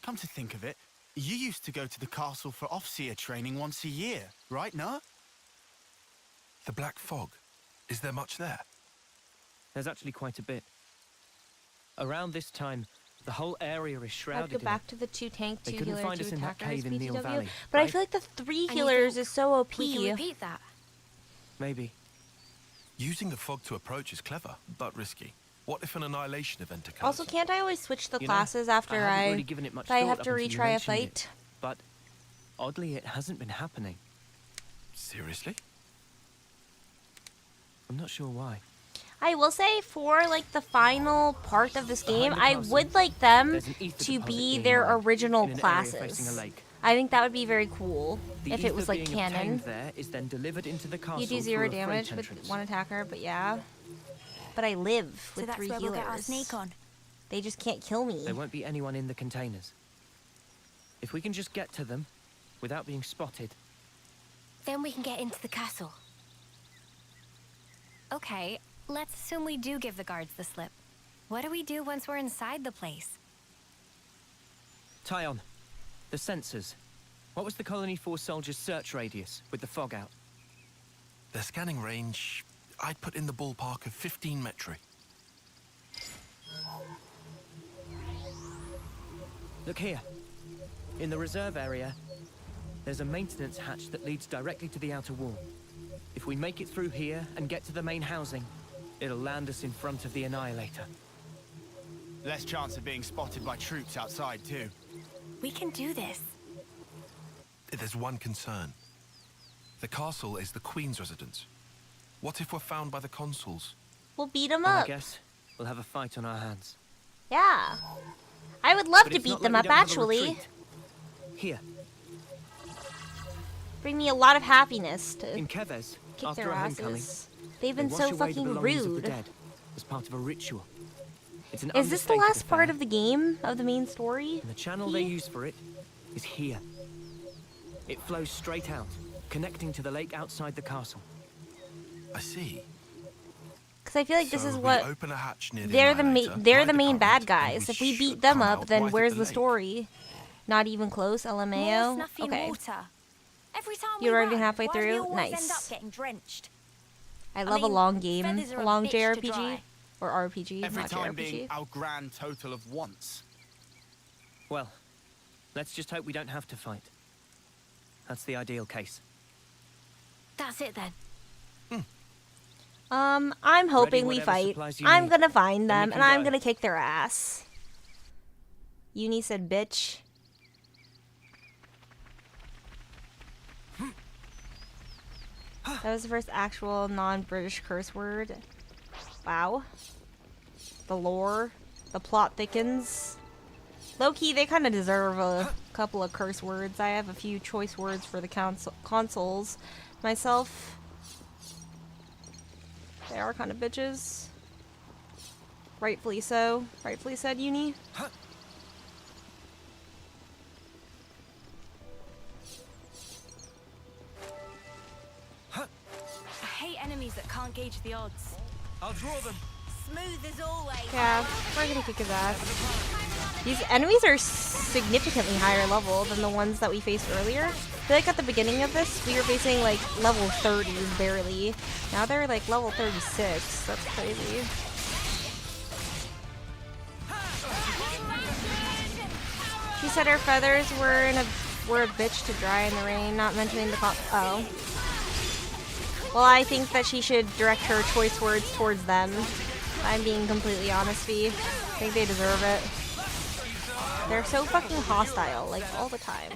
Come to think of it, you used to go to the castle for Offseer training once a year, right, no? The Black Fog. Is there much there? There's actually quite a bit. Around this time, the whole area is shrouded I'd go in back it. to the 2 tank, 2 They couldn't healer, find 2 us in that attackers cave in Neil BTW. Valley, But I right? feel like the 3 And you healers think is so OP. We can repeat that. Maybe. Using the fog to approach is clever, but risky. What if an annihilation event occurs? Also, can't I always switch the You know, classes after I haven't I really given it much if I thought have up to until you retry a mentioned it, fight? but oddly, it hasn't been happening. Seriously? I'm not sure why. I will say for like the final part of this game, Behind the I castle, would like them there's an ether to deposit be being their mined original in an area facing a classes. lake. I think that would be very cool The if it ether was like being canon. obtained there is then delivered into the castle You do through 0 a freight damage with entrance. 1 attacker, but yeah. But I live So with that's 3 where healers. we'll get our sneak on. They just can't kill me. There won't be anyone in the containers. If we can just get to them without being spotted. Then we can get into the castle. Okay, let's assume we do give the guards the slip. What do we do once we're inside the place? Tyon, the sensors. What was the Colony Force soldiers' search radius with the fog out? Their scanning range, I'd put in the ballpark of 15 metri. Look here. In the reserve area, there's a maintenance hatch that leads directly to the outer wall. If we make it through here and get to the main housing, it'll land us in front of the Annihilator. Less chance of being spotted by troops outside, too. We can do this. There's one concern. The castle is the Queen's residence. What if we're found by the consuls? We'll beat them Then I up. guess we'll have a fight on our hands. Yeah. I would love But to it's beat not them like up we don't have a actually. retreat. Here, Bring me a lot of happiness to in Keves, kick after their our homecoming, asses. They've they been wash so away the fucking belongings of the rude. dead as part of a ritual. It's an Is this the understated last part affair, of the game, of the main story? and the channel they use for it is here. It flows straight out, connecting to the lake outside the castle. I see. Because I feel like this So is we what open a hatch near the they're the Annihilator, they're ride the main bad current, and guys. we If we beat should them come up, out then right at where's the lake. story? Not even close, LMAO. More snuffy Okay. water. Every time You're we already run, halfway why do we through? always Nice. end up getting drenched? I love a mean, long game, feathers are a a long bitch to JRPG dry. or RPG, Every not time JRPG. being our grand total of once. Well, let's just hope we don't have to fight. That's the ideal case. That's it then. I'm hoping we whatever fight. supplies you I'm need. gonna find Then we them, can and I'm go. gonna kick their ass. Uni said bitch. That was the first actual non-British curse word. Wow. The lore. The plot thickens. Low-key, they kind of deserve a couple of curse words. I have a few choice words for the consoles myself. They are kind of bitches. Rightfully so. Rightfully said, Uni. I hate enemies that can't gauge the odds. I'll draw them. Smooth as always. Yeah, we're gonna kick his ass. These enemies are significantly higher level than the ones that we faced earlier. I feel like at the beginning of this, we were facing like level 30s barely. Now they're like level 36. That's crazy. She said her feathers were a bitch to dry in the rain, not mentioning the oh. Well, I think that she should direct her choice words towards them. I'm being completely honest, Fee. I think they deserve it. They're so fucking hostile, like, all the time.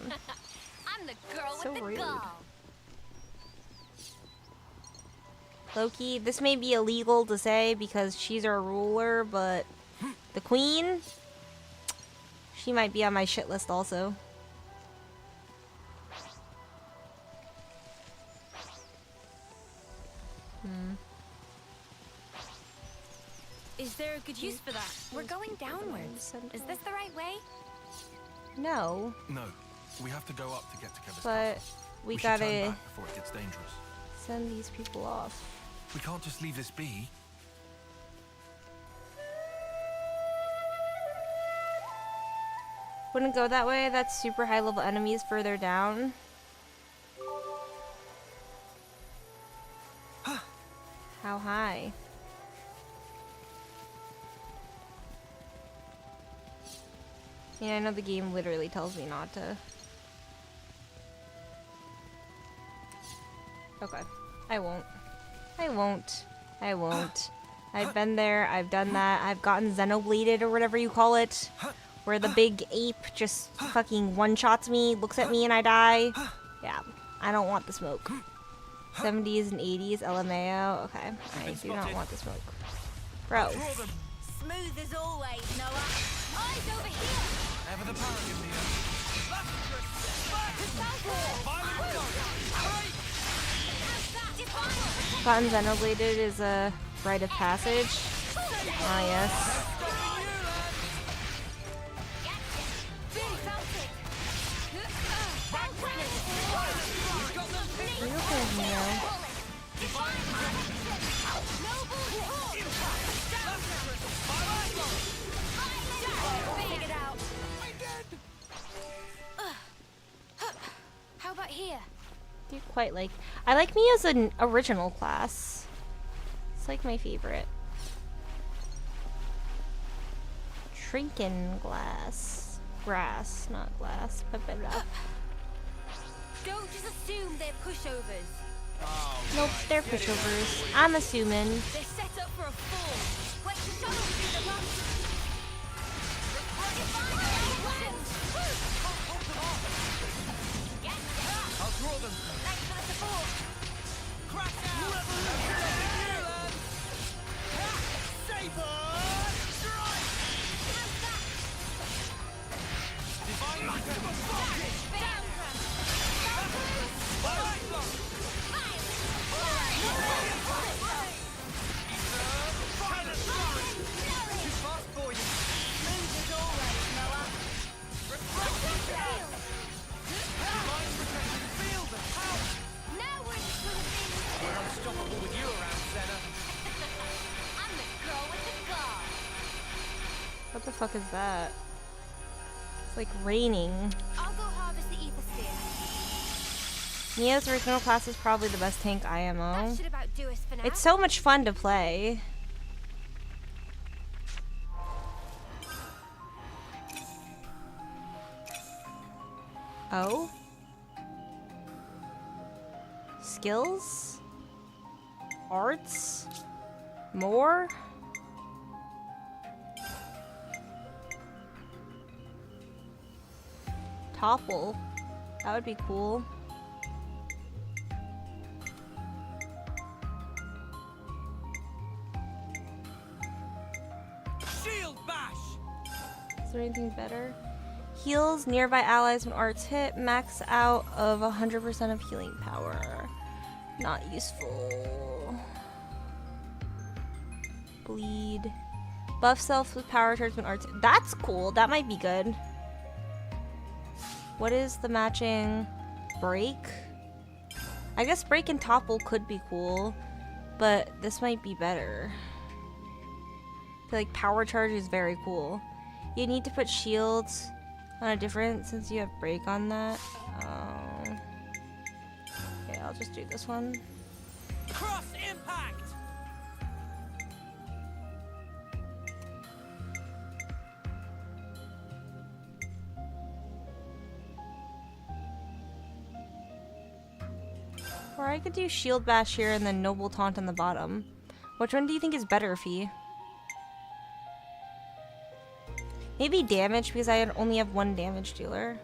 I'm the girl So with the rude. gall. Loki, this may be illegal to say because she's our ruler, but the queen, she might be on my shit list also. Is there a good use for that? We're going downwards. Is this the right way? No. No, we have to go up to get to Kevin's But castle. we should turn gotta back before it gets dangerous. send these people off. We can't just leave this be. Wouldn't go that way. That's super high level enemies further down. How high? Yeah, I know the game literally tells me not to. Okay. I won't. I won't. I won't. I've been there. I've done that. I've gotten Xenobladed or whatever you call it. Where the big ape just fucking one-shots me, looks at me, and I die. Yeah. I don't want the smoke. 70s and 80s LMAO. Okay. I do not want the smoke. Bro. Smooth as always, Noah. Eyes over here. Ever the paragon, Mia. Gotten Xenobladed is a rite of passage. Ah, yes. Are you okay with me now? How about here? Do you quite like... I like me as an original class. It's like my favorite. Trinken glass. Grass, not glass. Don't just assume they're pushovers. Nope, they're pushovers. I'm assuming. They're set up for a fall. Wait, shut up through the lunch. I'll draw them. Thanks for the support. Crash out! Saber! Strike! Divine maximum focus! Too fast for you. Smooth as always, Noah. Divine protection. Feel the power. Now we're in the We're unstoppable with you around, Senna. I'm the girl with the guard. What the fuck is that? It's like raining. I'll go harvest the ether sphere. Mia's original class is probably the best tank IMO. That should about do us for now. It's so much fun to play. Oh? Skills? Arts? More? Topple. That would be cool. Shield bash! Is there anything better? Heals nearby allies when arts hit. Max out of 100% of healing power. Not useful. Bleed. Buff self with power charge when arts hit. That's cool. That might be good. What is the matching break? I guess break and topple could be cool, but this might be better. I feel like power charge is very cool. You need to put shields on a different since you have break on that. Okay, I'll just do this one. Cross impact! Or I could do shield bash here and then noble taunt on the bottom. Which one do you think is better, Fee? Maybe damage because I only have one damage dealer.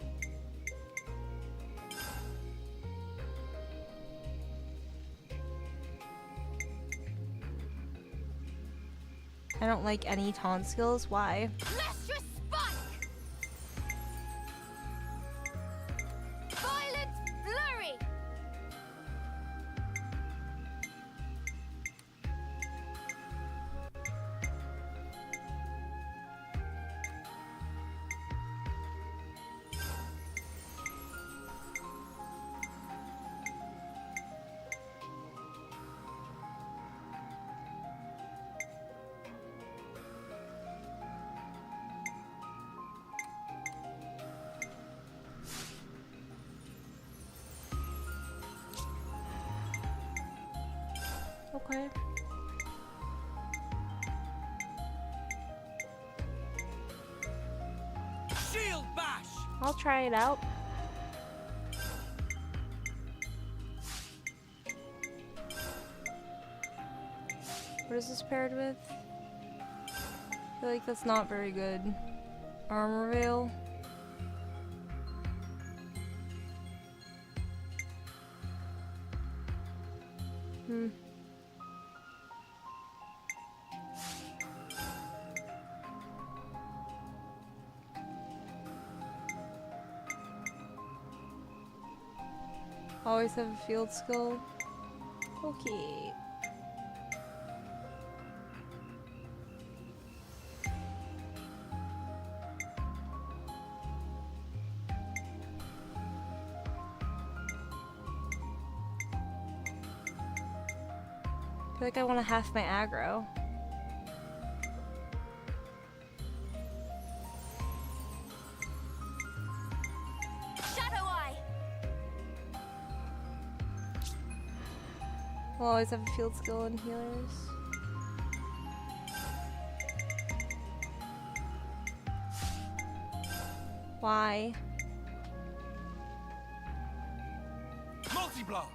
I don't like any taunt skills. Why? Lustrous spike! Violent flurry! Okay. Shield bash! I'll try it out. What is this paired with? I feel like that's not very good. Armor veil. Always have a field skill. Okay. I feel like I want to half my aggro. Shadow Eye! I'll always have a field skill and healers. Why? Multi-blast!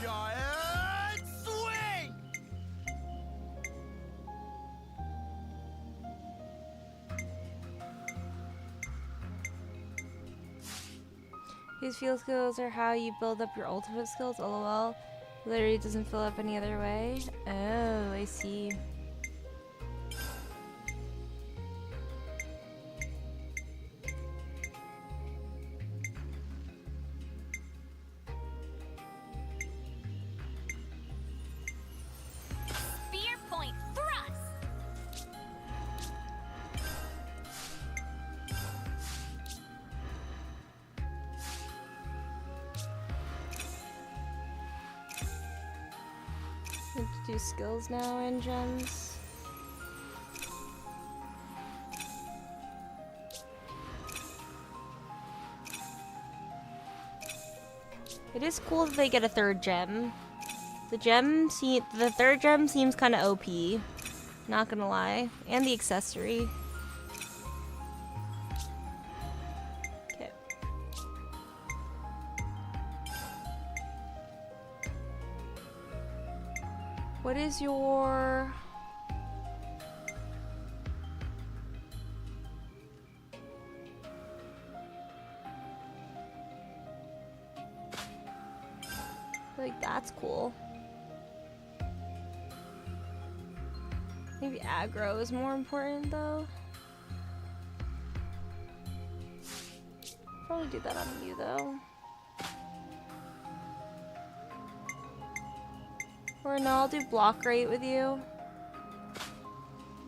Giant swing! These field skills are how you build up your ultimate skills, lol. Literally doesn't fill up any other way. Oh, I see. Spear point thrust! Need to do skills now and gems. It is cool that they get a third gem. The third gem seems kind of OP. Not gonna lie, and the accessory. Okay. What is your... Like, that's cool. Maybe aggro is more important, though. Probably do that on you, though. Or no, I'll do block rate with you.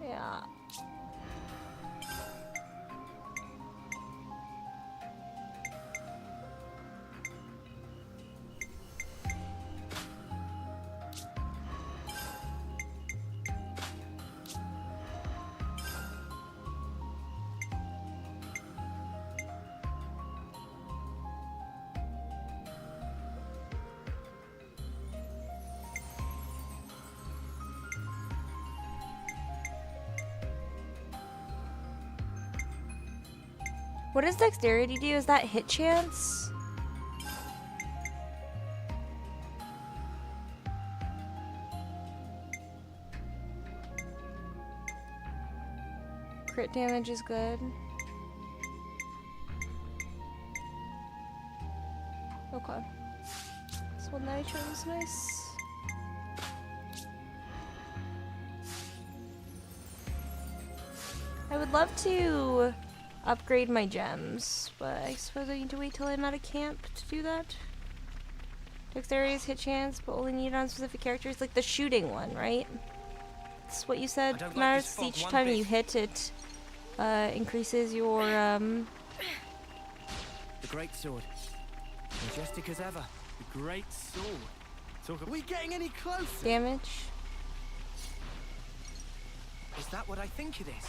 Yeah. What does dexterity do? Is that hit chance? Crit damage is good. Okay. This one nitro is nice. I would love to upgrade my gems, but I suppose I need to wait till I'm at a camp to do that. Dexterity is hit chance, but only needed on specific characters, like the shooting one, right? That's what you said. Matters each time you hit it, increases your The great sword, majestic as ever. The great sword. Are we getting any closer? Damage. Is that what I think it is?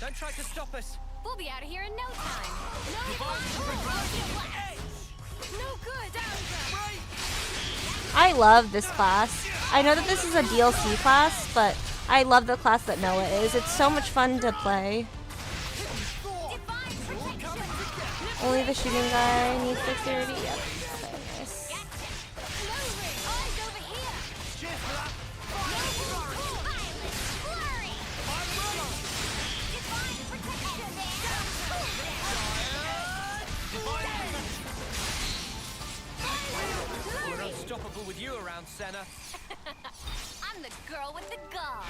Don't try to stop us. We'll be out of here in no time. No good, I love this class. I know that this is a DLC class, but I love the class that Noah is. It's so much fun to play. Only the shooting guy needs dexterity. Yep. Okay, nice. We're unstoppable with you around, Senna. I'm the girl with the gun.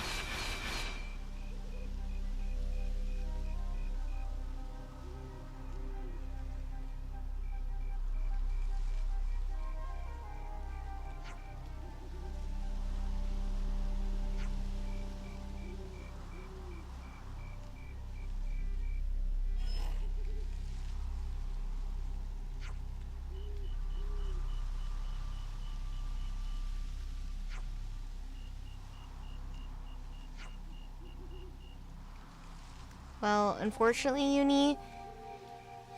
Well, unfortunately, Uni,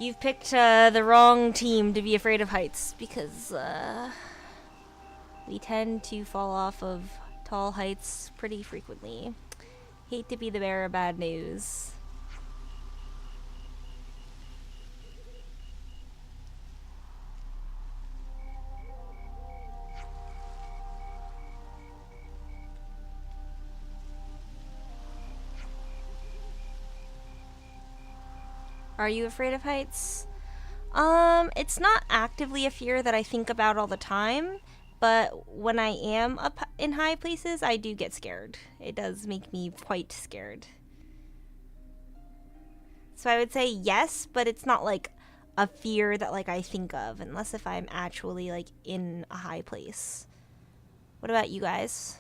you've picked the wrong team to be afraid of heights, because we tend to fall off of tall heights pretty frequently. Hate to be the bearer of bad news. Are you afraid of heights? It's not actively a fear that I think about all the time, but when I am up in high places, I do get scared. It does make me quite scared. So I would say yes, but it's not like a fear that like I think of, unless if I'm actually like in a high place. What about you guys?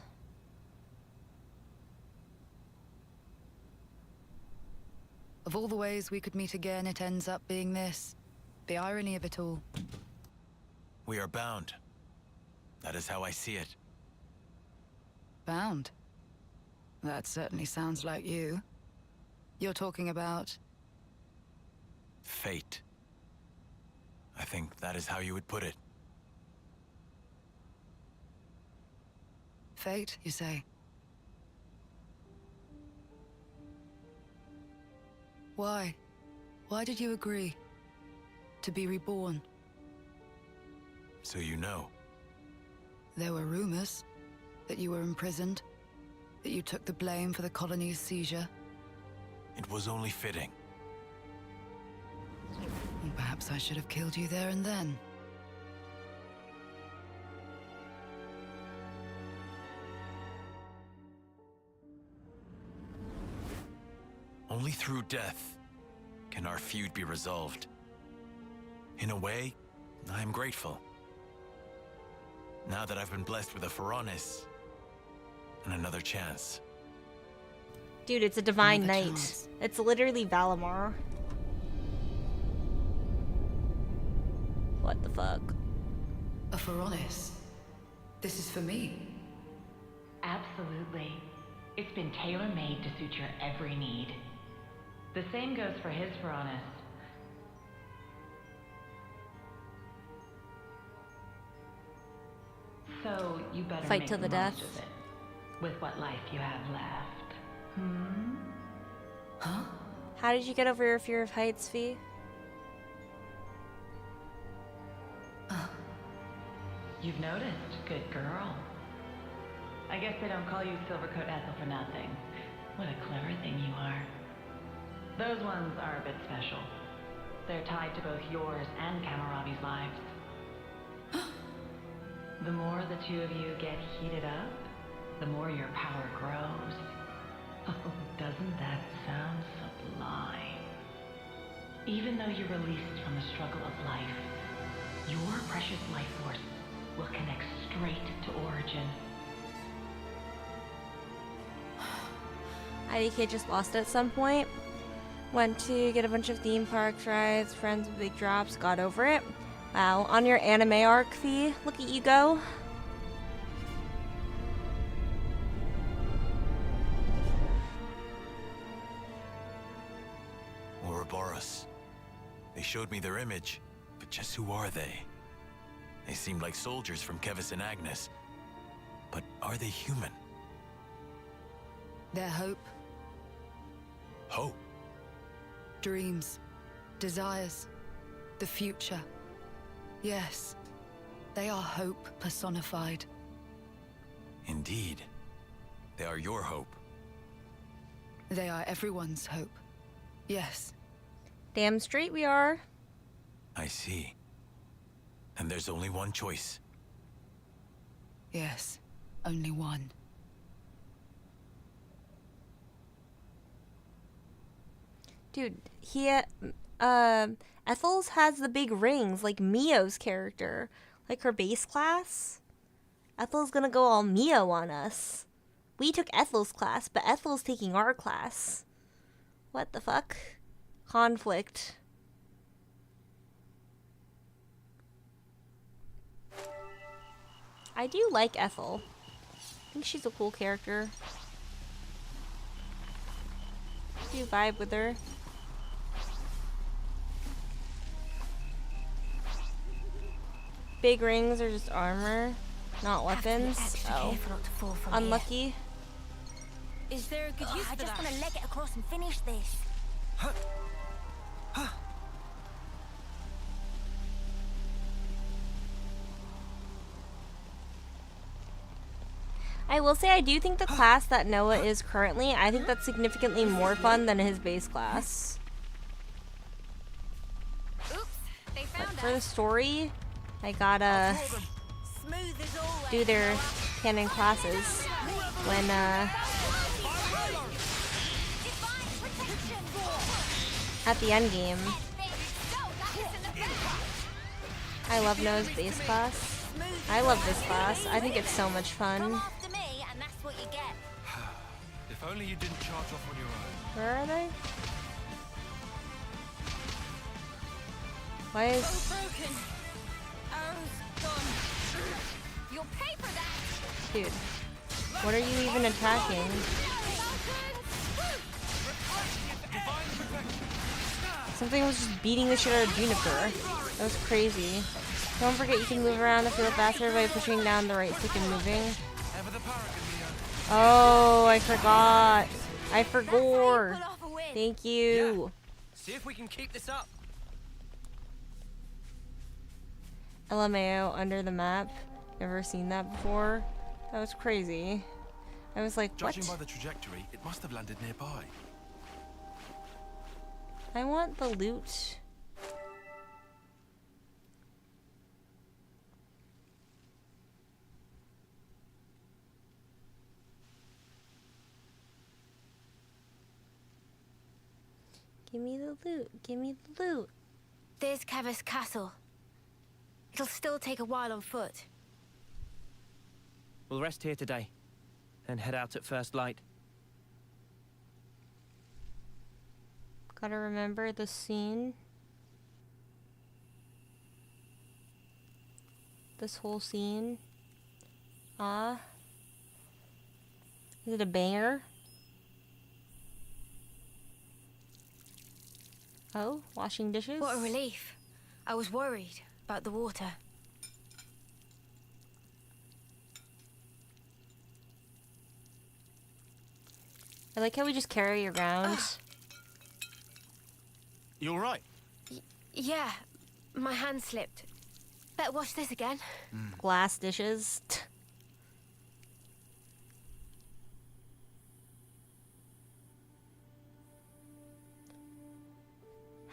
Of all the ways we could meet again, it ends up being this. The irony of it all. We are bound. That is how I see it. Bound? That certainly sounds like you. You're talking about... Fate. I think that is how you would put it. Fate, you say? Why? Why did you agree? To be reborn? So you know. There were rumors that you were imprisoned, that you took the blame for the colony's seizure. It was only fitting. Perhaps I should have killed you there and then. Only through death can our feud be resolved. In a way, I am grateful. Now that I've been blessed with a Pharaonis and another chance. Dude, it's a divine Another knight. chance. It's literally Valimar. What the fuck? A Pharaonis? This is for me. Absolutely. It's been tailor-made to suit your every need. The same goes for his Pharaonis. So you better Fight make till the most death. of it, with what life you have left. Huh? How did you get over your fear of heights, Fee? You've noticed, good girl. I guess they don't call you Silvercoat Ethel for nothing. What a clever thing you are. Those ones are a bit special. They're tied to both yours and Kamaravi's lives. The more the two of you get heated up, the more your power grows. Oh, doesn't that sound sublime? Even though you're released from the struggle of life, your precious life force will connect straight to Origin. IDK just lost at some point. Went to get a bunch of theme park rides, friends with big drops, got over it. Wow, on your anime arc fee, look at you go. Ouroboros. They showed me their image, but just who are they? They seemed like soldiers from Kevis and Agnes. But are they human? Their hope, Hope? dreams, desires, the future. Yes, they are hope personified. Indeed. They are your hope. They are everyone's hope. Yes. Damn straight we are. I see. And there's only one choice. Yes, only one. Dude, Ethel's has the big rings, like Mio's character. Like her base class. Ethel's gonna go all Mio on us. We took Ethel's class, but Ethel's taking our class. What the fuck? Conflict. I do like Ethel. I think she's a cool character. Do vibe with her. Big rings are just armor, not weapons. Oh, unlucky. Is there a good use for that? I just want to leg it across and finish this. I will say I do think the class that Noah is currently, I think that's significantly more fun than his base class. But for the story, I gotta do their canon classes when at the end game. I love Noah's base class. I love this class. I think it's so much fun. If only you didn't charge off on your own. Where are they? Why is... broken. Arrows gone. You'll pay for that. Dude, what are you even attacking? Something was just beating the shit out of Juniper. That was crazy. Don't forget you can move around the field faster by pushing down the right stick and moving. Oh, I forgot. I forgot. Thank you. Yeah. See if we can keep this up. LMAO under the map. Never seen that before. That was crazy. I was like, what? Judging by the trajectory, it must have landed nearby. I want the loot. Give me the loot. Give me the loot. There's Kevis Castle. It'll still take a while on foot. We'll rest here today, then head out at first light. Gotta remember the scene. This whole scene. Is it a banger? Oh, washing dishes? What a relief. I was worried about the water. I like how we just carry around. You all right? Yeah, my hand slipped. Better wash this again. Glass dishes.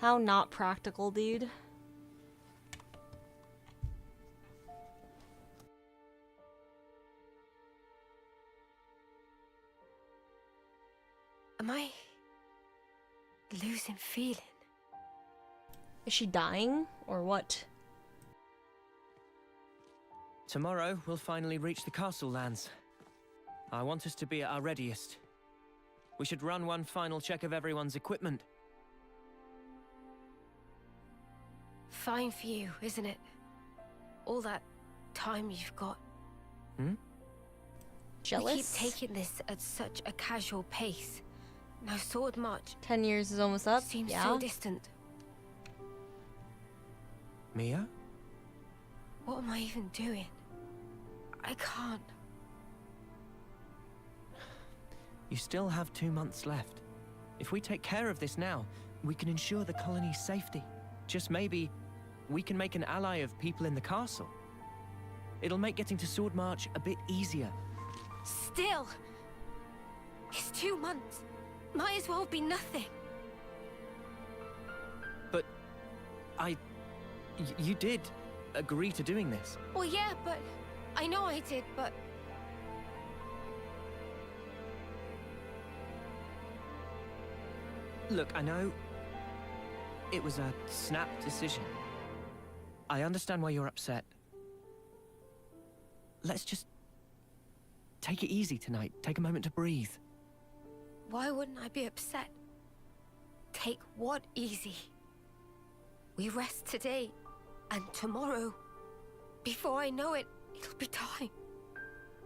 How not practical, dude. Am I losing feeling? Is she dying or what? Tomorrow, we'll finally reach the castle lands. I want us to be at our readiest. We should run one final check of everyone's equipment. Fine for you, isn't it? All that time you've got. Jealous? We keep taking this at such a casual pace. No sword march. 10 years is almost up. Seems yeah. so distant. Mia? What am I even doing? I can't. You still have 2 months left. If we take care of this now, we can ensure the colony's safety. Just maybe, we can make an ally of people in the castle. It'll make getting to Sword March a bit easier. Still! It's 2 months. Might as well be nothing. But... you did agree to doing this. Well, yeah, but... I know I did, but... Look, I know... it was a snap decision. I understand why you're upset. Let's just... take it easy tonight. Take a moment to breathe. Why wouldn't I be upset? Take what easy? We rest today, and tomorrow, before I know it, it'll be time.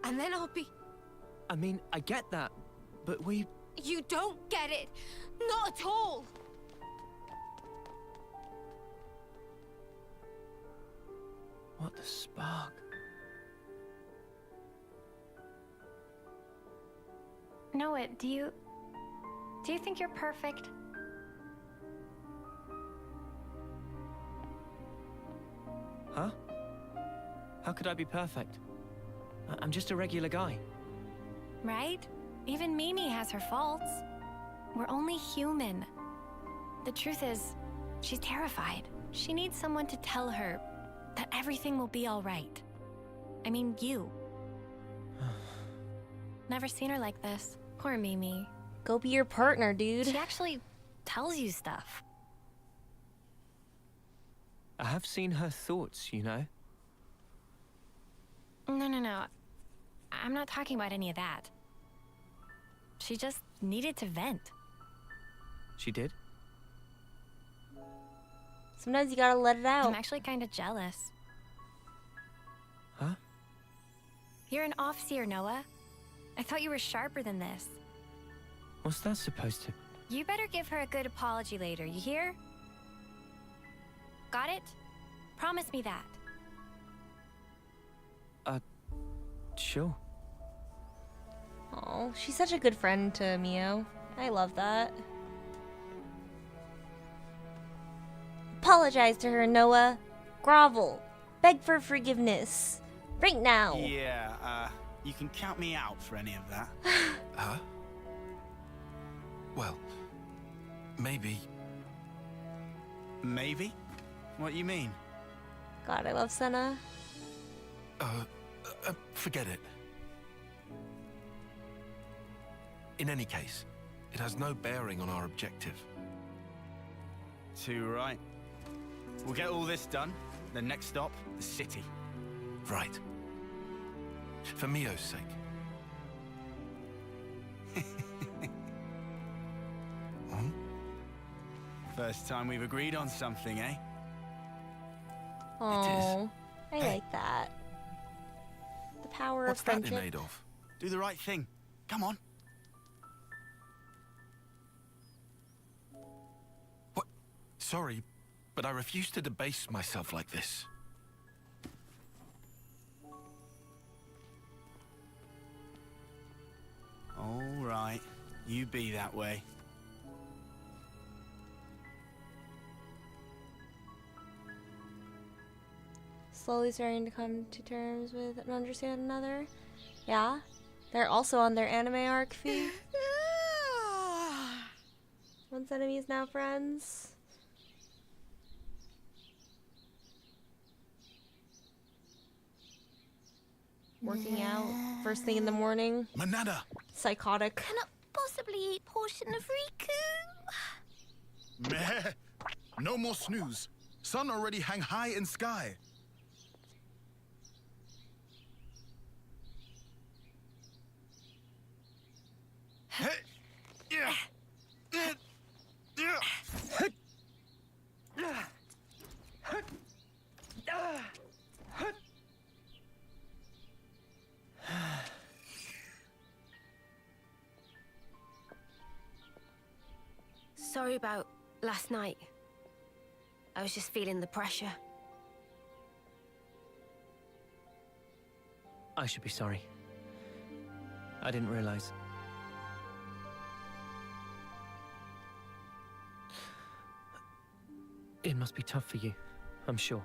And then I'll be... I mean, I get that, but we... You don't get it! Not at all! What the spark? Noah, do you think you're perfect? Huh? How could I be perfect? I'm just a regular guy. Right? Even Mimi has her faults. We're only human. The truth is, she's terrified. She needs someone to tell her that everything will be all right. I mean, you. Never seen her like this. Poor Mimi. Go be your partner, dude. She actually tells you stuff. I have seen her thoughts, you know? No. I'm not talking about any of that. She just needed to vent. She did? Sometimes you gotta let it out. I'm actually kind of jealous. Huh? You're an off-seer, Noah. I thought you were sharper than this. What's that supposed to... You better give her a good apology later, you hear? Got it? Promise me that. Sure. Oh, she's such a good friend to Mio. I love that. Apologize to her, Noah. Grovel. Beg for forgiveness. Right now. Yeah, you can count me out for any of that. Huh? Well, maybe. Maybe? What you mean? God, I love Senna. Forget it. In any case, it has no bearing on our objective. Too right. We'll get all this done. The next stop, the city. Right. For Mio's sake. First time we've agreed on something, eh? Oh, I like that. The power What's of that friendship. in aid of? Do the right thing. Come on. What? Sorry, but I refuse to debase myself like this. All right. You be that way. Slowly starting to come to terms with and understand another. Yeah. They're also on their anime arc feed. Once enemies, now friends. working out first thing in the morning. Manana! Psychotic. Cannot possibly eat portion of Riku. Meh. No more snooze. Sun already hang high in sky. Sorry about last night. I was just feeling the pressure. I should be sorry. I didn't realize. It must be tough for you, I'm sure.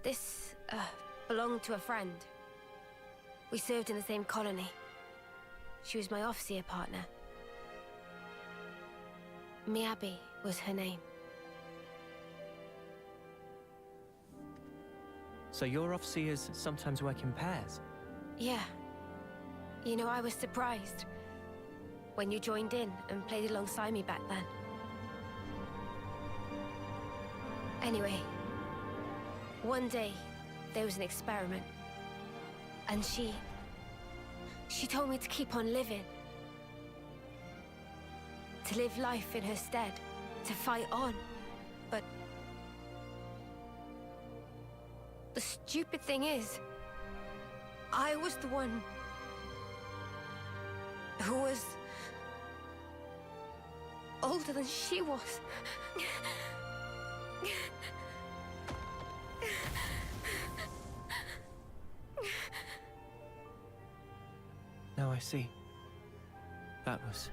This, belonged to a friend. We served in the same colony. She was my officer partner. Miyabi was her name. So your officers sometimes work in pairs? Yeah. You know, I was surprised when you joined in and played alongside me back then. Anyway, one day there was an experiment, and she told me to keep on living. To live life in her stead, to fight on. But the stupid thing is, I was the one who was older than she was. Now I see. That was...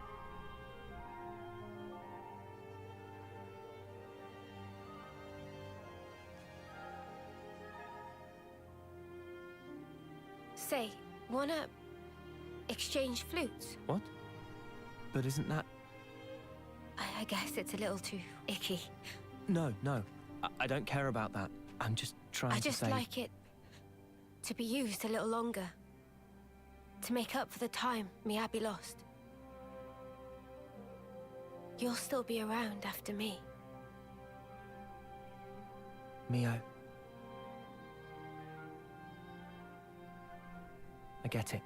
Say, wanna exchange flutes? What? But isn't that... I guess it's a little too icky. No, no. I don't care about that. I'm just trying I to just say... like it to be used a little longer. To make up for the time Miyabi lost. You'll still be around after me. Mio. I get it.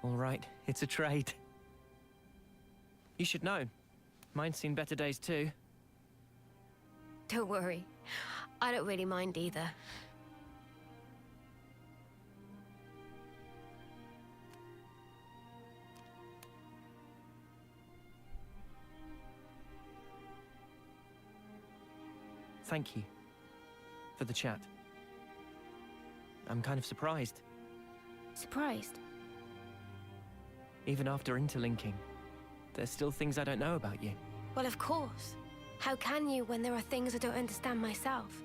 All right, it's a trade. You should know. Mine's seen better days too. Don't worry. I don't really mind either. Thank you for the chat. I'm kind of surprised. Surprised? Even after interlinking, there's still things I don't know about you. Well, of course. How can you when there are things I don't understand myself?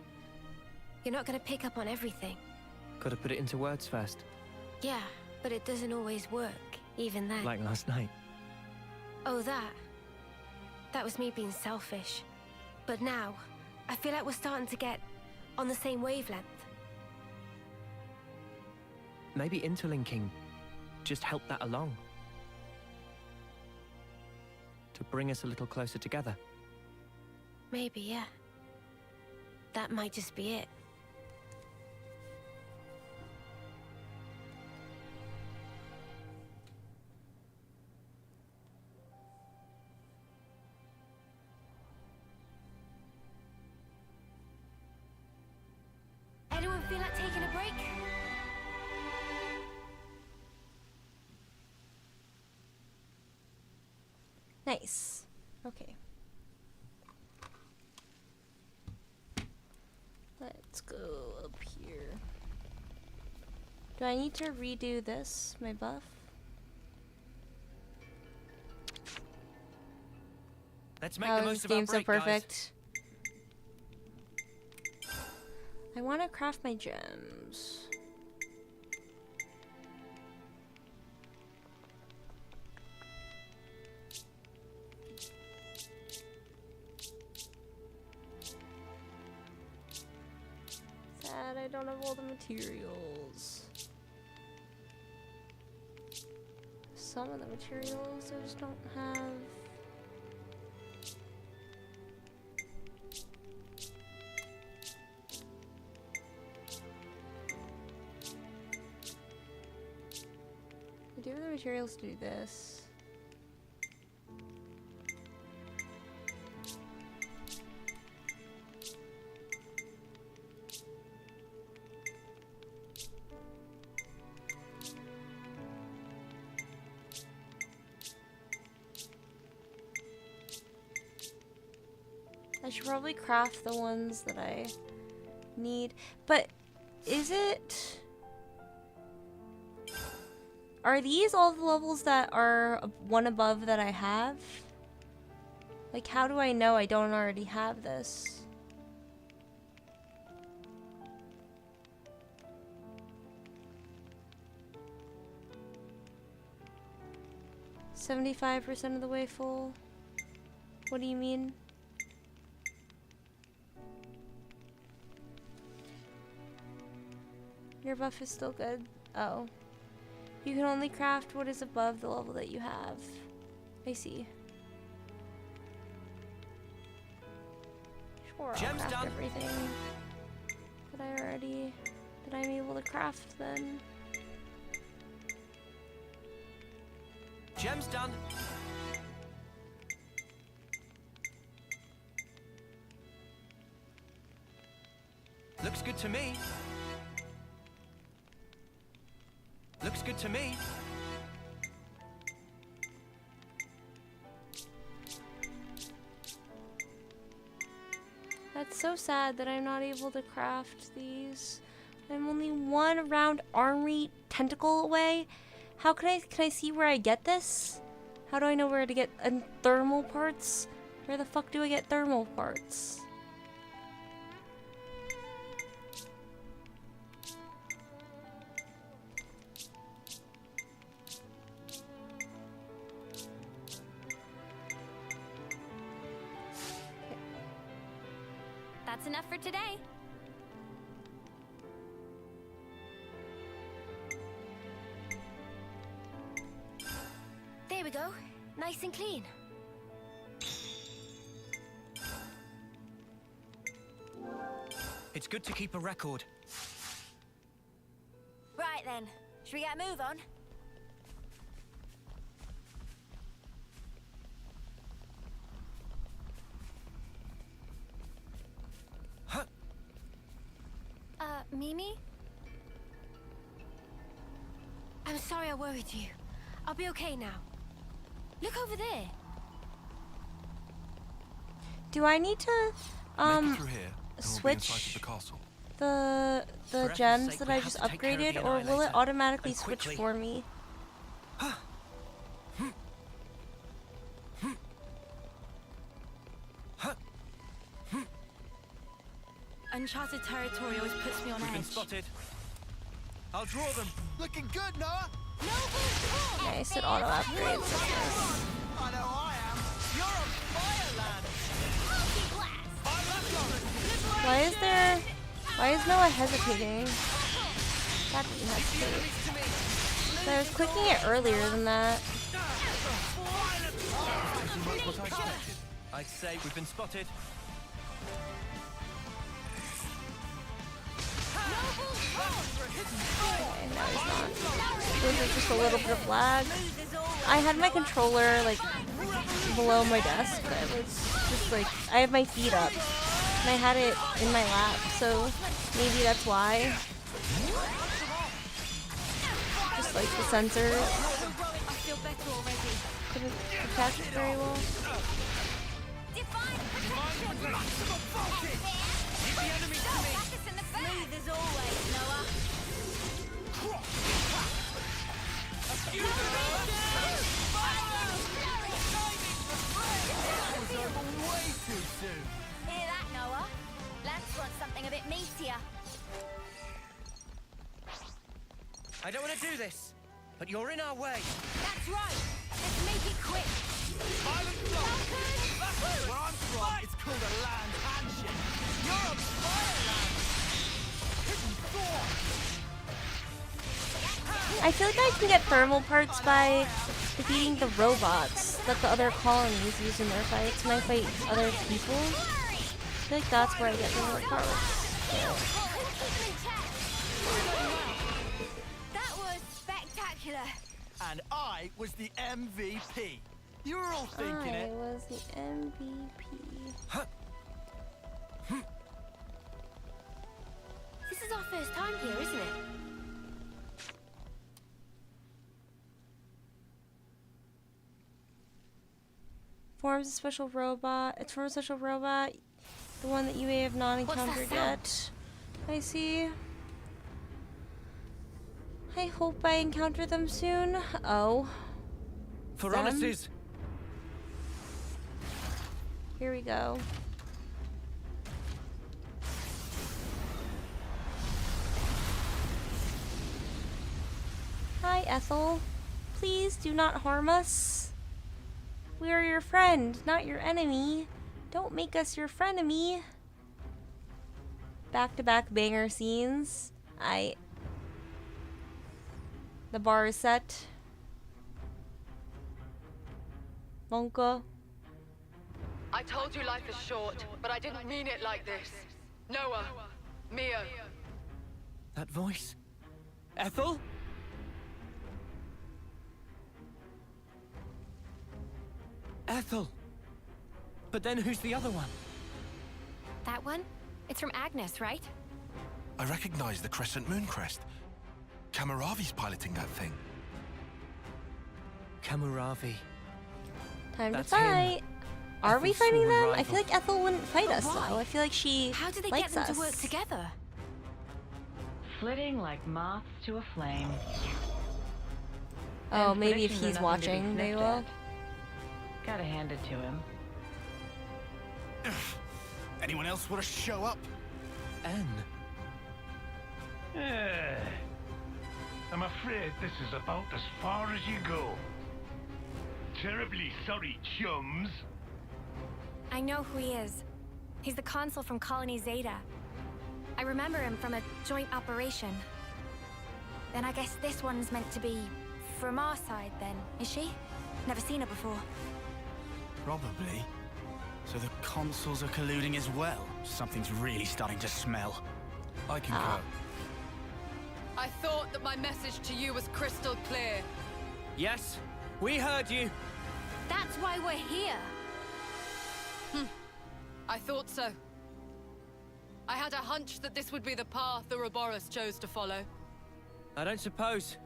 You're not gonna pick up on everything. Gotta put it into words first. Yeah, but it doesn't always work, even then. Like last night. Oh, that. That was me being selfish. But now, I feel like we're starting to get on the same wavelength. Maybe interlinking just helped that along. To bring us a little closer together. Maybe, yeah. That might just be it. Anyone feel like taking a break? Nice. Okay. Let's go up here. Do I need to redo this, my buff? Let's make Oh, the this most of our game's so break, guys. perfect. I want to craft my gems. I don't have all the materials. Some of the materials I just don't have. I do have the materials to do this. I should probably craft the ones that I need, but is it... Are these all the levels that are one above that I have? Like, how do I know I don't already have this? "75% of the way full." What do you mean? Your buff is still good. Oh. You can only craft what is above the level that you have. I see. Sure, I'll craft everything that I'm able to craft then. Gem's done. Looks good to me. Looks good to me. That's so sad that I'm not able to craft these. I'm only one round armory tentacle away. How can I see where I get this? How do I know where to get thermal parts? Where the fuck do I get thermal parts? That's enough for today. There we go. Nice and clean. It's good to keep a record. Right then, should we get a move on? Mimi? I'm sorry I worried you. I'll be okay now. Look over there. Do I need to Make it through here, and we'll be inside switch of the castle. the gems that I just upgraded, or will it automatically switch for me? Uncharted territory always puts me on We've been edge. spotted. I'll draw them. Looking good, Noah. Nice, it auto upgrades. That's nice. I know I am. You're on Fireland. Why is Noah hesitating? That didn't hesitate. So I was clicking it earlier than that. What I expected. I'd say we've been spotted. Okay, no, he's not. There's just a little bit of lag. I had my controller like below my desk. I was just like, I have my feet up, and I had it in my lap, so maybe that's why. Just like the sensors couldn't detect very well. Smooth as always, Noah. Way too soon. Hear that, Noah? Lance wants something a bit meatier. I don't want to do this, but you're in our way. That's right. Let's make it quick. Island block. Where I'm from, it's called a land handshake. You're on Fireland. I feel like I can get thermal parts by defeating the robots that the other colonies use in their fights when I fight other people. I feel like that's where I get thermal parts. Yeah. That was spectacular. And I was the MVP. You were all thinking it. I was the MVP. This is our first time here, isn't it? Forms a special robot. It's from a special robot. The one that you may have not encountered yet. I see. I hope I encounter them soon. Oh. Phronesis! Here we go. Hi, Ethel. Please do not harm us. We are your friend, not your enemy. Don't make us your frenemy. Back-to-back banger scenes. The bar is set. Monka. I told you life is short, but I didn't mean it like this. Noah, Mia. That voice? Ethel? Ethel! But then who's the other one? That one? It's from Agnes, right? I recognize the crescent moon crest. Kamaravi's piloting that thing. Kamaravi. Time That's to fight. him. Are we Ethel's fighting sworn them? I rival. feel like Ethel wouldn't fight But us why? though. I feel like she How do they likes get them us. to work together? Flitting like moths to a flame. Oh, And maybe if predictions are he's nothing to be watching, they sniffed will. at. Gotta hand it to him. Anyone else want to show up? N. I'm afraid this is about as far as you go. Terribly sorry, chums. I know who he is. He's the consul from Colony Zeta. I remember him from a joint operation. Then I guess this one's meant to be from our side then, is she? Never seen her before. Probably. So the consuls are colluding as well. Something's really starting to smell. I concur. I thought that my message to you was crystal clear. Yes, we heard you. That's why we're here. I thought so. I had a hunch that this would be the path the Ouroboros chose to follow. I don't suppose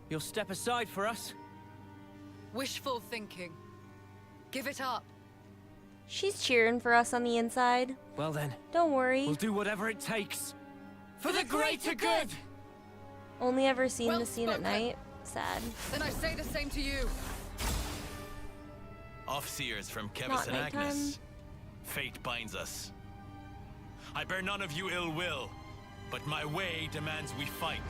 you'll step aside for us. Wishful thinking. Give it up. She's cheering for us on the inside. Well then, Don't worry. we'll do whatever it takes. For the greater good! Only ever seen Well the scene at spoken. night. Sad. Then I say the same to you. Offseers from Not Kevis and nighttime. Agnes. Fate binds us. I bear none of you ill will, but my way demands we fight.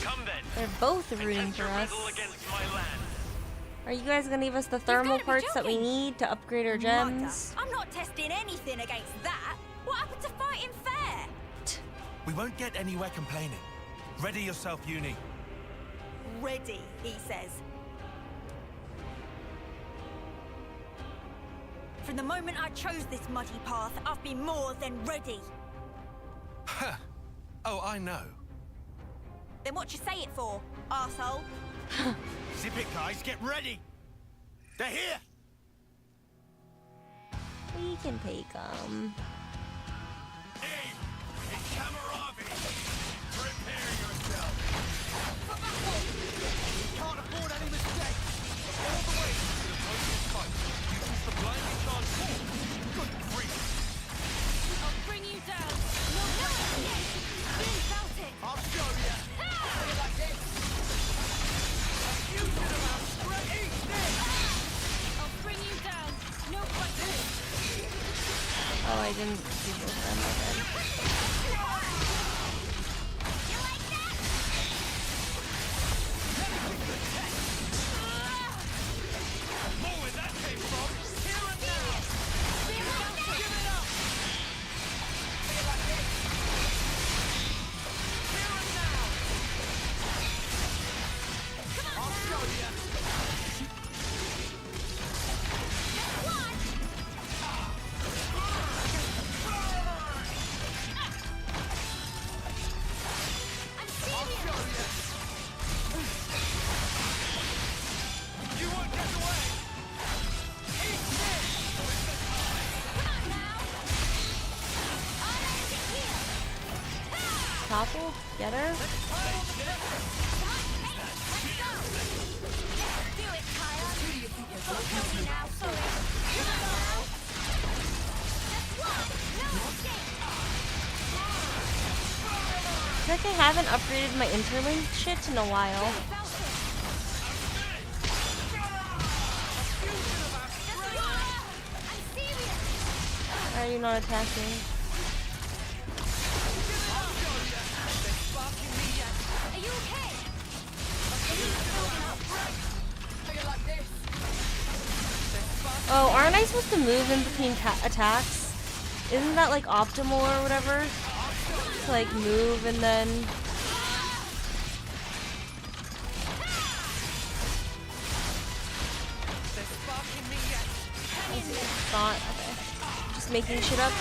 Come then. They're both rooting Attempt for your us. mettle against my land. Are you guys gonna give us the thermal gotta be parts that we joking. need to upgrade our gems? Mother, I'm not testing anything against that. What happened to fighting fair? We won't get anywhere complaining. Ready yourself, Uni. Ready, he says. From the moment I chose this muddy path, I've been more than ready. Ha! Oh, I know. Then what you say it for, arsehole? Zip it, guys. Get ready. They're here. We can take them. Aim! It's Kamaravi! Prepare yourself! Can't afford any mistakes. All the way to the closest fight. Use the blinding chance. Good grief. I'll bring you down. No, yes. You felt it. I'll show you. Like this. You should have straight. Eat this. I'll bring you down. No questions. Oh, I didn't do both of them. Okay. You like that? More where that came from! Here and now. Give it up. Feel like this. Here and now. topple? Get her? It's like I haven't upgraded my interlink shit in a while. Why are you not attacking? Oh, aren't I supposed to move in between attacks? Isn't that like optimal or whatever? To like move and then... Thought, okay. Just making shit up.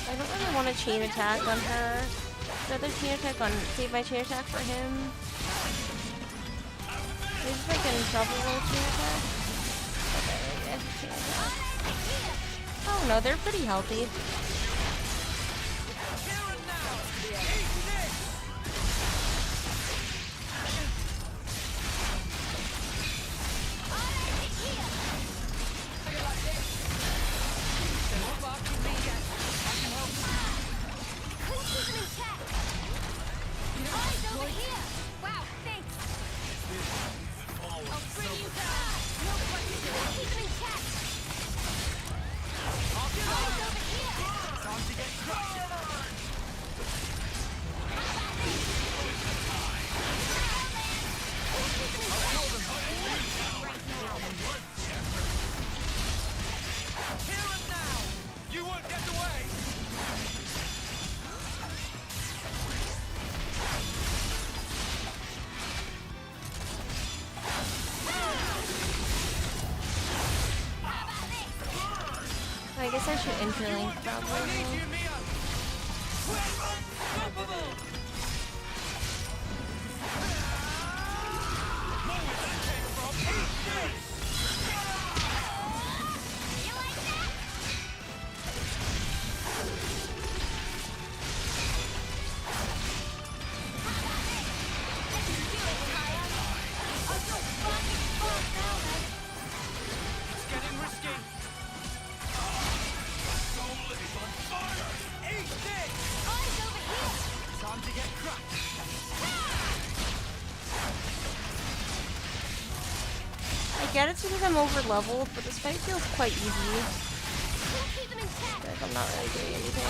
I don't really want to chain attack on her. I'd rather chain attack on, save my chain attack for him. Maybe if I get in trouble with chain attack. Okay, maybe I should chain attack. Oh no, they're pretty healthy. I guess I should interlink probably. I get it's because I'm over leveled, but this fight feels quite easy. Like I'm not really doing anything.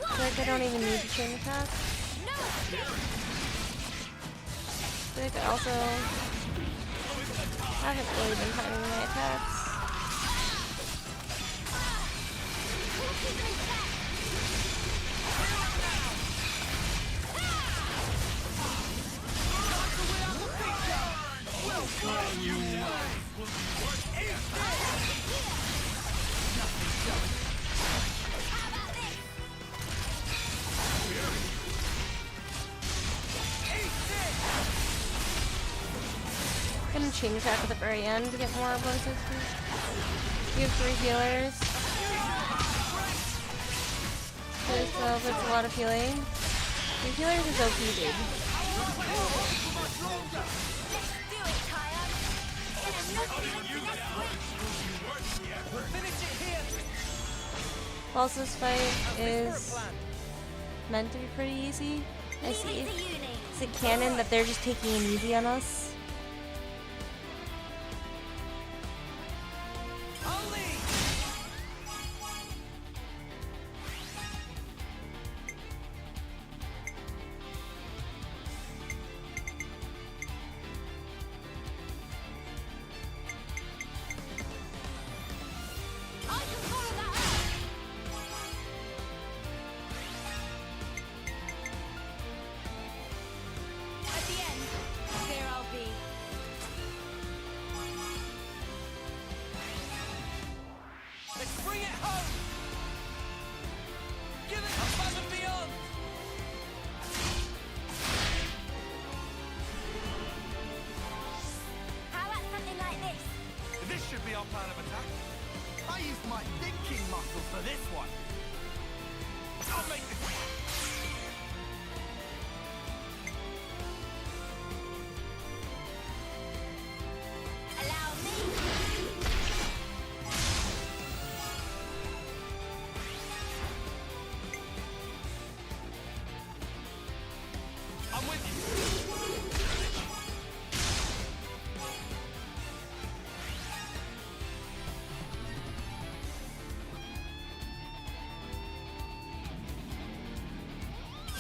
I feel like I don't even need to chain attack. I feel like I also haven't really been timing my attacks. I'm gonna chain attack at the very end to get more bonuses. We have 3 healers. Okay, so that's a lot of healing. 3 healers is OP, dude. Also, this fight is meant to be pretty easy. I see. Is it canon that they're just taking it easy on us? should be our plan of attack. I used my thinking muscle for this one. I'll make this. Allow me. I'm with you.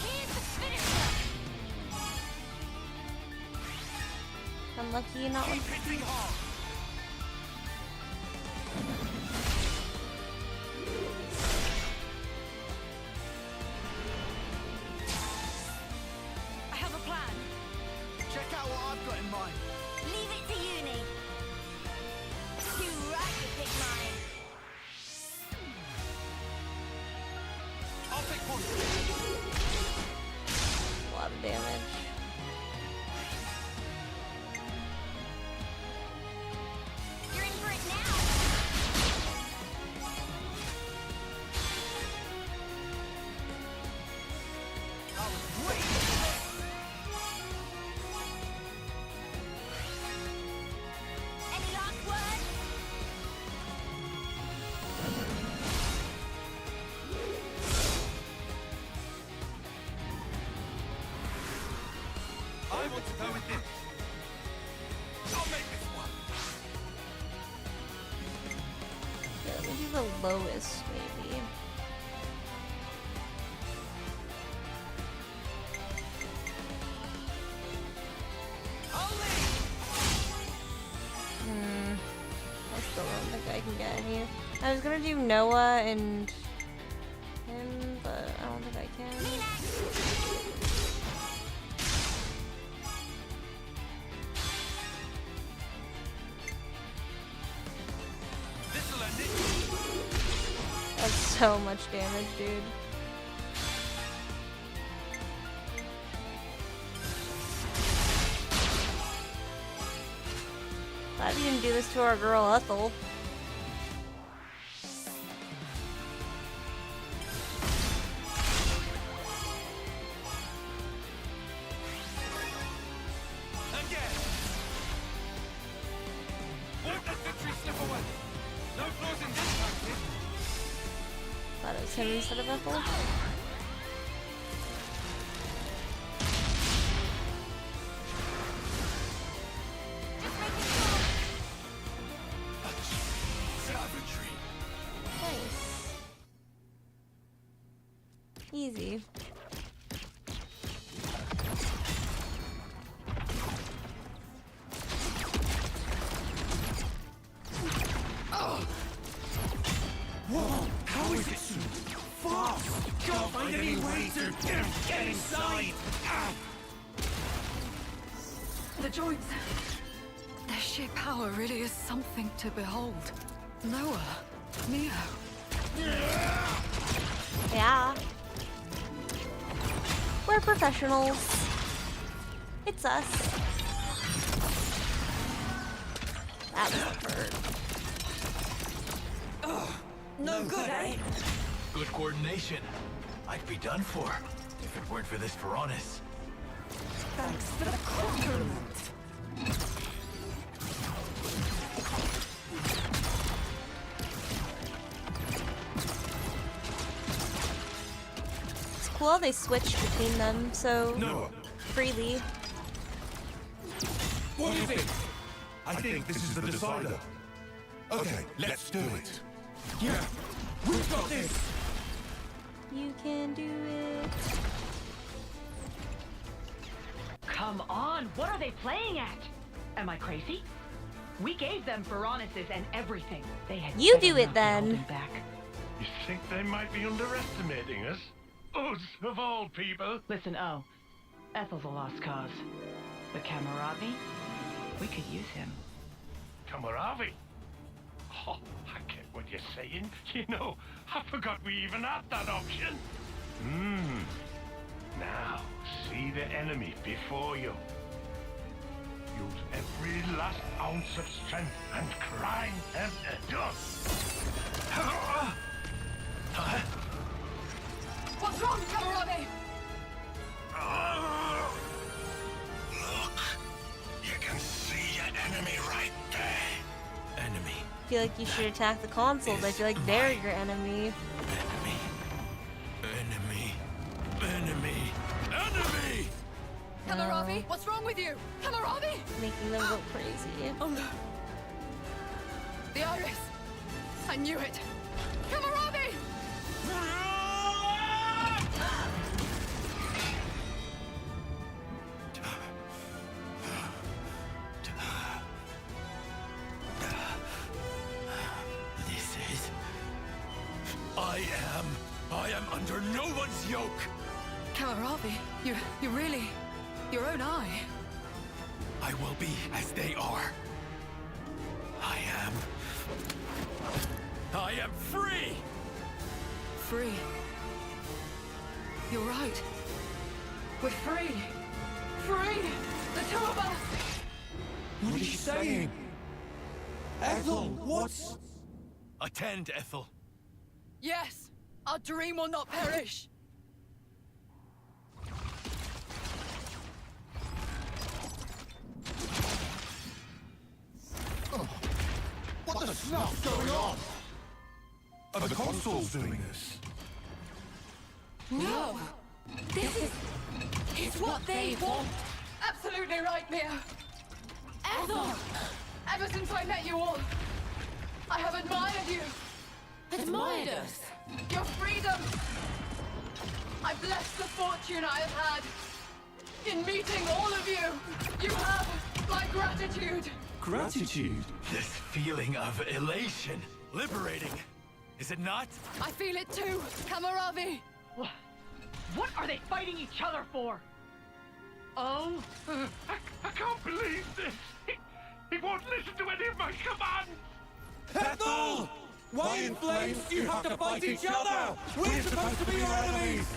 Here's the finisher. I'm lucky you're not Keep like hitting hard. I have a plan. Check out what I've got in mind. Leave it to uni. Too right to pick mine. I'll take point. a lot of damage. You're in for it now. I was waiting for this. Any last words? I want to go with this. I'll make this one. Yeah, let me do the lowest, maybe. I still don't think I can get any. I was gonna do Noah and him, but I don't think I can. This'll end it. That's so much damage, dude. Glad we didn't do this to our girl Ethel. Again. Won't let victory slip away. No flaws in this tactic. Thought it was him instead of Ethel. Savagery. Nice. Easy. Whoa! How is it so fast? Can't find any way to get inside. The joints. Their sheer power really is something to behold. Noah, Neo. Yeah. We're professionals. It's us. That was a bird. No good, eh? Good coordination. I'd be done for if it weren't for this Piranhas. Thanks for the compliment. It's cool how they switch between them so Noah. freely. What do you think? I think this is the decider. Okay, let's do it. Yeah, we've got this. You can do it. Come on, what are they playing at? Am I crazy? We gave them Piranhases and everything. They had You better do it not be holding then. back. You think they might be underestimating us? Us, of all people. Listen, Ethel's a lost cause. But Kamaravi, we could use him. Kamaravi? Oh, I get what you're saying. You know, I forgot we even had that option. Now, see the enemy before you. use every last ounce of strength and climb them done. What's wrong, Kamarami? Look, you can see your enemy right there. Enemy. I feel like you should attack the consoles. I feel like they're your enemy. Enemy. Enemy. Enemy! Kamaravi, what's wrong with you? Kamaravi! Making them go crazy. Oh no. The iris. I knew it. Kamaravi! This is... I am under no one's yoke! Kamaravi, you really... your own eye. I will be as they are. I am free! Free. You're right. We're free. Free! The two of us! What are you saying? Ethel, what's... Attend, Ethel. Yes! Our dream will not perish! What the snuff's going on? Are the consoles doing this? No! This is what they want! Absolutely right, Mia! Ethel! Ever since I met you all, I have admired you! Admired us? Your freedom! I bless the fortune I have had in meeting all of you! You have my gratitude! Gratitude? This feeling of elation. Liberating. Is it not? I feel it too, Kamaravi! What are they fighting each other for? Oh? I can't believe this. He won't listen to any of my commands. Ethel! Why in flames do you have to fight each other? We're supposed to be your enemies!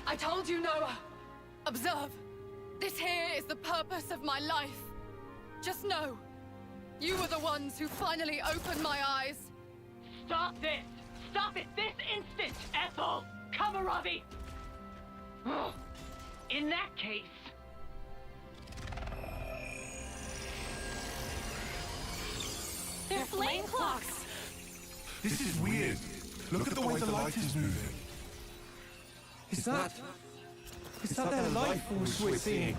I told you, Noah. Observe. This here is the purpose of my life. Just know, you were the ones who finally opened my eyes. Stop this! Stop it this instant, Ethel! Kamaravi! In that case... They're flame clocks! This is weird. Look at the way the light is moving. Is that their life force we're seeing?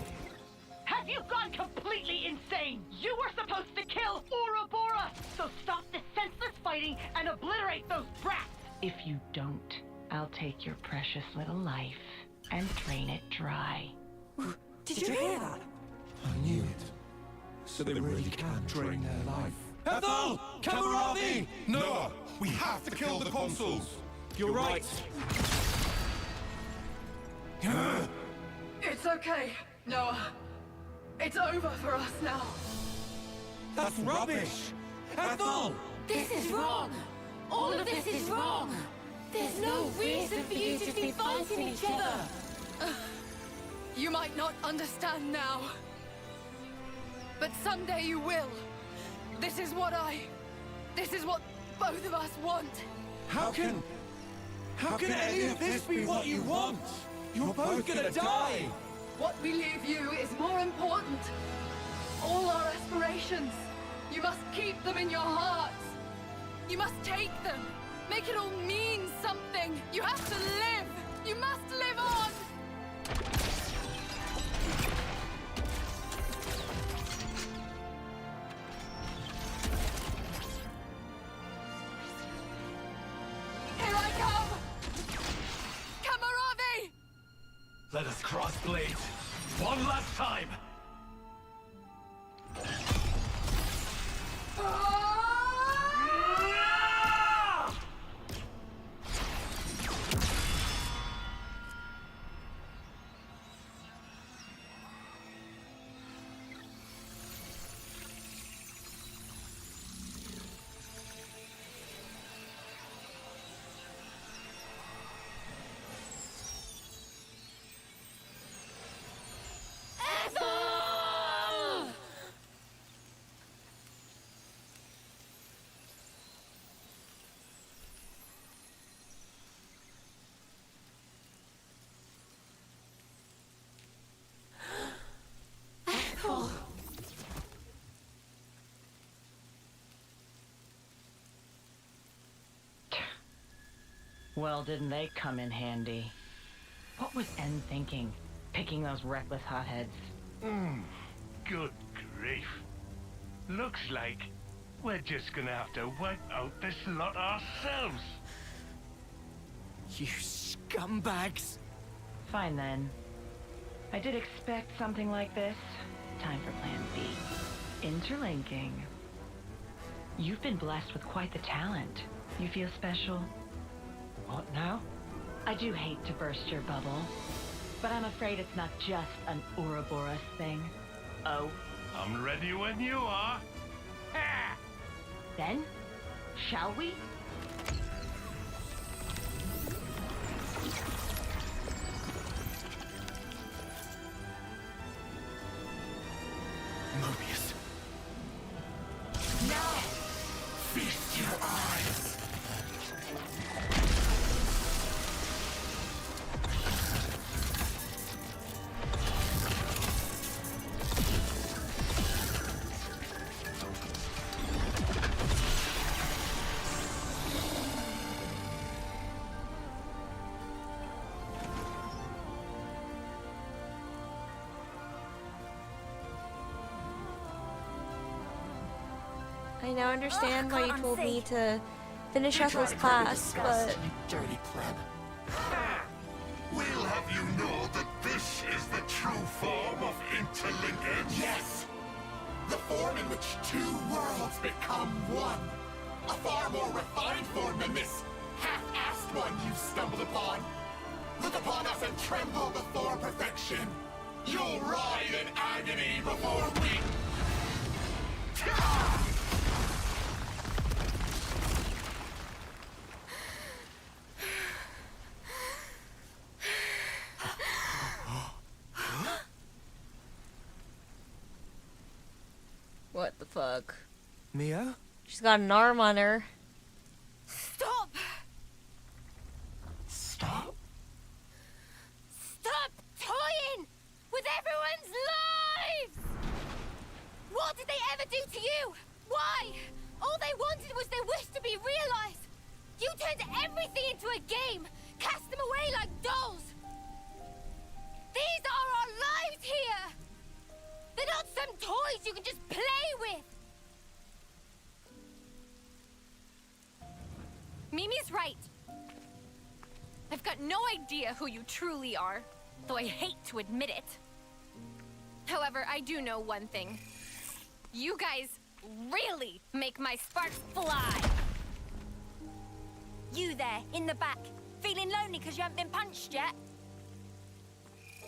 Have you gone completely insane? You were supposed to kill Ouroboros! So stop the senseless fighting and obliterate those brats! If you don't, I'll take your precious little life and drain it dry. Did you hear that? I knew it. So they really can drain their life. Ethel! Kamaravi! Noah, we have to kill the consoles. You're right. It's okay, Noah. It's over for us now. That's rubbish! Ethel! This is wrong! All of this is wrong! There's no reason for you to be fighting each other! You might not understand now. But someday you will. This is what both of us want. How can any of this be what you want? You're both gonna die! What we leave you is more important. All our aspirations. You must keep them in your hearts. You must take them. Make it all mean something. You have to live. You must live on. Here I come! Kamaravi! Let us cross blades. One last time. Ethel! Well, didn't they come in handy? What was N thinking, picking those reckless hotheads? Good grief. Looks like we're just gonna have to wipe out this lot ourselves. You scumbags! Fine then. I did expect something like this. Time for plan B. Interlinking. You've been blessed with quite the talent. You feel special? What now? I do hate to burst your bubble, but I'm afraid it's not just an Ouroboros thing. Oh? I'm ready when you are. Ha! Then, shall we? Mobius. Now, feast your eyes. I now understand why you told me to finish up this class, but... Dirty pleb. We'll have you know that this is the true form of interlinkage. Yes! The form in which two worlds become one. A far more refined form than this half-assed one you've stumbled upon. Look upon us and tremble before perfection. You'll writhe in agony before we... What the fuck? Mia? She's got an arm on her. Stop! Stop? Stop toying with everyone's lives! What did they ever do to you? Why? All they wanted was their wish to be realized. You turned everything into a game, cast them away like dolls. These are our lives here. They're not some toys you can just play with. Mimi's right. I've got no idea who you truly are, though I hate to admit it. However, I do know one thing. You guys really make my sparks fly. You there, in the back, feeling lonely because you haven't been punched yet?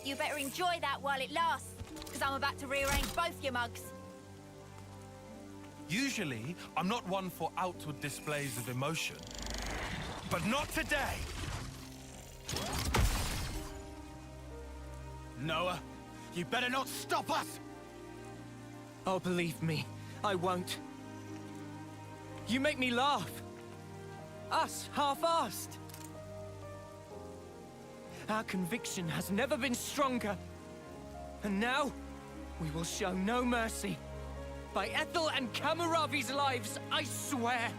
You better enjoy that while it lasts, because I'm about to rearrange both your mugs. Usually, I'm not one for outward displays of emotion. But not today! Noah, you better not stop us! Oh, believe me, I won't. You make me laugh. Us, half-assed. Our conviction has never been stronger. And now, we will show no mercy. By Ethel and Kamaravi's lives, I swear.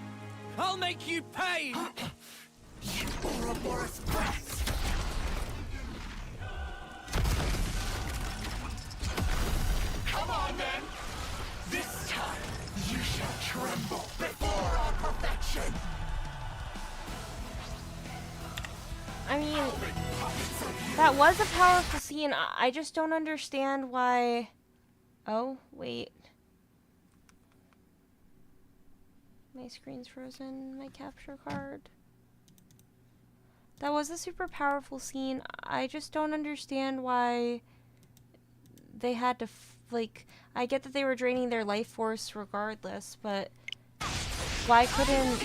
I'll make you pay! You Ouroboros brats! Come on, then! This time, you shall tremble before our perfection! I mean, that was a powerful scene. I just don't understand why... Oh, wait. My screen's frozen. My capture card. That was a super powerful scene. I just don't understand why they had to, like... I get that they were draining their life force regardless, but... Why couldn't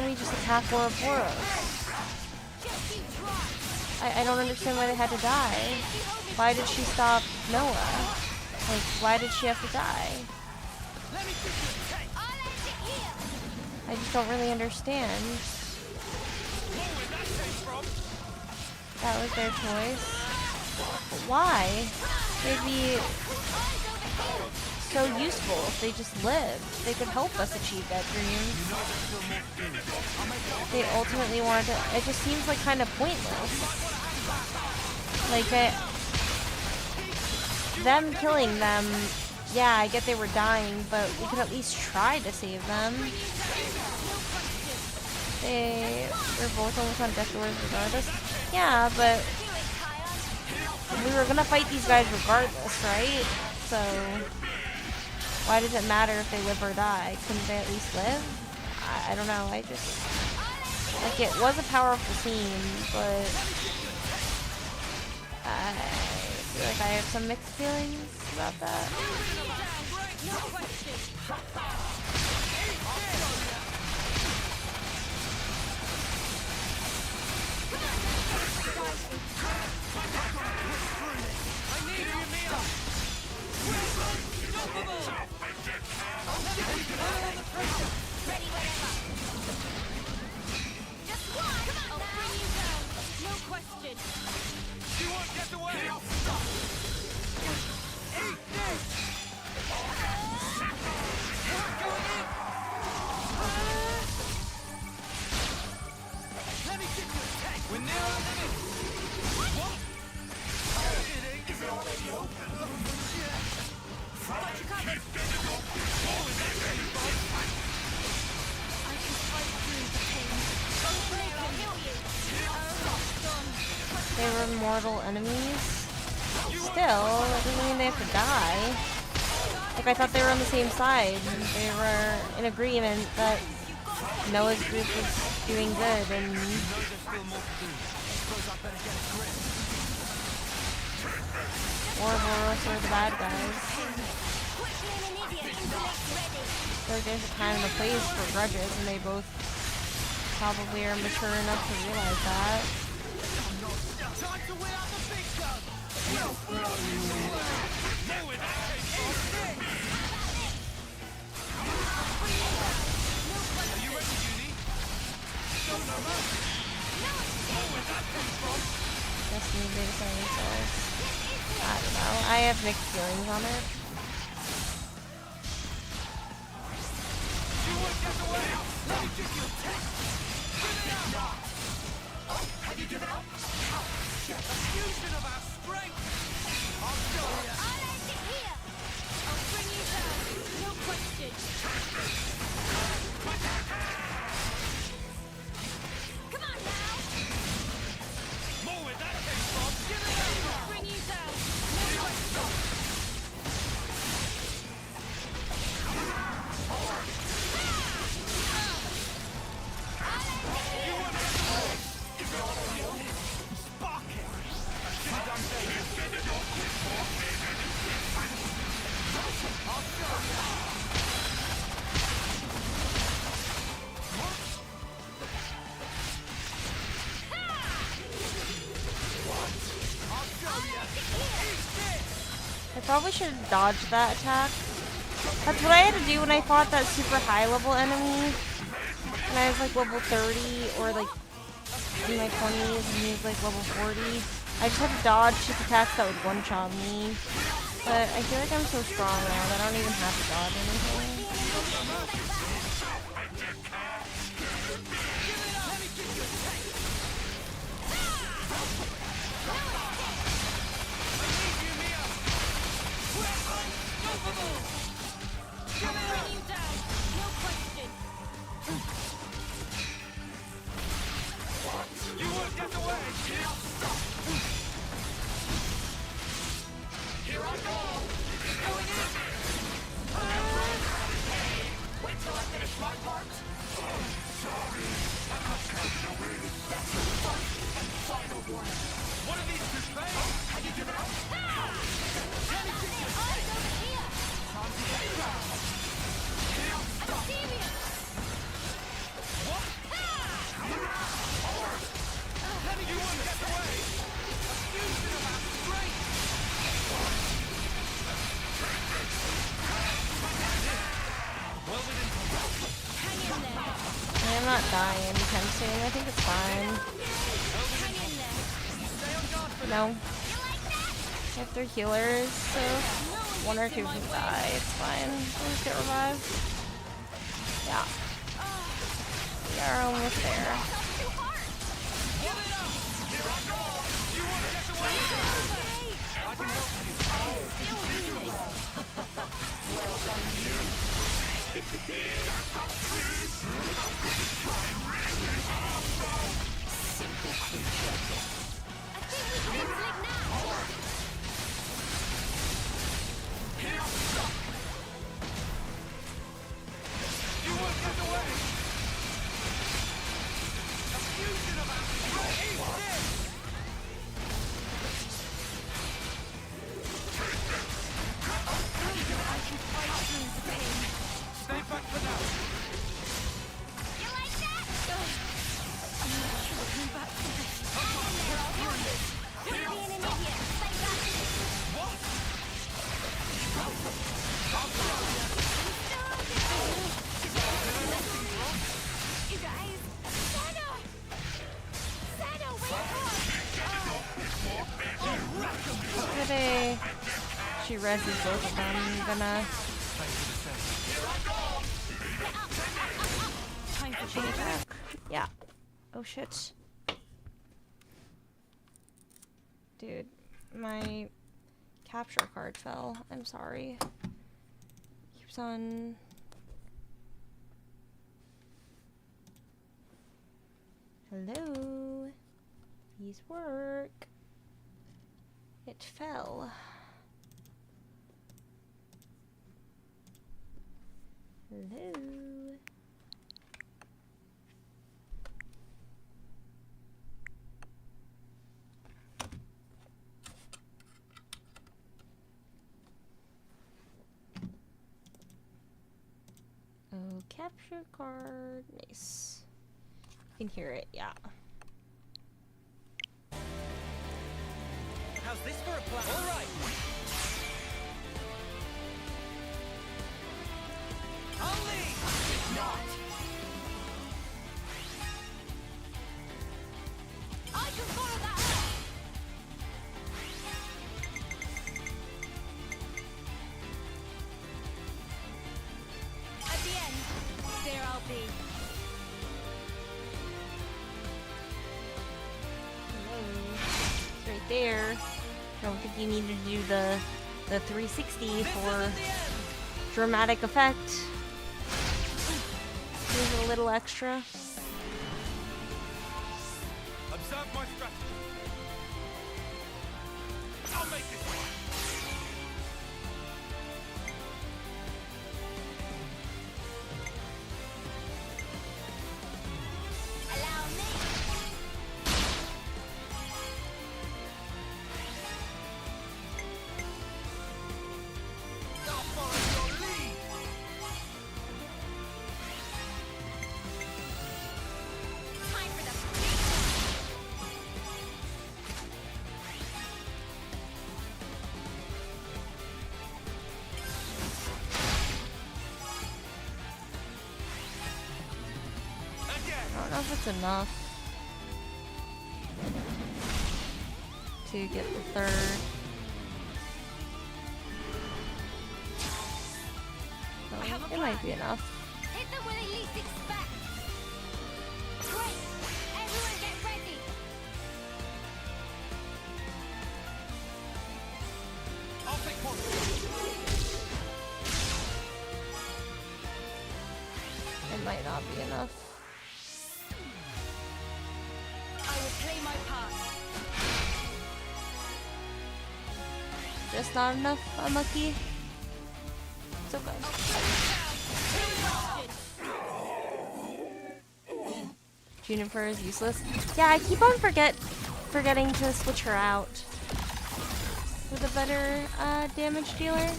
we just attack Ouroboros? I don't understand why they had to die. Why did she stop Noah? Like, why did she have to die? I just don't really understand. That was their choice. But why? They'd be so useful if they just lived. They could help us achieve that dream. They ultimately wanted to. It just seems like kind of pointless. Like them killing them. Yeah, I get they were dying, but we could at least try to save them. They were both almost on death doors regardless. Yeah, but we were gonna fight these guys regardless, right? So why does it matter if they live or die? Couldn't they at least live? I don't know. I just like it was a powerful scene, but I feel like I have some mixed feelings about that. They were mortal enemies. Still, that doesn't mean they have to die. Like, I thought they were on the same side. They were in agreement that Noah's group was doing good, and Ouroboros were the bad guys. So there's a time and a place for grudges, and they both probably are mature enough to realize that. Just need to say themselves. I don't know. I have mixed feelings on it. Have you given up? A fusion of our strength! I'll show you! I'll end it here! I'll bring you down, no question! Come on now! More where that came from! Give it up! I'll bring you down, no question! I probably should have dodged that attack. That's what I had to do when I fought that super high level enemy. When I was like level 30 or like in my 20s and he was like level 40. I just had to dodge his attacks that would one-shot me. But I feel like I'm so strong now that I don't even have to dodge anything. You won't get away! Here I go! Going in! Wait till I finish my part! Sorry! Final one! One of these two failed! Have you given up? Let me get you! Eyes over here! Time to get down! I'm serious! What? Let me, you won't get away! A fusion of our strength! Well within hang in there! I'm not dying anytime soon. I think it's fine. Hang in there! Stay on guard for No. I have 3 healers, so... one or two can die. It's fine. We'll just get revived. Yeah. We are almost there. She reses both of them. I'm gonna chain attack. Yeah. Oh shit. Dude, my capture card fell. I'm sorry. Keeps on. Hello. Please work. It fell. Hello. Oh, capture card. Nice. You can hear it, yeah. How's this for a plan? All right. I'll lead. Not. I can follow that. At the end, there I'll be. It's right there. Don't think you need to do the 360 for dramatic effect. Here's a little extra. Observe my strategy. I'll make this work. Allow me. I'll follow your lead. Time for the I don't know if it's enough to get the third. So it might be enough. hit them where they least expect. Great. Everyone get ready. I'll take one. It might not be enough. I will play my part. Just not enough, unlucky. It's okay. Juniper is useless. Yeah, I keep on forgetting to switch her out with a better damage dealer.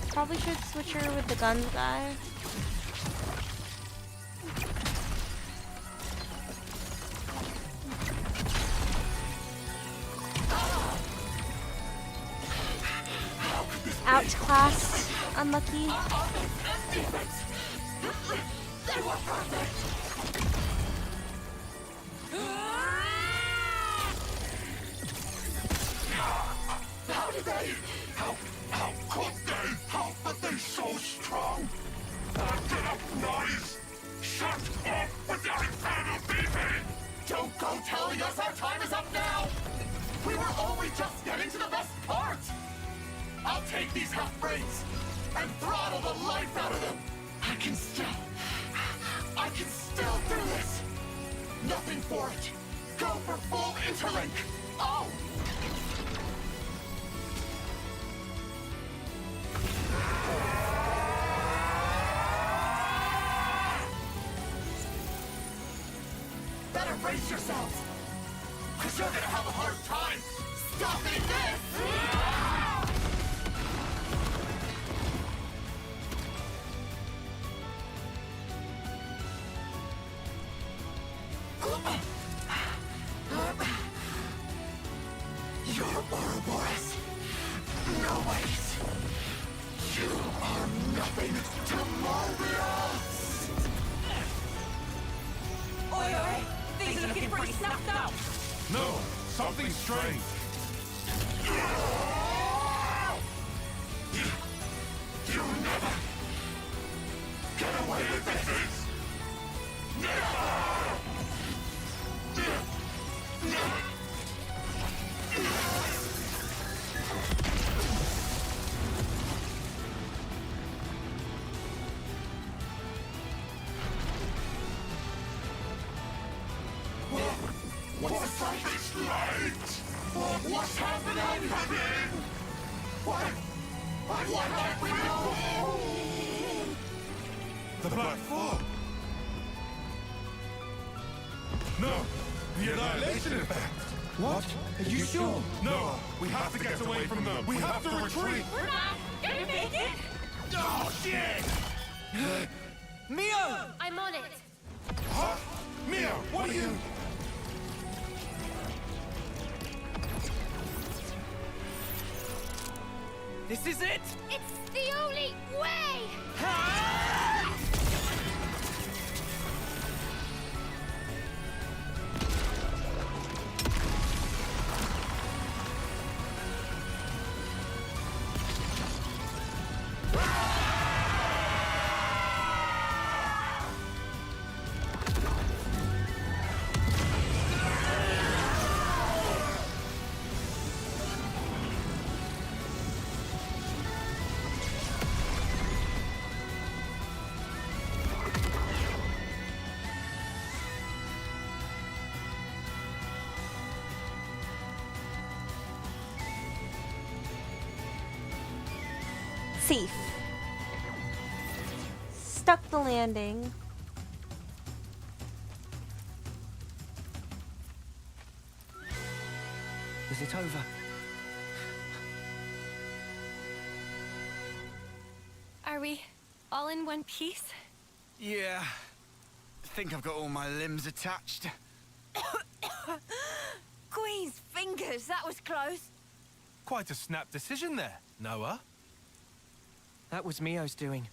Probably should switch her with the guns guy. Outclassed, unlucky. How did they we just getting to the best part? I'll take these half-breeds and throttle the life out of them. I can still do this. Nothing for it. Go for full interlink. Oh! Better brace yourselves, because you're gonna have a hard time stopping this! You're Ouroboros. No wait. You are nothing to Mobius! Oi, oi! Things are looking pretty snuffed up! No, something's strange. You never get away with this! Never! What's this light? What's happening? What have we done? The Black Fog! No! The annihilation effect! What? Are you sure? No! We have to get away from them! We have to retreat! We're not gonna make it! Oh, shit! Mio! I'm on it. Huh? Mio, what are you... This is it! It's the only way! Safe. Stuck the landing. Is it over? Are we all in one piece? Yeah. I think I've got all my limbs attached. Queen's fingers, that was close. Quite a snap decision there, Noah. That was Mio's doing.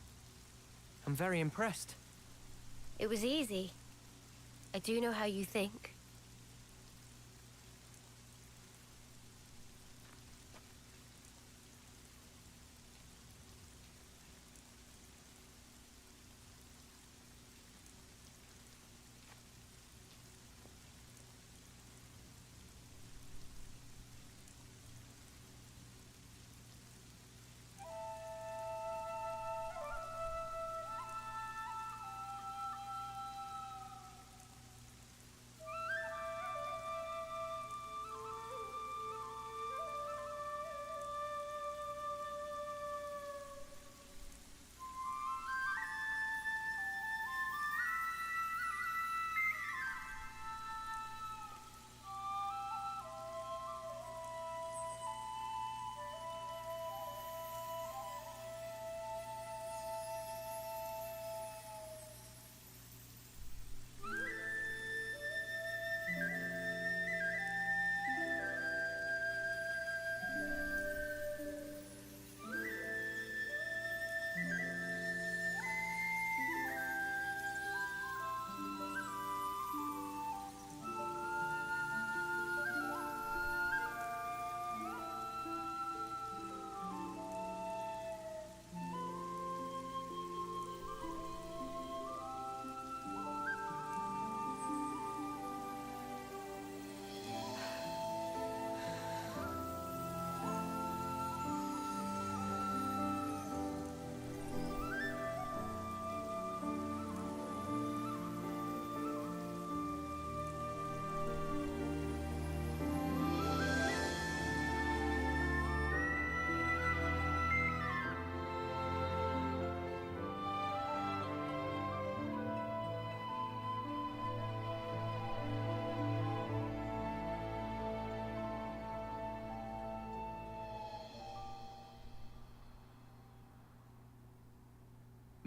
I'm very impressed. It was easy. I do know how you think.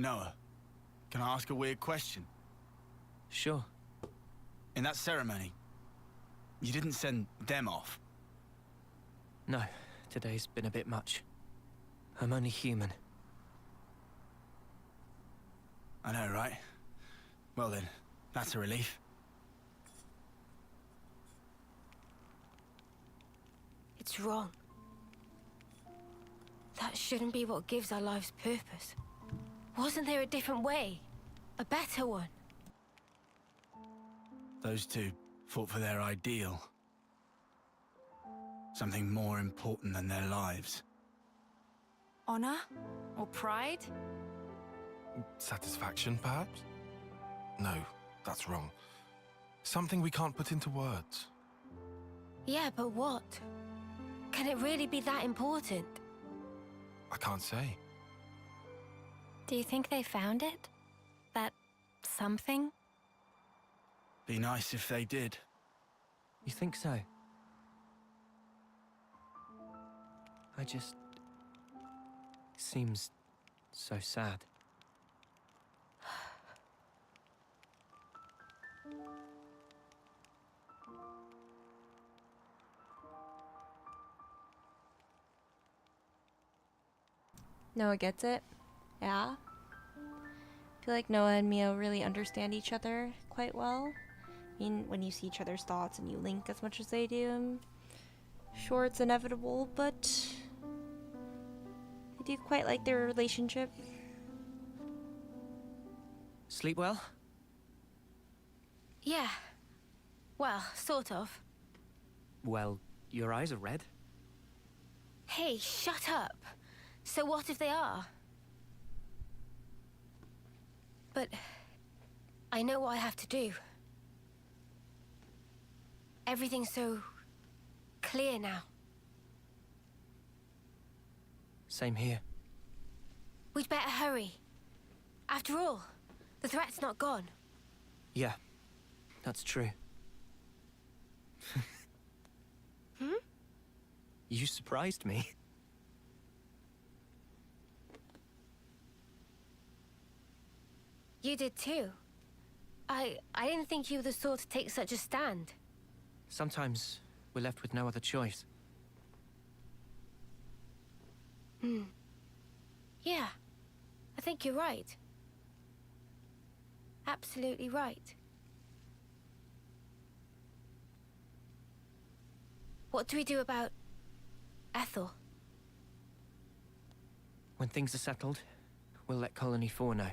Noah, can I ask a weird question? Sure. In that ceremony, you didn't send them off. No, today's been a bit much. I'm only human. I know, right? Well then, that's a relief. It's wrong. That shouldn't be what gives our lives purpose. Wasn't there a different way? A better one? Those two fought for their ideal. Something more important than their lives. Honor? Or pride? Satisfaction, perhaps? No, that's wrong. Something we can't put into words. Yeah, but what? Can it really be that important? I can't say. Do you think they found it? That something? Be nice if they did. You think so? I just... seems so sad. Noah gets it. Yeah. I feel like Noah and Mio really understand each other quite well. I mean, when you see each other's thoughts and you link as much as they do, I'm sure it's inevitable, but I do quite like their relationship. Sleep well? Yeah. Well, sort of. Well, your eyes are red. Hey, shut up. So what if they are? But I know what I have to do. Everything's so clear now. Same here. We'd better hurry. After all, the threat's not gone. Yeah, that's true. Hmm? You surprised me. You did too. I didn't think you were the sort to take such a stand. Sometimes we're left with no other choice. Hmm. Yeah. I think you're right. Absolutely right. What do we do about Ethel? When things are settled, we'll let Colony 4 know.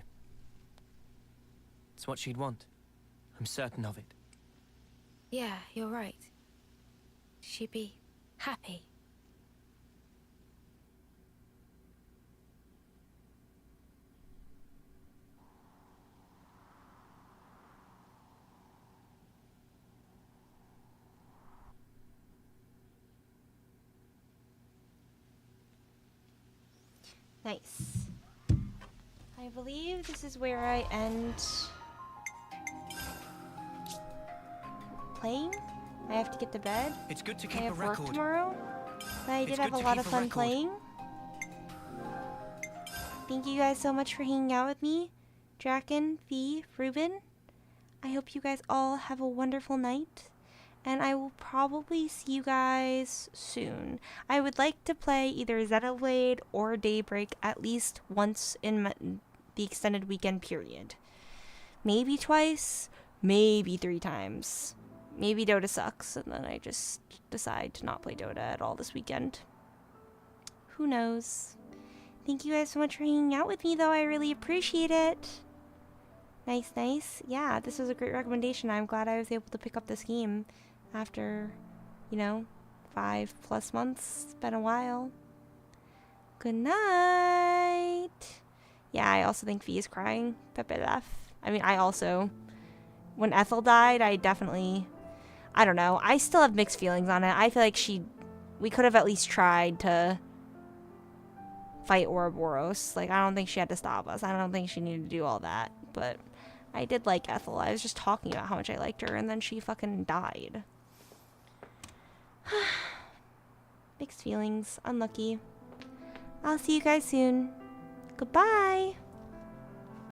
It's what she'd want. I'm certain of it. Yeah, you're right. She'd be happy. Nice. I believe this is where I end playing. I have to get to bed. It's good to I keep a have work record. tomorrow. But I did It's have good a to lot keep of a fun record. playing. Thank you guys so much for hanging out with me. Draken, V, Ruben. I hope you guys all have a wonderful night. And I will probably see you guys soon. I would like to play either Xenoblade or Daybreak at least once in the extended weekend period. Maybe twice, maybe 3 times. Maybe Dota sucks, and then I just decide to not play Dota at all this weekend. Who knows? Thank you guys so much for hanging out with me, though. I really appreciate it. Nice, nice. Yeah, this was a great recommendation. I'm glad I was able to pick up this game after, 5+ months. It's been a while. Good night. Yeah, I also think V is crying. Pepe laugh. I mean, I also, when Ethel died, I don't know. I still have mixed feelings on it. I feel like we could have at least tried to fight Ouroboros. Like, I don't think she had to stop us. I don't think she needed to do all that. But I did like Ethel. I was just talking about how much I liked her, and then she fucking died. Mixed feelings. Unlucky. I'll see you guys soon. Goodbye.